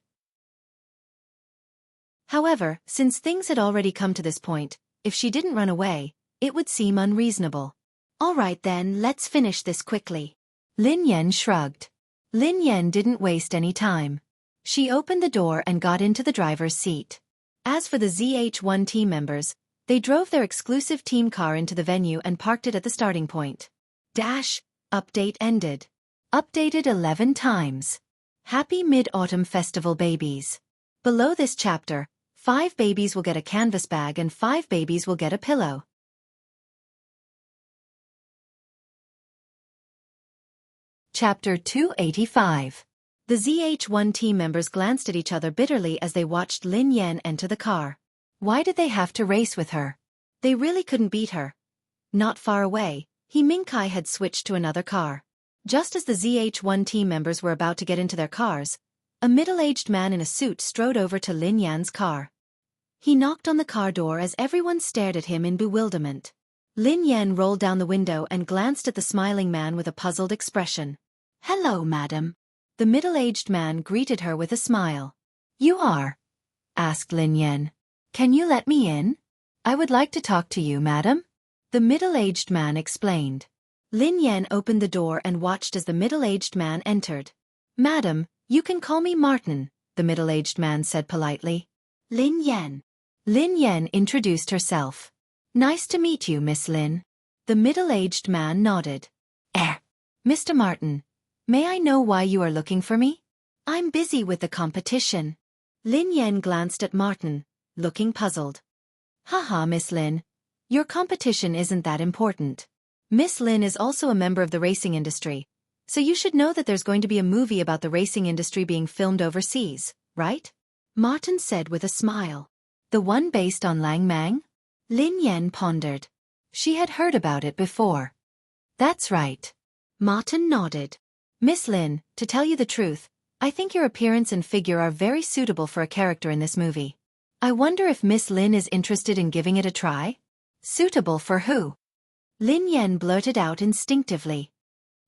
However, since things had already come to this point, if she didn't run away, it would seem unreasonable. "All right then, let's finish this quickly." Lin Yan shrugged. Lin Yan didn't waste any time. She opened the door and got into the driver's seat. As for the ZH1 team members, they drove their exclusive team car into the venue and parked it at the starting point. Update ended. Updated 11 times. Happy Mid-Autumn Festival babies. Below this chapter, 5 babies will get a canvas bag and 5 babies will get a pillow. Chapter 285. The ZH1 team members glanced at each other bitterly as they watched Lin Yan enter the car. Why did they have to race with her? They really couldn't beat her. Not far away, He Mingkai had switched to another car. Just as the ZH1 team members were about to get into their cars, a middle-aged man in a suit strode over to Lin Yan's car. He knocked on the car door as everyone stared at him in bewilderment. Lin Yan rolled down the window and glanced at the smiling man with a puzzled expression. "Hello, madam." The middle-aged man greeted her with a smile. "You are?" asked Lin Yan. "Can you let me in? I would like to talk to you, madam." The middle-aged man explained. Lin Yan opened the door and watched as the middle-aged man entered. "Madam, you can call me Martin," the middle-aged man said politely. "Lin Yan." Lin Yan introduced herself. "Nice to meet you, Miss Lin." The middle-aged man nodded. Mr. Martin, may I know why you are looking for me?" "I'm busy with the competition." Lin Yan glanced at Martin, looking puzzled. "Haha, Miss Lin. Your competition isn't that important. Miss Lin is also a member of the racing industry, so you should know that there's going to be a movie about the racing industry being filmed overseas, right?" Martin said with a smile. "The one based on Lang Mang?" Lin Yan pondered. She had heard about it before. "That's right." Martin nodded. "Miss Lin, to tell you the truth, I think your appearance and figure are very suitable for a character in this movie. I wonder if Miss Lin is interested in giving it a try?" "Suitable for who?" Lin Yan blurted out instinctively.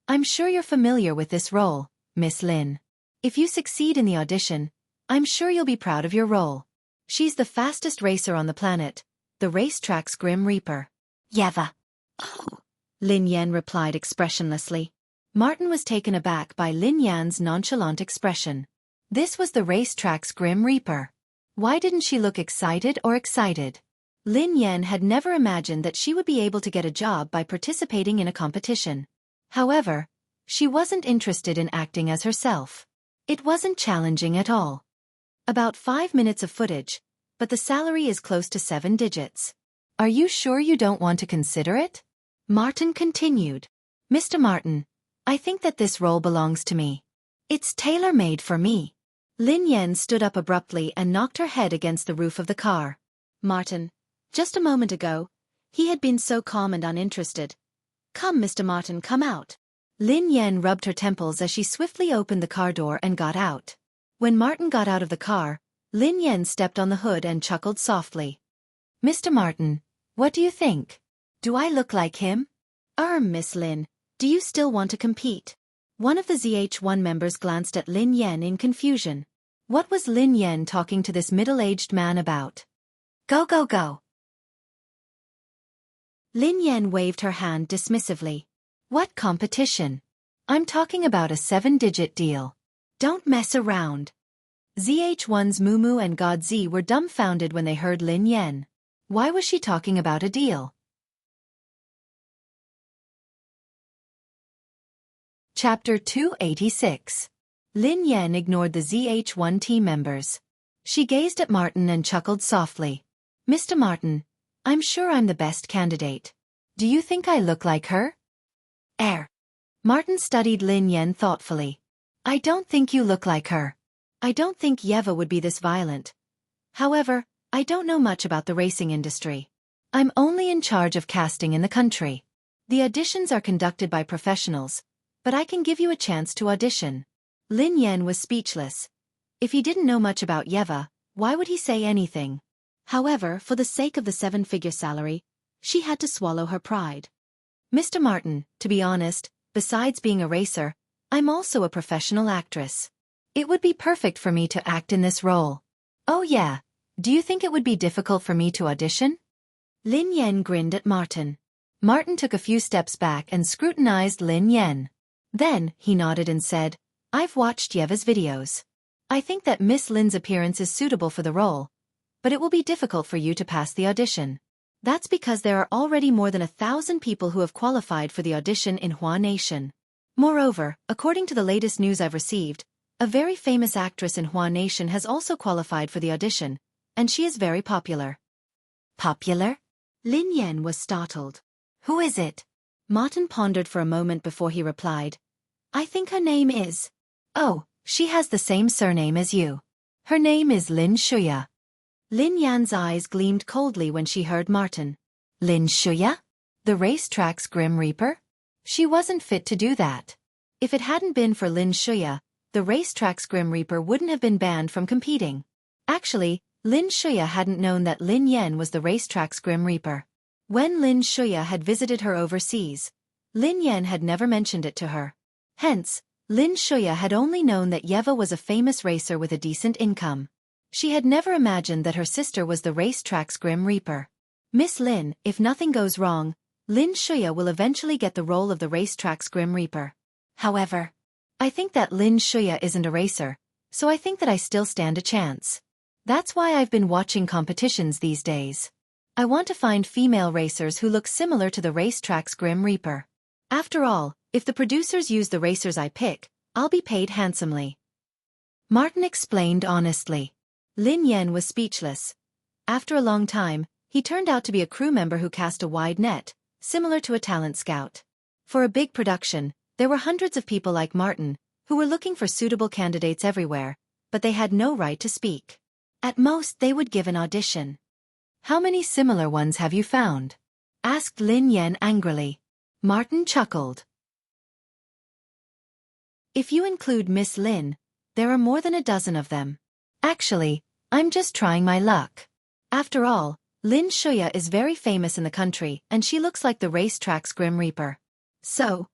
"I'm sure you're familiar with this role, Miss Lin. If you succeed in the audition, I'm sure you'll be proud of your role. She's the fastest racer on the planet, the racetrack's Grim Reaper." "Yeva." "Oh," Lin Yan replied expressionlessly. Martin was taken aback by Lin Yan's nonchalant expression. This was the racetrack's Grim Reaper. Why didn't she look excited or excited? Lin Yan had never imagined that she would be able to get a job by participating in a competition. However, she wasn't interested in acting as herself. It wasn't challenging at all. About 5 minutes of footage, but the salary is close to 7 digits. "Are you sure you don't want to consider it?" Martin continued. "Mr. Martin, I think that this role belongs to me. It's tailor-made for me." Lin Yan stood up abruptly and knocked her head against the roof of the car. Martin, just a moment ago, he had been so calm and uninterested. "Come, Mr. Martin, come out." Lin Yan rubbed her temples as she swiftly opened the car door and got out. When Martin got out of the car, Lin Yan stepped on the hood and chuckled softly. "Mr. Martin, what do you think? Do I look like him?" Miss Lin, do you still want to compete?" One of the ZH1 members glanced at Lin Yan in confusion. What was Lin Yan talking to this middle-aged man about? "Go, go, go." Lin Yan waved her hand dismissively. "What competition? I'm talking about a 7-digit deal. Don't mess around." ZH1's Mumu and Godzi were dumbfounded when they heard Lin Yan. Why was she talking about a deal? Chapter 286. Lin Yan ignored the ZH1 team members. She gazed at Martin and chuckled softly. "Mr. Martin, I'm sure I'm the best candidate. Do you think I look like her?" Martin studied Lin Yan thoughtfully. "I don't think you look like her. I don't think Yeva would be this violent. However, I don't know much about the racing industry. I'm only in charge of casting in the country. The auditions are conducted by professionals, but I can give you a chance to audition. Lin Yan was speechless. If he didn't know much about Yeva, why would he say anything? However, for the sake of the 7-figure salary, she had to swallow her pride. Mr. Martin, to be honest, besides being a racer, I'm also a professional actress. It would be perfect for me to act in this role. Oh yeah, do you think it would be difficult for me to audition? Lin Yan grinned at Martin. Martin took a few steps back and scrutinized Lin Yan. Then, he nodded and said, I've watched Yeva's videos. I think that Miss Lin's appearance is suitable for the role, but it will be difficult for you to pass the audition. That's because there are already more than 1,000 people who have qualified for the audition in Hua Nation. Moreover, according to the latest news I've received, a very famous actress in Hua Nation has also qualified for the audition, and she is very popular. Popular? Lin Yan was startled. Who is it? Martin pondered for a moment before he replied. I think her name is... Oh, she has the same surname as you. Her name is Lin Xueqi. Lin Yan's eyes gleamed coldly when she heard Martin. Lin Xueqi? The racetrack's Grim Reaper? She wasn't fit to do that. If it hadn't been for Lin Xueqi, the racetrack's Grim Reaper wouldn't have been banned from competing. Actually, Lin Xueqi hadn't known that Lin Yan was the racetrack's Grim Reaper. When Lin Xueqi had visited her overseas, Lin Yan had never mentioned it to her. Hence, Lin Xueqi had only known that Yeva was a famous racer with a decent income. She had never imagined that her sister was the racetrack's Grim Reaper. Miss Lin, if nothing goes wrong, Lin Xueqi will eventually get the role of the racetrack's Grim Reaper. However, I think that Lin Xueqi isn't a racer, so I think that I still stand a chance. That's why I've been watching competitions these days. I want to find female racers who look similar to the racetrack's Grim Reaper. After all, if the producers use the racers I pick, I'll be paid handsomely. Martin explained honestly. Lin Yan was speechless. After a long time, he turned out to be a crew member who cast a wide net, similar to a talent scout. For a big production, there were hundreds of people like Martin, who were looking for suitable candidates everywhere, but they had no right to speak. At most they would give an audition. How many similar ones have you found? Asked Lin Yan angrily. Martin chuckled. If you include Miss Lin, there are more than a dozen of them. Actually, I'm just trying my luck. After all, Lin Xueqi is very famous in the country and she looks like the racetrack's Grim Reaper. So,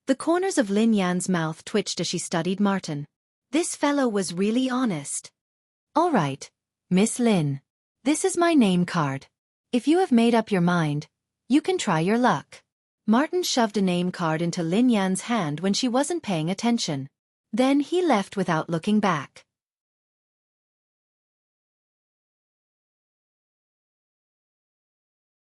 the corners of Lin Yan's mouth twitched as she studied Martin. This fellow was really honest. All right, Miss Lin. This is my name card. If you have made up your mind, you can try your luck. Martin shoved a name card into Lin Yan's hand when she wasn't paying attention. Then he left without looking back.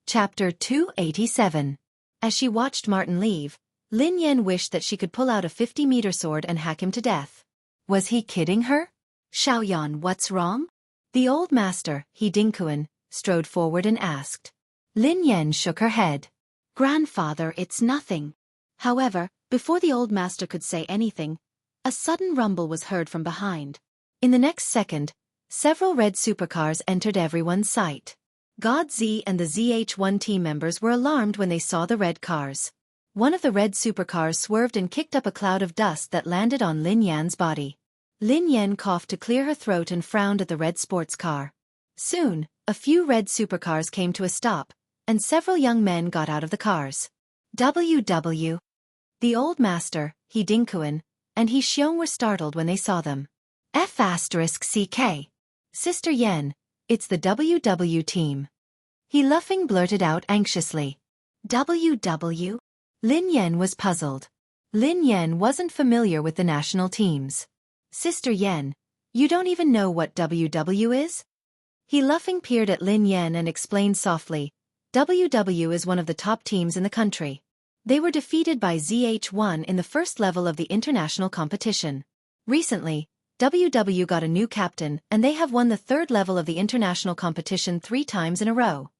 Chapter 287. As she watched Martin leave, Lin Yan wished that she could pull out a 50-meter sword and hack him to death. Was he kidding her? Xiaoyan, what's wrong? The old master, He Dingkuan, strode forward and asked. Lin Yan shook her head. Grandfather, it's nothing. However, before the old master could say anything, a sudden rumble was heard from behind. In the next second, several red supercars entered everyone's sight. God Z and the ZH1 team members were alarmed when they saw the red cars. One of the red supercars swerved and kicked up a cloud of dust that landed on Lin Yan's body. Lin Yan coughed to clear her throat and frowned at the red sports car. Soon, a few red supercars came to a stop, and several young men got out of the cars. WW. The old master, He Dingkuan, and He Xiong were startled when they saw them. F***CK. Sister Yen, it's the WW team. He Luffing blurted out anxiously. WW? Lin Yan was puzzled. Lin Yan wasn't familiar with the national teams. Sister Yen, you don't even know what WW is? He Luffing peered at Lin Yan and explained softly. WW is one of the top teams in the country. They were defeated by ZH1 in the first level of the international competition. Recently, WW got a new captain and they have won the third level of the international competition 3 times in a row.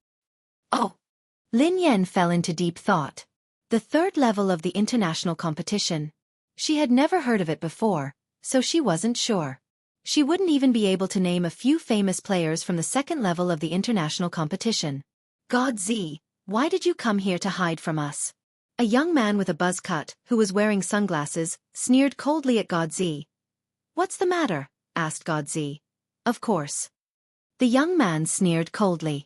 Oh! Lin Yan fell into deep thought. The third level of the international competition. She had never heard of it before, so she wasn't sure. She wouldn't even be able to name a few famous players from the second level of the international competition. God Z, why did you come here to hide from us? A young man with a buzz cut, who was wearing sunglasses, sneered coldly at God Z, What's the matter? Asked Godzi. Of course. The young man sneered coldly.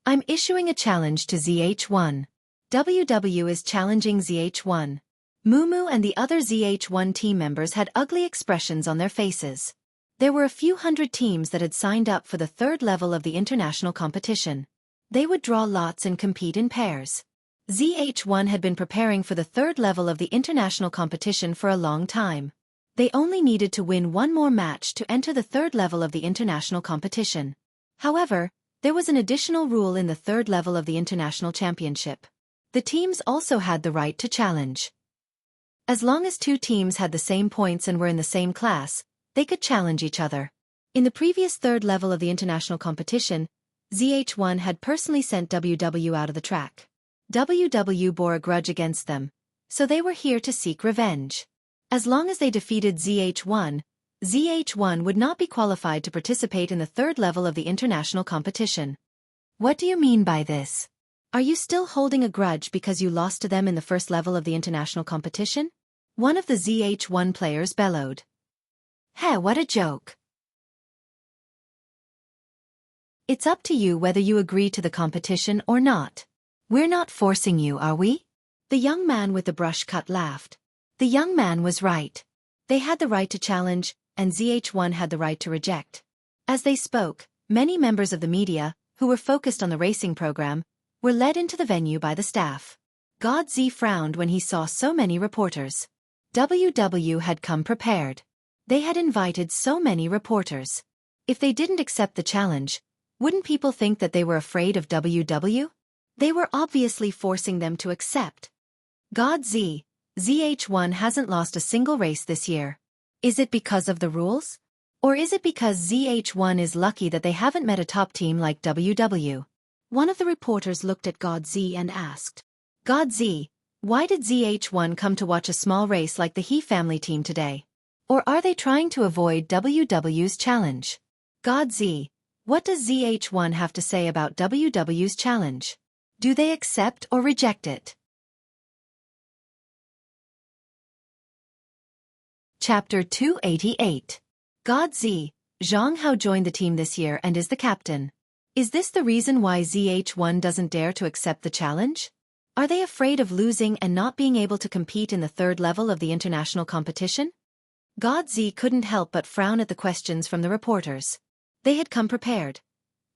I'm issuing a challenge to ZH1. WW is challenging ZH1. Mumu and the other ZH1 team members had ugly expressions on their faces. There were a few hundred teams that had signed up for the third level of the international competition. They would draw lots and compete in pairs. ZH1 had been preparing for the third level of the international competition for a long time. They only needed to win one more match to enter the third level of the international competition. However, there was an additional rule in the third level of the international championship. The teams also had the right to challenge. As long as two teams had the same points and were in the same class, they could challenge each other. In the previous third level of the international competition, ZH1 had personally sent WW out of the track. WW bore a grudge against them, so they were here to seek revenge. As long as they defeated ZH1, ZH1 would not be qualified to participate in the third level of the international competition. What do you mean by this? Are you still holding a grudge because you lost to them in the first level of the international competition? One of the ZH1 players bellowed. Hey, what a joke. It's up to you whether you agree to the competition or not. We're not forcing you, are we? The young man with the brush cut laughed. The young man was right. They had the right to challenge, and ZH1 had the right to reject. As they spoke, many members of the media, who were focused on the racing program, were led into the venue by the staff. Godzi frowned when he saw so many reporters. WW had come prepared. They had invited so many reporters. If they didn't accept the challenge, wouldn't people think that they were afraid of WW? They were obviously forcing them to accept. Godzi, ZH1 hasn't lost a single race this year. Is it because of the rules? Or is it because ZH1 is lucky that they haven't met a top team like WW? One of the reporters looked at Godzi and asked, Godzi, why did ZH1 come to watch a small race like the He family team today? Or are they trying to avoid WW's challenge? Godzi, what does ZH1 have to say about WW's challenge? Do they accept or reject it? Chapter 288. Godzi, Zhang Hao joined the team this year and is the captain. Is this the reason why ZH1 doesn't dare to accept the challenge? Are they afraid of losing and not being able to compete in the third level of the international competition? Godzi couldn't help but frown at the questions from the reporters. They had come prepared.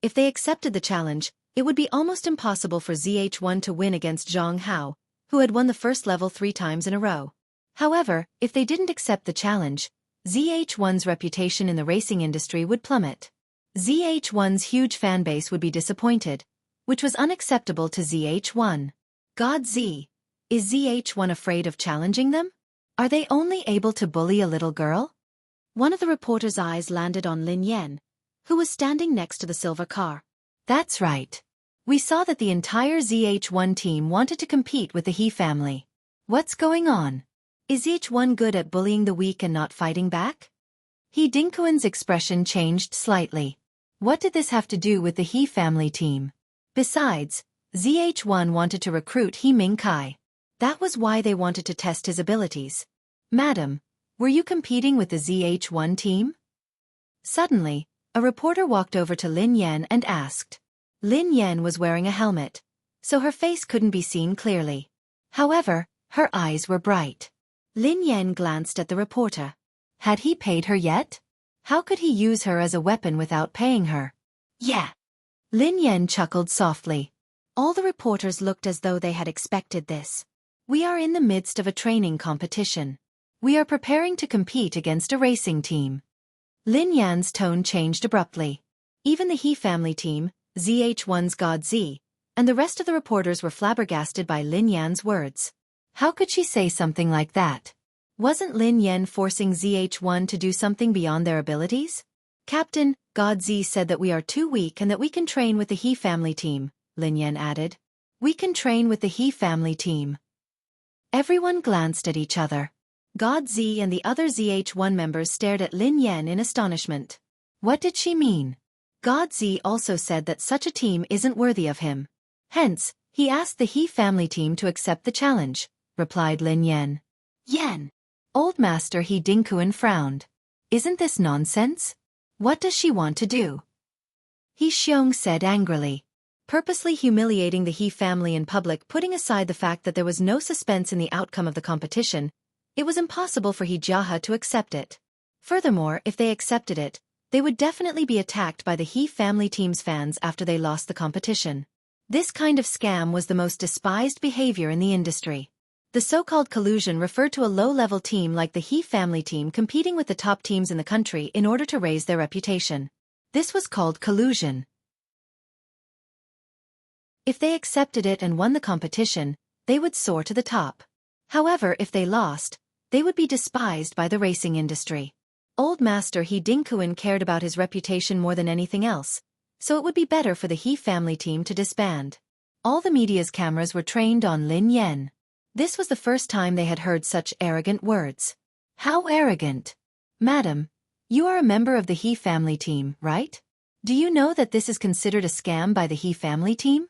If they accepted the challenge, it would be almost impossible for ZH1 to win against Zhang Hao, who had won the first level 3 times in a row. However, if they didn't accept the challenge, ZH1's reputation in the racing industry would plummet. ZH1's huge fanbase would be disappointed, which was unacceptable to ZH1. Godzi, is ZH1 afraid of challenging them? Are they only able to bully a little girl? One of the reporter's eyes landed on Lin Yan, who was standing next to the silver car. That's right. We saw that the entire ZH1 team wanted to compete with the He family. What's going on? Is ZH1 good at bullying the weak and not fighting back? He Dinkuan's expression changed slightly. What did this have to do with the He family team? Besides, ZH1 wanted to recruit He Mingkai. That was why they wanted to test his abilities. Madam, were you competing with the ZH1 team? Suddenly, a reporter walked over to Lin Yan and asked. Lin Yan was wearing a helmet, so her face couldn't be seen clearly. However, her eyes were bright. Lin Yan glanced at the reporter. Had he paid her yet? How could he use her as a weapon without paying her? Yeah. Lin Yan chuckled softly. All the reporters looked as though they had expected this. We are in the midst of a training competition. We are preparing to compete against a racing team. Lin Yan's tone changed abruptly. Even the He family team, ZH1's Godzi, and the rest of the reporters were flabbergasted by Lin Yan's words. How could she say something like that? Wasn't Lin Yan forcing ZH1 to do something beyond their abilities? Captain, Godzi said that we are too weak and that we can train with the He family team, Lin Yan added. We can train with the He family team. Everyone glanced at each other. Godzi and the other ZH1 members stared at Lin Yan in astonishment. What did she mean? Godzi also said that such a team isn't worthy of him. Hence, he asked the He family team to accept the challenge, replied Lin Yan. Yan. Old Master He Dinkuan frowned. Isn't this nonsense? What does she want to do? Xueqi said angrily. Purposely humiliating the He family in public, putting aside the fact that there was no suspense in the outcome of the competition, it was impossible for He Jiahe to accept it. Furthermore, if they accepted it, they would definitely be attacked by the He family team's fans after they lost the competition. This kind of scam was the most despised behavior in the industry. The so-called collusion referred to a low-level team like the He family team competing with the top teams in the country in order to raise their reputation. This was called collusion. If they accepted it and won the competition, they would soar to the top. However, if they lost, they would be despised by the racing industry. Old Master He Dingquan cared about his reputation more than anything else, so it would be better for the He family team to disband. All the media's cameras were trained on Lin Yan. This was the first time they had heard such arrogant words. How arrogant! Madam, you are a member of the He family team, right? Do you know that this is considered a scam by the He family team?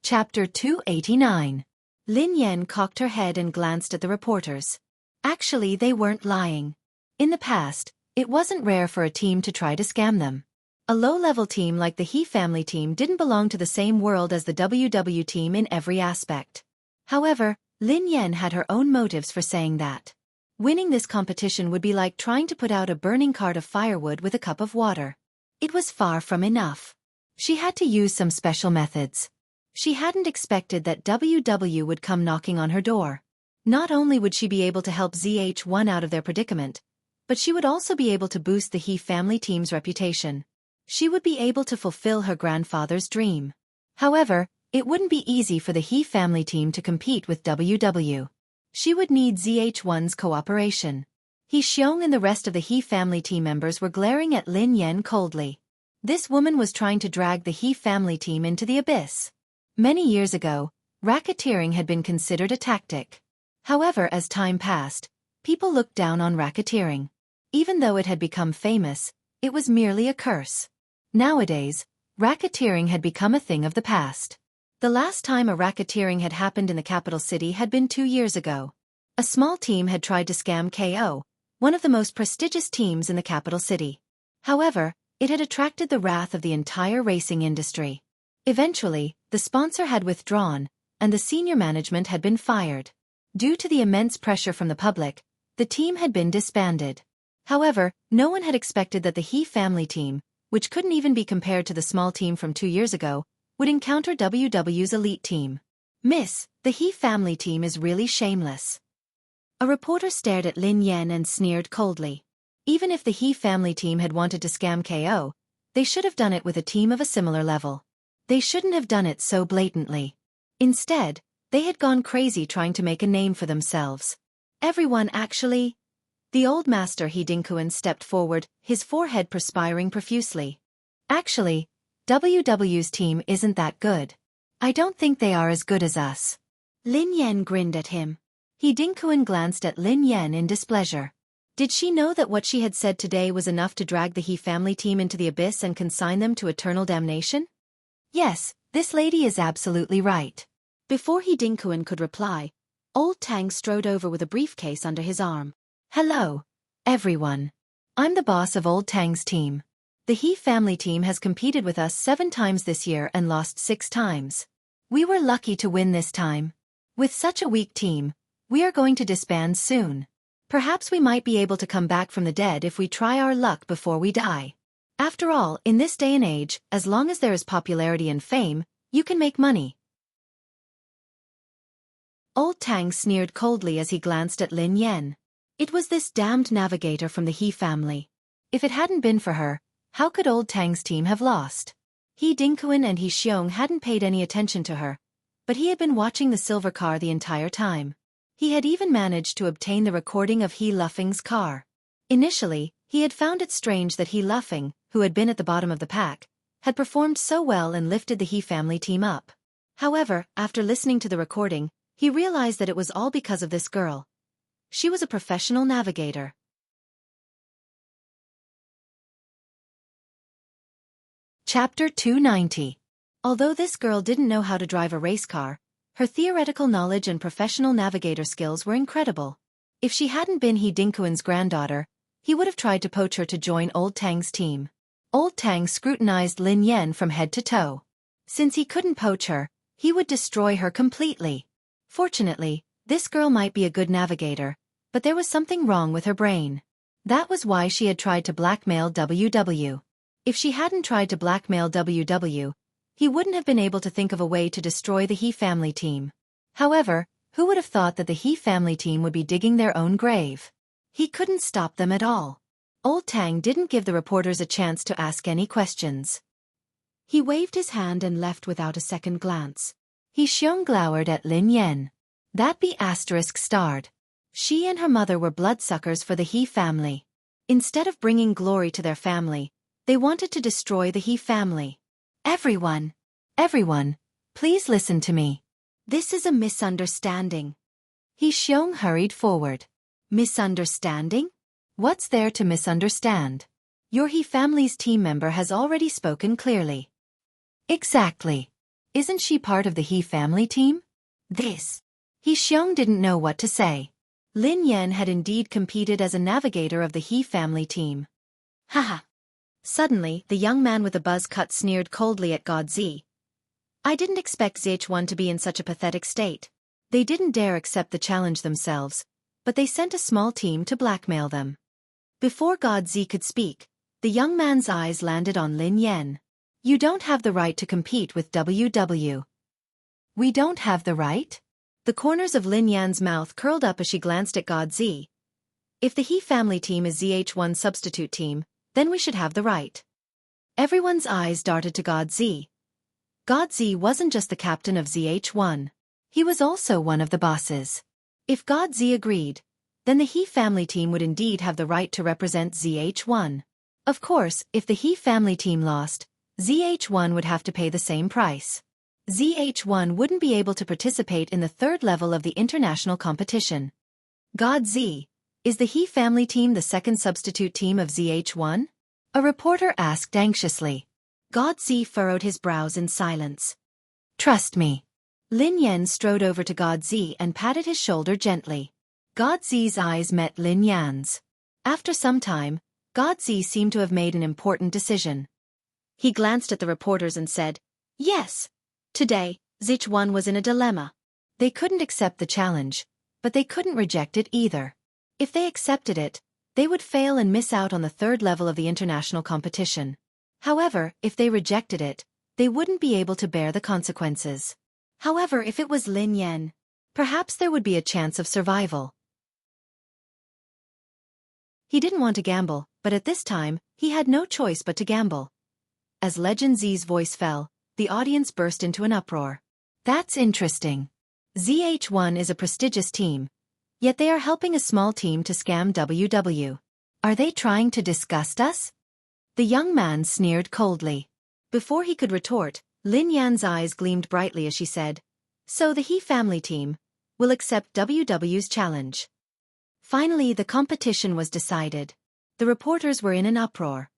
Chapter 289. Lin Yan cocked her head and glanced at the reporters. Actually, they weren't lying. In the past, it wasn't rare for a team to try to scam them. A low-level team like the He family team didn't belong to the same world as the WW team in every aspect. However, Lin Yan had her own motives for saying that. Winning this competition would be like trying to put out a burning cart of firewood with a cup of water. It was far from enough. She had to use some special methods. She hadn't expected that WW would come knocking on her door. Not only would she be able to help ZH1 out of their predicament, but she would also be able to boost the He family team's reputation. She would be able to fulfill her grandfather's dream. However, it wouldn't be easy for the He family team to compete with WW. She would need ZH1's cooperation. Xueqi and the rest of the He family team members were glaring at Lin Yan coldly. This woman was trying to drag the He family team into the abyss. Many years ago, racketeering had been considered a tactic. However, as time passed, people looked down on racketeering. Even though it had become famous, it was merely a curse. Nowadays, racketeering had become a thing of the past. The last time a racketeering had happened in the capital city had been 2 years ago. A small team had tried to scam KO, one of the most prestigious teams in the capital city. However, it had attracted the wrath of the entire racing industry. Eventually, the sponsor had withdrawn, and the senior management had been fired. Due to the immense pressure from the public, the team had been disbanded. However, no one had expected that the He family team, which couldn't even be compared to the small team from 2 years ago, would encounter WW's elite team. Miss, the He family team is really shameless. A reporter stared at Lin Yan and sneered coldly. Even if the He family team had wanted to scam KO, they should have done it with a team of a similar level. They shouldn't have done it so blatantly. Instead, they had gone crazy trying to make a name for themselves. Everyone actually... The old master He Dingquan stepped forward, his forehead perspiring profusely. Actually, WW's team isn't that good. I don't think they are as good as us. Lin Yan grinned at him. He Dingquan glanced at Lin Yan in displeasure. Did she know that what she had said today was enough to drag the He family team into the abyss and consign them to eternal damnation? Yes, this lady is absolutely right. Before He Dingquan could reply, Old Tang strode over with a briefcase under his arm. Hello, everyone. I'm the boss of Old Tang's team. The He family team has competed with us 7 times this year and lost 6 times. We were lucky to win this time. With such a weak team, we are going to disband soon. Perhaps we might be able to come back from the dead if we try our luck before we die. After all, in this day and age, as long as there is popularity and fame, you can make money. Old Tang sneered coldly as he glanced at Lin Yan. It was this damned navigator from the He family. If it hadn't been for her, how could Old Tang's team have lost? He Dingquan and Xueqi hadn't paid any attention to her, but he had been watching the silver car the entire time. He had even managed to obtain the recording of He Lufeng's car. Initially, he had found it strange that He Lufeng, who had been at the bottom of the pack, had performed so well and lifted the He family team up. However, after listening to the recording, he realized that it was all because of this girl. She was a professional navigator. Chapter 290. Although this girl didn't know how to drive a race car, Her theoretical knowledge and professional navigator skills were incredible. If she hadn't been He Dinkuan's granddaughter, he would have tried to poach her to join Old Tang's team. Old Tang scrutinized Lin Yan from head to toe. Since he couldn't poach her, he would destroy her completely. Fortunately, this girl might be a good navigator, but there was something wrong with her brain. That was why she had tried to blackmail WW. If she hadn't tried to blackmail WW, he wouldn't have been able to think of a way to destroy the He family team. However, who would have thought that the He family team would be digging their own grave? He couldn't stop them at all. Old Tang didn't give the reporters a chance to ask any questions. He waved his hand and left without a second glance. He Xiong glowered at Lin Yan. That be asterisk starred. She and her mother were bloodsuckers for the He family. Instead of bringing glory to their family, they wanted to destroy the He family. Everyone, please listen to me. This is a misunderstanding. He Xiong hurried forward. Misunderstanding? What's there to misunderstand? Your He family's team member has already spoken clearly. Exactly. Isn't she part of the He family team? He Xiong didn't know what to say. Lin Yan had indeed competed as a navigator of the He family team. Haha. Suddenly, the young man with the buzz cut sneered coldly at God Z. I didn't expect ZH1 to be in such a pathetic state. They didn't dare accept the challenge themselves, but they sent a small team to blackmail them. Before God Z could speak, the young man's eyes landed on Lin Yan. You don't have the right to compete with WW. We don't have the right? The corners of Lin Yan's mouth curled up as she glanced at God Z. If the He family team is ZH1's substitute team, then we should have the right. Everyone's eyes darted to God Z. God Z wasn't just the captain of ZH1. He was also one of the bosses. If God Z agreed, then the He family team would indeed have the right to represent ZH1. Of course, if the He family team lost, ZH1 would have to pay the same price. ZH1 wouldn't be able to participate in the third level of the international competition. God Z, is the He family team the second substitute team of ZH1? A reporter asked anxiously. God Z furrowed his brows in silence. Trust me. Lin Yan strode over to God Z and patted his shoulder gently. God Z's eyes met Lin Yan's. After some time, God Z seemed to have made an important decision. He glanced at the reporters and said, Yes. Today, ZH1 was in a dilemma. They couldn't accept the challenge, but they couldn't reject it either. If they accepted it, they would fail and miss out on the third level of the international competition. However, if they rejected it, they wouldn't be able to bear the consequences. However, if it was Lin Yan, perhaps there would be a chance of survival. He didn't want to gamble, but at this time, he had no choice but to gamble. As Legend Z's voice fell, the audience burst into an uproar. That's interesting. ZH1 is a prestigious team, yet they are helping a small team to scam WW. Are they trying to disgust us? The young man sneered coldly. Before he could retort, Lin Yan's eyes gleamed brightly as she said, So the He family team will accept WW's challenge. Finally, the competition was decided. The reporters were in an uproar.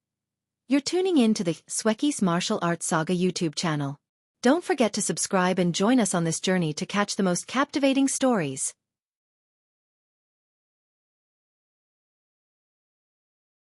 You're tuning in to the Xueqi's Martial Arts Saga YouTube channel. Don't forget to subscribe and join us on this journey to catch the most captivating stories.